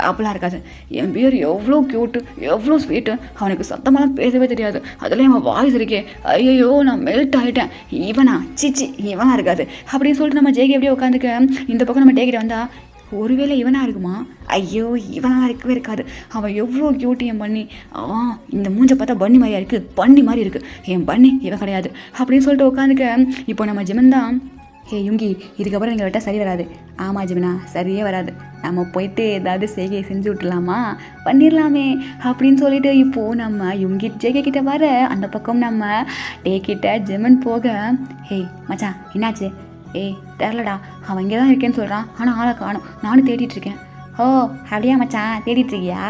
S2: அப்படிலாம் இருக்காது. என் பேர் எவ்வளோ க்யூட்டு, எவ்வளோ ஸ்வீட்டு, அவனுக்கு சத்தமெல்லாம் பேசவே தெரியாது, அதுலேயும் அவன் வாய்ஸ் இருக்கே, ஐயோ நான் மெல்ட் ஆகிட்டேன், இவனா சிச்சி இவனா இருக்காது அப்படின்னு சொல்லிட்டு நம்ம ஜேகே எப்படியே உட்காந்துக்க இந்த பக்கம் நம்ம டேக்கிட்ட வந்தா ஒருவேளை இவனா இருக்குமா, ஐயோ இவனா இருக்கவே இருக்காது, அவன் எவ்வளோ க்யூட்டு என் பண்ணி, இந்த மூஞ்சை பார்த்தா பன்னி மாதிரியா இருக்குது, பண்ணி மாதிரி இருக்குது, என் பண்ணி இவன் கிடையாது அப்படின்னு சொல்லிட்டு உட்காந்துக்க இப்போ நம்ம ஜிமன் தான் ஹே யுங்கி இதுக்கப்புறம் நீங்கள் விட்டால் சரி வராது. ஆமாம் ஜிமினா சரியே வராது, நம்ம போயிட்டு ஏதாவது செய்கையை செஞ்சு விட்டுலாமா, பண்ணிடலாமே அப்படின்னு சொல்லிட்டு இப்போது நம்ம யுங்கி ஜேகே கிட்ட வர அந்த பக்கம் நம்ம டே கிட்ட ஜிமன் போக ஹே மச்சான் என்னாச்சு, தெரிலடா அவன் இங்கே தான் இருக்கேன்னு சொல்கிறான், ஆனால் ஆளை காணும், நானும் தேடிட்டுருக்கேன். ஓ அப்படியா மச்சான் தேடிட்டுருக்கியா,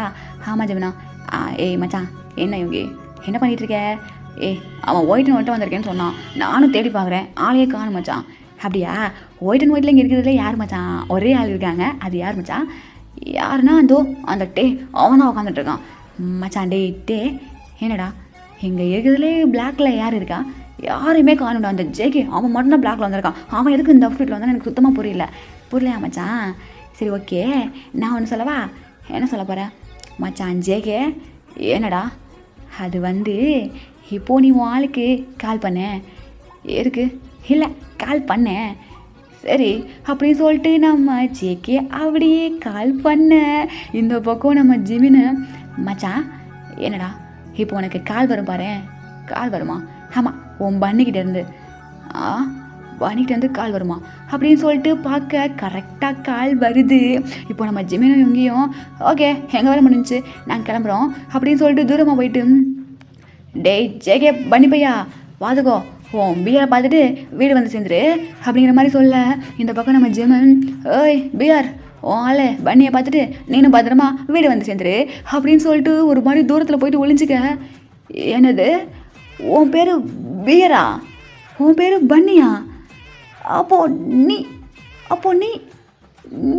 S2: ஆமாம் ஜிமினா. மச்சான் என்ன யுங்கி என்ன பண்ணிகிட்ருக்க, அவன் ஒயிட் அண்ட் ஒயிட்டாக வந்திருக்கேன்னு சொன்னான், நானும் தேடி பார்க்குறேன், ஆளையே காணும் மச்சான். அப்படியா ஒயிட் அண்ட் ஒயிட்டில் இங்கே இருக்கிறதுல யார் மச்சான், ஒரே ஆள் இருக்காங்க, அது யார் மச்சான், யாருன்னா அந்தோ அந்த டே அவன் தான் உட்காந்துட்ருக்கான் மச்சான். டே என்னடா இங்கே இருக்கிறதுலே பிளாக்ல யார் இருக்கா, யாரையுமே காணும்டா, அந்த ஜேகே அவன் மட்டும்தான் பிளாக்ல வந்திருக்கான், அவன் எதுக்கு இந்த அவுட்ஃபிட்டில் வந்தால் எனக்கு சுத்தமாக புரியலையா மச்சான். சரி ஓகே நான் ஒன்று சொல்லவா, என்ன சொல்ல போகிறேன் மச்சான் ஜேகே, என்னடா அது வந்து இப்போது நீ உன் ஆளுக்கு கால் பண்ண எதுக்கு, இல்லை கால் பண்ணேன் சரி அப்படின்னு சொல்லிட்டு நம்ம ஜேகே அப்படியே கால் பண்ண இந்த பக்கம் நம்ம ஜிமினு மச்சான் என்னடா இப்போ உனக்கு கால் வரும் பாரு, கால் வருமா, ஆமாம் உன் பண்ணிக்கிட்டேருந்து பண்ணிக்கிட்டேருந்து கால் வருமா அப்படின்னு சொல்லிட்டு பார்க்க கரெக்டாக கால் வருது. இப்போ நம்ம ஜிமினும் இங்கேயும் ஓகே எங்கள் வேலை முடிஞ்சிச்சு நாங்கள் கிளம்புறோம் அப்படின்னு சொல்லிட்டு தூரமாக போயிட்டு டேய் ஜேகே பண்ணி பையா வாதுக்கோ ஓ பிஆரை பார்த்துட்டு வீடு வந்து சேர்ந்துரு அப்படிங்கிற மாதிரி சொல்ல இந்த பக்கம் நம்ம ஜிமன் பிஆர் ஓ ஆளு பண்ணியை பார்த்துட்டு நீனும் பத்திரமா வீடு வந்து சேர்ந்துரு அப்படின்னு சொல்லிட்டு ஒரு மாதிரி தூரத்தில் போயிட்டு ஒளிஞ்சிக்க. என்னது உன் பேர் பியரா, உன் பேர் பன்னியா, அப்போ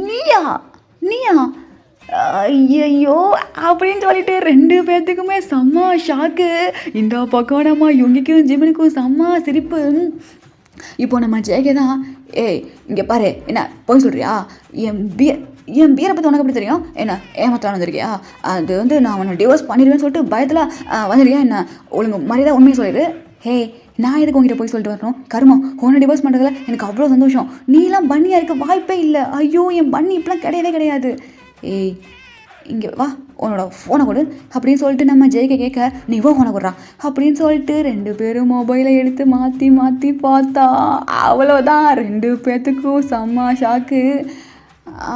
S2: நீயா ஐயோ அப்படின்னு சொல்லிட்டு ரெண்டு பேர்த்துக்குமே செம்ம ஷாக்கு. இந்த பக்கம் நம்ம யுங்கிக்கும் ஜிமனுக்கும் செம்ம சிரிப்பு. இப்போ நம்ம ஜேகே தான் இங்கே பாரு என்ன போய் சொல்கிறியா, என் பியரை பற்றி உனக்கு எப்படி தெரியும், என்ன ஏமாத்தலாம் வந்திருக்கியா, அது வந்து நான் உன்னை டிவோர்ஸ் பண்ணிடுவேன்னு சொல்லிட்டு பயத்தில் வந்துருக்கியா, என்ன ஒழுங்கு மரியாதை உண்மையை சொல்லிடு. நான் எதுக்கு உங்ககிட்ட போய் சொல்லிட்டு வரணும், கருமம் உன்னை டிவோர்ஸ் பண்ணுறதுல எனக்கு அவ்வளோ சந்தோஷம், நீலாம் பன்னியாக இருக்க வாய்ப்பே இல்லை, ஐயோ என் பன்னி இப்பெல்லாம் கிடையாது. இங்கே வா உன்னோட ஃபோனை கொடு அப்படின்னு சொல்லிட்டு நம்ம ஜெயிக்க கேட்க நீ ஃபோனை கொடுறா அப்படின்னு சொல்லிட்டு ரெண்டு பேரும் மொபைலை எடுத்து மாற்றி பார்த்தா அவ்வளோதான், ரெண்டு பேர்த்துக்கும் செம்ம ஷாக்கு.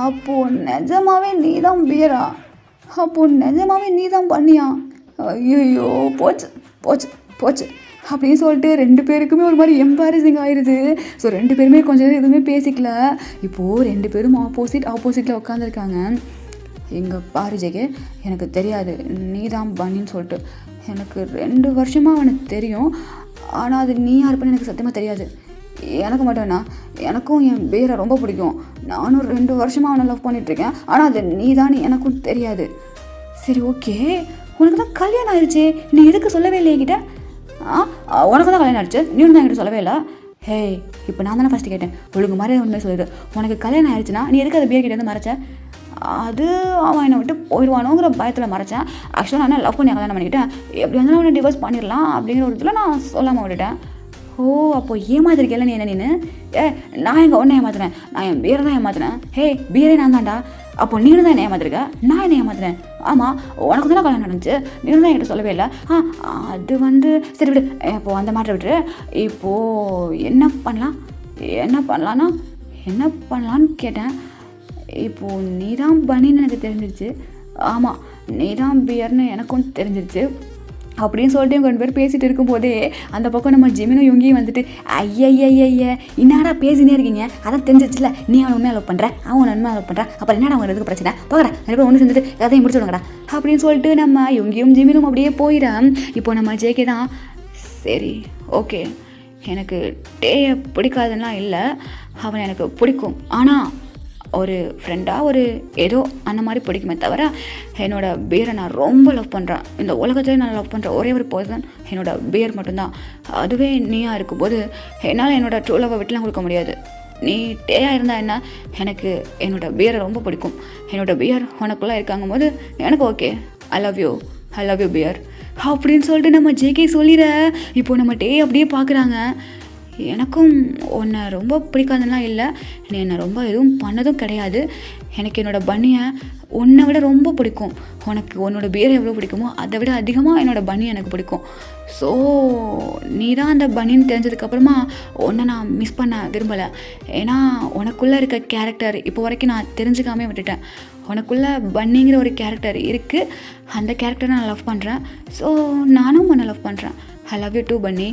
S2: அப்போது நிஜமாவே நீ தான் பியரா, அப்போது நிஜமாவே நீ தான் பண்ணியா, ஐயோ போச்சு அப்படின்னு சொல்லிட்டு ரெண்டு பேருக்குமே ஒரு மாதிரி எம்பாரசிங் ஆயிடுது. ஸோ ரெண்டு பேருமே கொஞ்சம் நேரம் எதுவுமே பேசிக்கல. இப்போது ரெண்டு பேரும் ஆப்போசிட்டில் உட்காந்துருக்காங்க. எங்கள் பாரு ஜெகே எனக்கு தெரியாது நீ தான் பன்னின்னு சொல்லிட்டு, எனக்கு 2 வருஷமாக அவனுக்கு தெரியும், ஆனால் அது நீ யாருப்பன்னு எனக்கு சத்தியமாக தெரியாது. எனக்கு மட்டும்னா எனக்கும் என் பேரை ரொம்ப பிடிக்கும், நானும் 2 வருஷமாக அவனை லவ் பண்ணிகிட்ருக்கேன், ஆனால் அது நீ தான் எனக்கும் தெரியாது. சரி ஓகே உனக்கு தான் கல்யாணம் ஆயிடுச்சு, நீ எதுக்கு சொல்லவே இல்லையே கிட்ட, உனக்கு தான் கல்யாணம் ஆயிடுச்சு நீ ஒன்றும் என்கிட்ட சொல்லவே இல்லை. இப்போ நான் தானே ஃபஸ்ட்டு கேட்டேன், ஒழுங்கு மாதிரி உண்மையை சொல்லிடு, உனக்கு கல்யாணம் ஆயிடுச்சுன்னா நீ எதுக்கு அதை பியர் கிட்டே வந்து மறைச்ச, அது அவன் என்னை விட்டு போயிடுவானோங்கிற பயத்தில் மறைச்சேன். ஆக்சுவலாக நான் லவ் பண்ணி கல்யாணம் பண்ணிக்கிட்டேன், எப்படி இருந்தாலும் அவனை டிவோர்ஸ் பண்ணிடலாம் அப்படிங்கிற ஒரு இதில் நான் சொல்லாமல் விட்டுட்டேன். அப்போ ஏமாத்திருக்கேல்ல நீ என்ன, நீனு நான் எங்கள் ஒன்றை ஏமாத்துறேன், நான் என் பியரை தான் ஏமாத்துறேன், பியரே நான் தான்டா, அப்போ நீனு தான் என்ன ஏமாத்திருக்க, நான் என்ன ஏமாத்துறேன், ஆமாம் உனக்கு தானே கல்யாணம் நடந்துச்சு நீனு தான் என்கிட்ட சொல்லவே இல்லை. அது வந்து சரி விடு, இப்போது அந்த மாதிரி விட்டுரு. இப்போது என்ன பண்ணலான்னு கேட்டேன். இப்போது நீ தான் பனின்னு எனக்கு தெரிஞ்சிருச்சு, ஆமாம் நீ தான் பியர்னு எனக்கும் தெரிஞ்சிருச்சு அப்படின்னு சொல்லிட்டு இவங்க 2 பேர் பேசிகிட்டு இருக்கும்போதே அந்த பக்கம் நம்ம ஜிமினும் யுங்கியும் வந்துட்டு ஐய என்னடா பேசினே இருக்கீங்க, அதான் தெரிஞ்சிச்சுல நீ அவனை உண்மையாக லவ் பண்ணுற, அவன் உண்மையாக லவ் பண்ணுறா, அப்புறம் என்னடா அவங்க எதுக்கு பிரச்சனை, போகிறேன் 2 பேர் ஒன்று சேர்ந்துட்டு எதையும் முடிச்சுடுங்கடா அப்படின்னு சொல்லிட்டு நம்ம யுங்கியும் ஜிமினும் அப்படியே போயிடும். இப்போ நம்ம ஜேகே தான் சரி ஓகே எனக்கு டேயை பிடிக்காதுன்னா இல்லை, அவன் எனக்கு பிடிக்கும், ஆனால் ஒரு ஃப்ரெண்டாக ஒரு ஏதோ அந்த மாதிரி பிடிக்குமே தவிர என்னோட பேரை நான் ரொம்ப லவ் பண்ணுறேன். இந்த உலகத்திலே நான் லவ் பண்ணுற ஒரே ஒரு பர்சன் என்னோட பேர் மட்டும்தான். அதுவே நீயா இருக்கும்போது என்னால் என்னோட ட்ரூ லவ்வை விட்டுலாம் கொடுக்க முடியாது. நீ டேயா இருந்தால் என்ன, எனக்கு என்னோட பேரை ரொம்ப பிடிக்கும். என்னோட பியர் உனக்குள்ளே இருக்காங்கும் போது எனக்கு okay, I love you bear அப்படின்னு சொல்லிட்டு நம்ம ஜேகே சொல்லிட. இப்போது நம்ம டே அப்படியே பார்க்குறாங்க. எனக்கும் உன்னை ரொம்ப பிடிக்காதுலாம் இல்லை, நீ என்னை ரொம்ப எதுவும் பண்ணதும் கிடையாது. எனக்கு என்னோடய பன்னியை உன்னை விட ரொம்ப பிடிக்கும். உனக்கு உன்னோட பேரை எவ்வளோ பிடிக்குமோ அதை விட அதிகமாக என்னோடய பன்னி எனக்கு பிடிக்கும். ஸோ நீ தான் அந்த பன்னின்னு தெரிஞ்சதுக்கப்புறமா உன்னை நான் மிஸ் பண்ண விரும்பலை. ஏன்னா உனக்குள்ளே இருக்க கேரக்டர் இப்போ வரைக்கும் நான் தெரிஞ்சுக்காமே விட்டுட்டேன். உனக்குள்ளே பன்னிங்கிற ஒரு கேரக்டர் இருக்குது, அந்த கேரக்டரை நான் லவ் பண்ணுறேன். ஸோ நானும் உன்னை லவ் பண்ணுறேன். ஐ லவ் யூ டூ பன்னி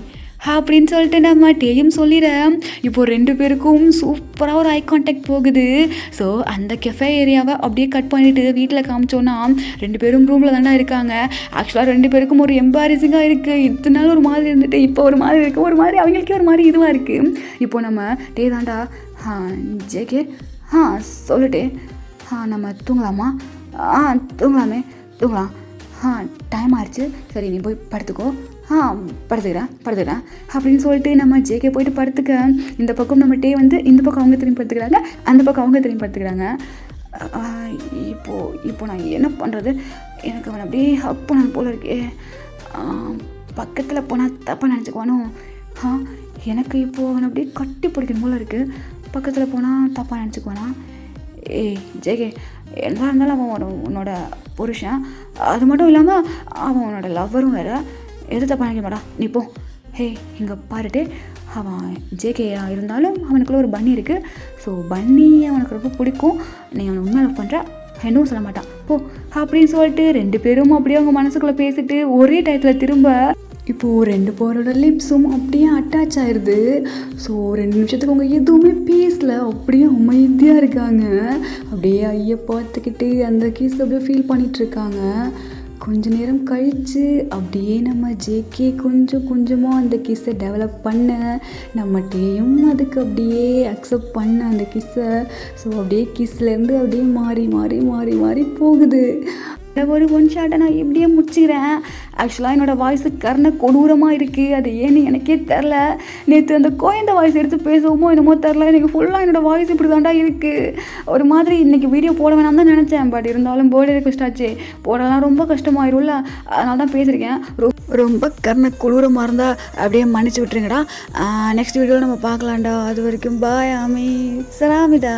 S2: அப்படின்னு சொல்லிட்டு நம்ம டேயும் சொல்லிடுறேன். இப்போது 2 பேருக்கும் சூப்பராக ஒரு ஐ கான்டாக்ட் போகுது. ஸோ அந்த கெஃபே ஏரியாவை அப்படியே கட் பண்ணிவிட்டு வீட்டில் காமிச்சோன்னா 2 பேரும் ரூமில் தானே இருக்காங்க. ஆக்சுவலாக 2 பேருக்கும் ஒரு எம்பாரசிங்காக இருக்குது. இத்தனை நாள் ஒரு மாதிரி இருந்துட்டு இப்போ ஒரு மாதிரி இருக்குது, ஒரு மாதிரி அவங்களுக்கே ஒரு மாதிரி இதுவாக இருக்குது. இப்போது நம்ம டே தாண்டா ஜேகே சொல்லிட்டே நம்ம தூங்கலாமா? தூங்கலாமே, தூங்கலாம். டைம் ஆயிடுச்சு, சரி நீ போய் படுத்துக்கோ. படுத்துக்கிறேன் அப்படின்னு சொல்லிட்டு நம்ம ஜேகே போயிட்டு படுத்துக்க. இந்த பக்கம் நம்ம டே வந்து இந்த பக்கம் அவங்க திரும்பி படுத்துக்கிறாங்க, அந்த பக்கம் அவங்க திரும்பி படுத்துக்கிறாங்க. இப்போ நான் என்ன பண்ணுறது? எனக்கு அவன் அப்படியே ஹக் பண்ண போல இருக்கே. பக்கத்தில் போனால் தப்பாக நினச்சிக்குவானோ? எனக்கு இப்போது அவனை அப்படியே கட்டி பிடிக்கணும் போல இருக்குது. பக்கத்தில் போனால் தப்பாக நினச்சிக்குவானா? ஏய் ஜேகே, என்ன இருந்தாலும் அவன் உன்னோட புருஷன், அது மட்டும் இல்லாமல் அவன் உன்னோட லவ்வரும் வேறு. எது தப்பாக நினைக்க மாட்டா, நீ போ. ஹே இங்கே பாருட்டு, அவன் ஜேகேயா இருந்தாலும் அவனுக்குள்ள ஒரு பன்னி இருக்குது. ஸோ பன்னி அவனுக்கு ரொம்ப பிடிக்கும். நீ அவனை உண்மையாக லவ் பண்ணுற, என்னவும் சொல்ல மாட்டான் போ அப்படின்னு சொல்லிட்டு 2 பேரும் அப்படியே அவங்க மனசுக்குள்ளே பேசிட்டு ஒரே டயத்தில் திரும்ப இப்போது 2 பேரோட லிப்ஸும் அப்படியே அட்டாச் ஆயிடுது. ஸோ 2 நிமிஷத்துக்கு அவங்க எதுவுமே பேசலை, அப்படியே அமைதியாக இருக்காங்க. அப்படியே ஐயை பார்த்துக்கிட்டு அந்த கிஸ் அப்படியே ஃபீல் பண்ணிகிட்ருக்காங்க. கொஞ்ச நேரம் கழித்து அப்படியே நம்ம ஜேகே கொஞ்சம் கொஞ்சமாக அந்த கிஸ்ஸை டெவலப் பண்ண, நம்ம டேயும் அதுக்கு அப்படியே அக்செப்ட் பண்ண அந்த கிஸ்ஸை. ஸோ அப்படியே கிஸ்லேருந்து அப்படியே மாறி மாறி மாறி மாறி போகுது. ஒரு ஒன் ஷாட்டை நான் இப்படியே முடிச்சுக்கிறேன். ஆக்சுவலாக என்னோடய வாய்ஸு கர்ண கொடூரமாக இருக்குது. அது ஏன்னு எனக்கே தெரில. நேற்று அந்த கோயந்த வாய்ஸ் எடுத்து பேசவுமோ என்னமோ தெரில, எனக்கு ஃபுல்லாக என்னோடய வாய்ஸ் இப்படி தாண்டா இருக்குது. ஒரு மாதிரி இன்றைக்கி வீடியோ போட வேணாம் தான் நினச்சேன். பட் இருந்தாலும் பர்த்டே ரிக்வெஸ்ட் ஆச்சு, போடலாம் ரொம்ப கஷ்டமாயிரும்ல, அதனால தான் பேசியிருக்கேன். ரொம்ப கர்ண கொடூரமாக இருந்தால் அப்படியே மன்னிச்சு விட்டுருங்கடா. நெக்ஸ்ட் வீடியோவில் நம்ம பார்க்கலாம்டா. அது வரைக்கும் பாய் ஆமி சலாமிதா.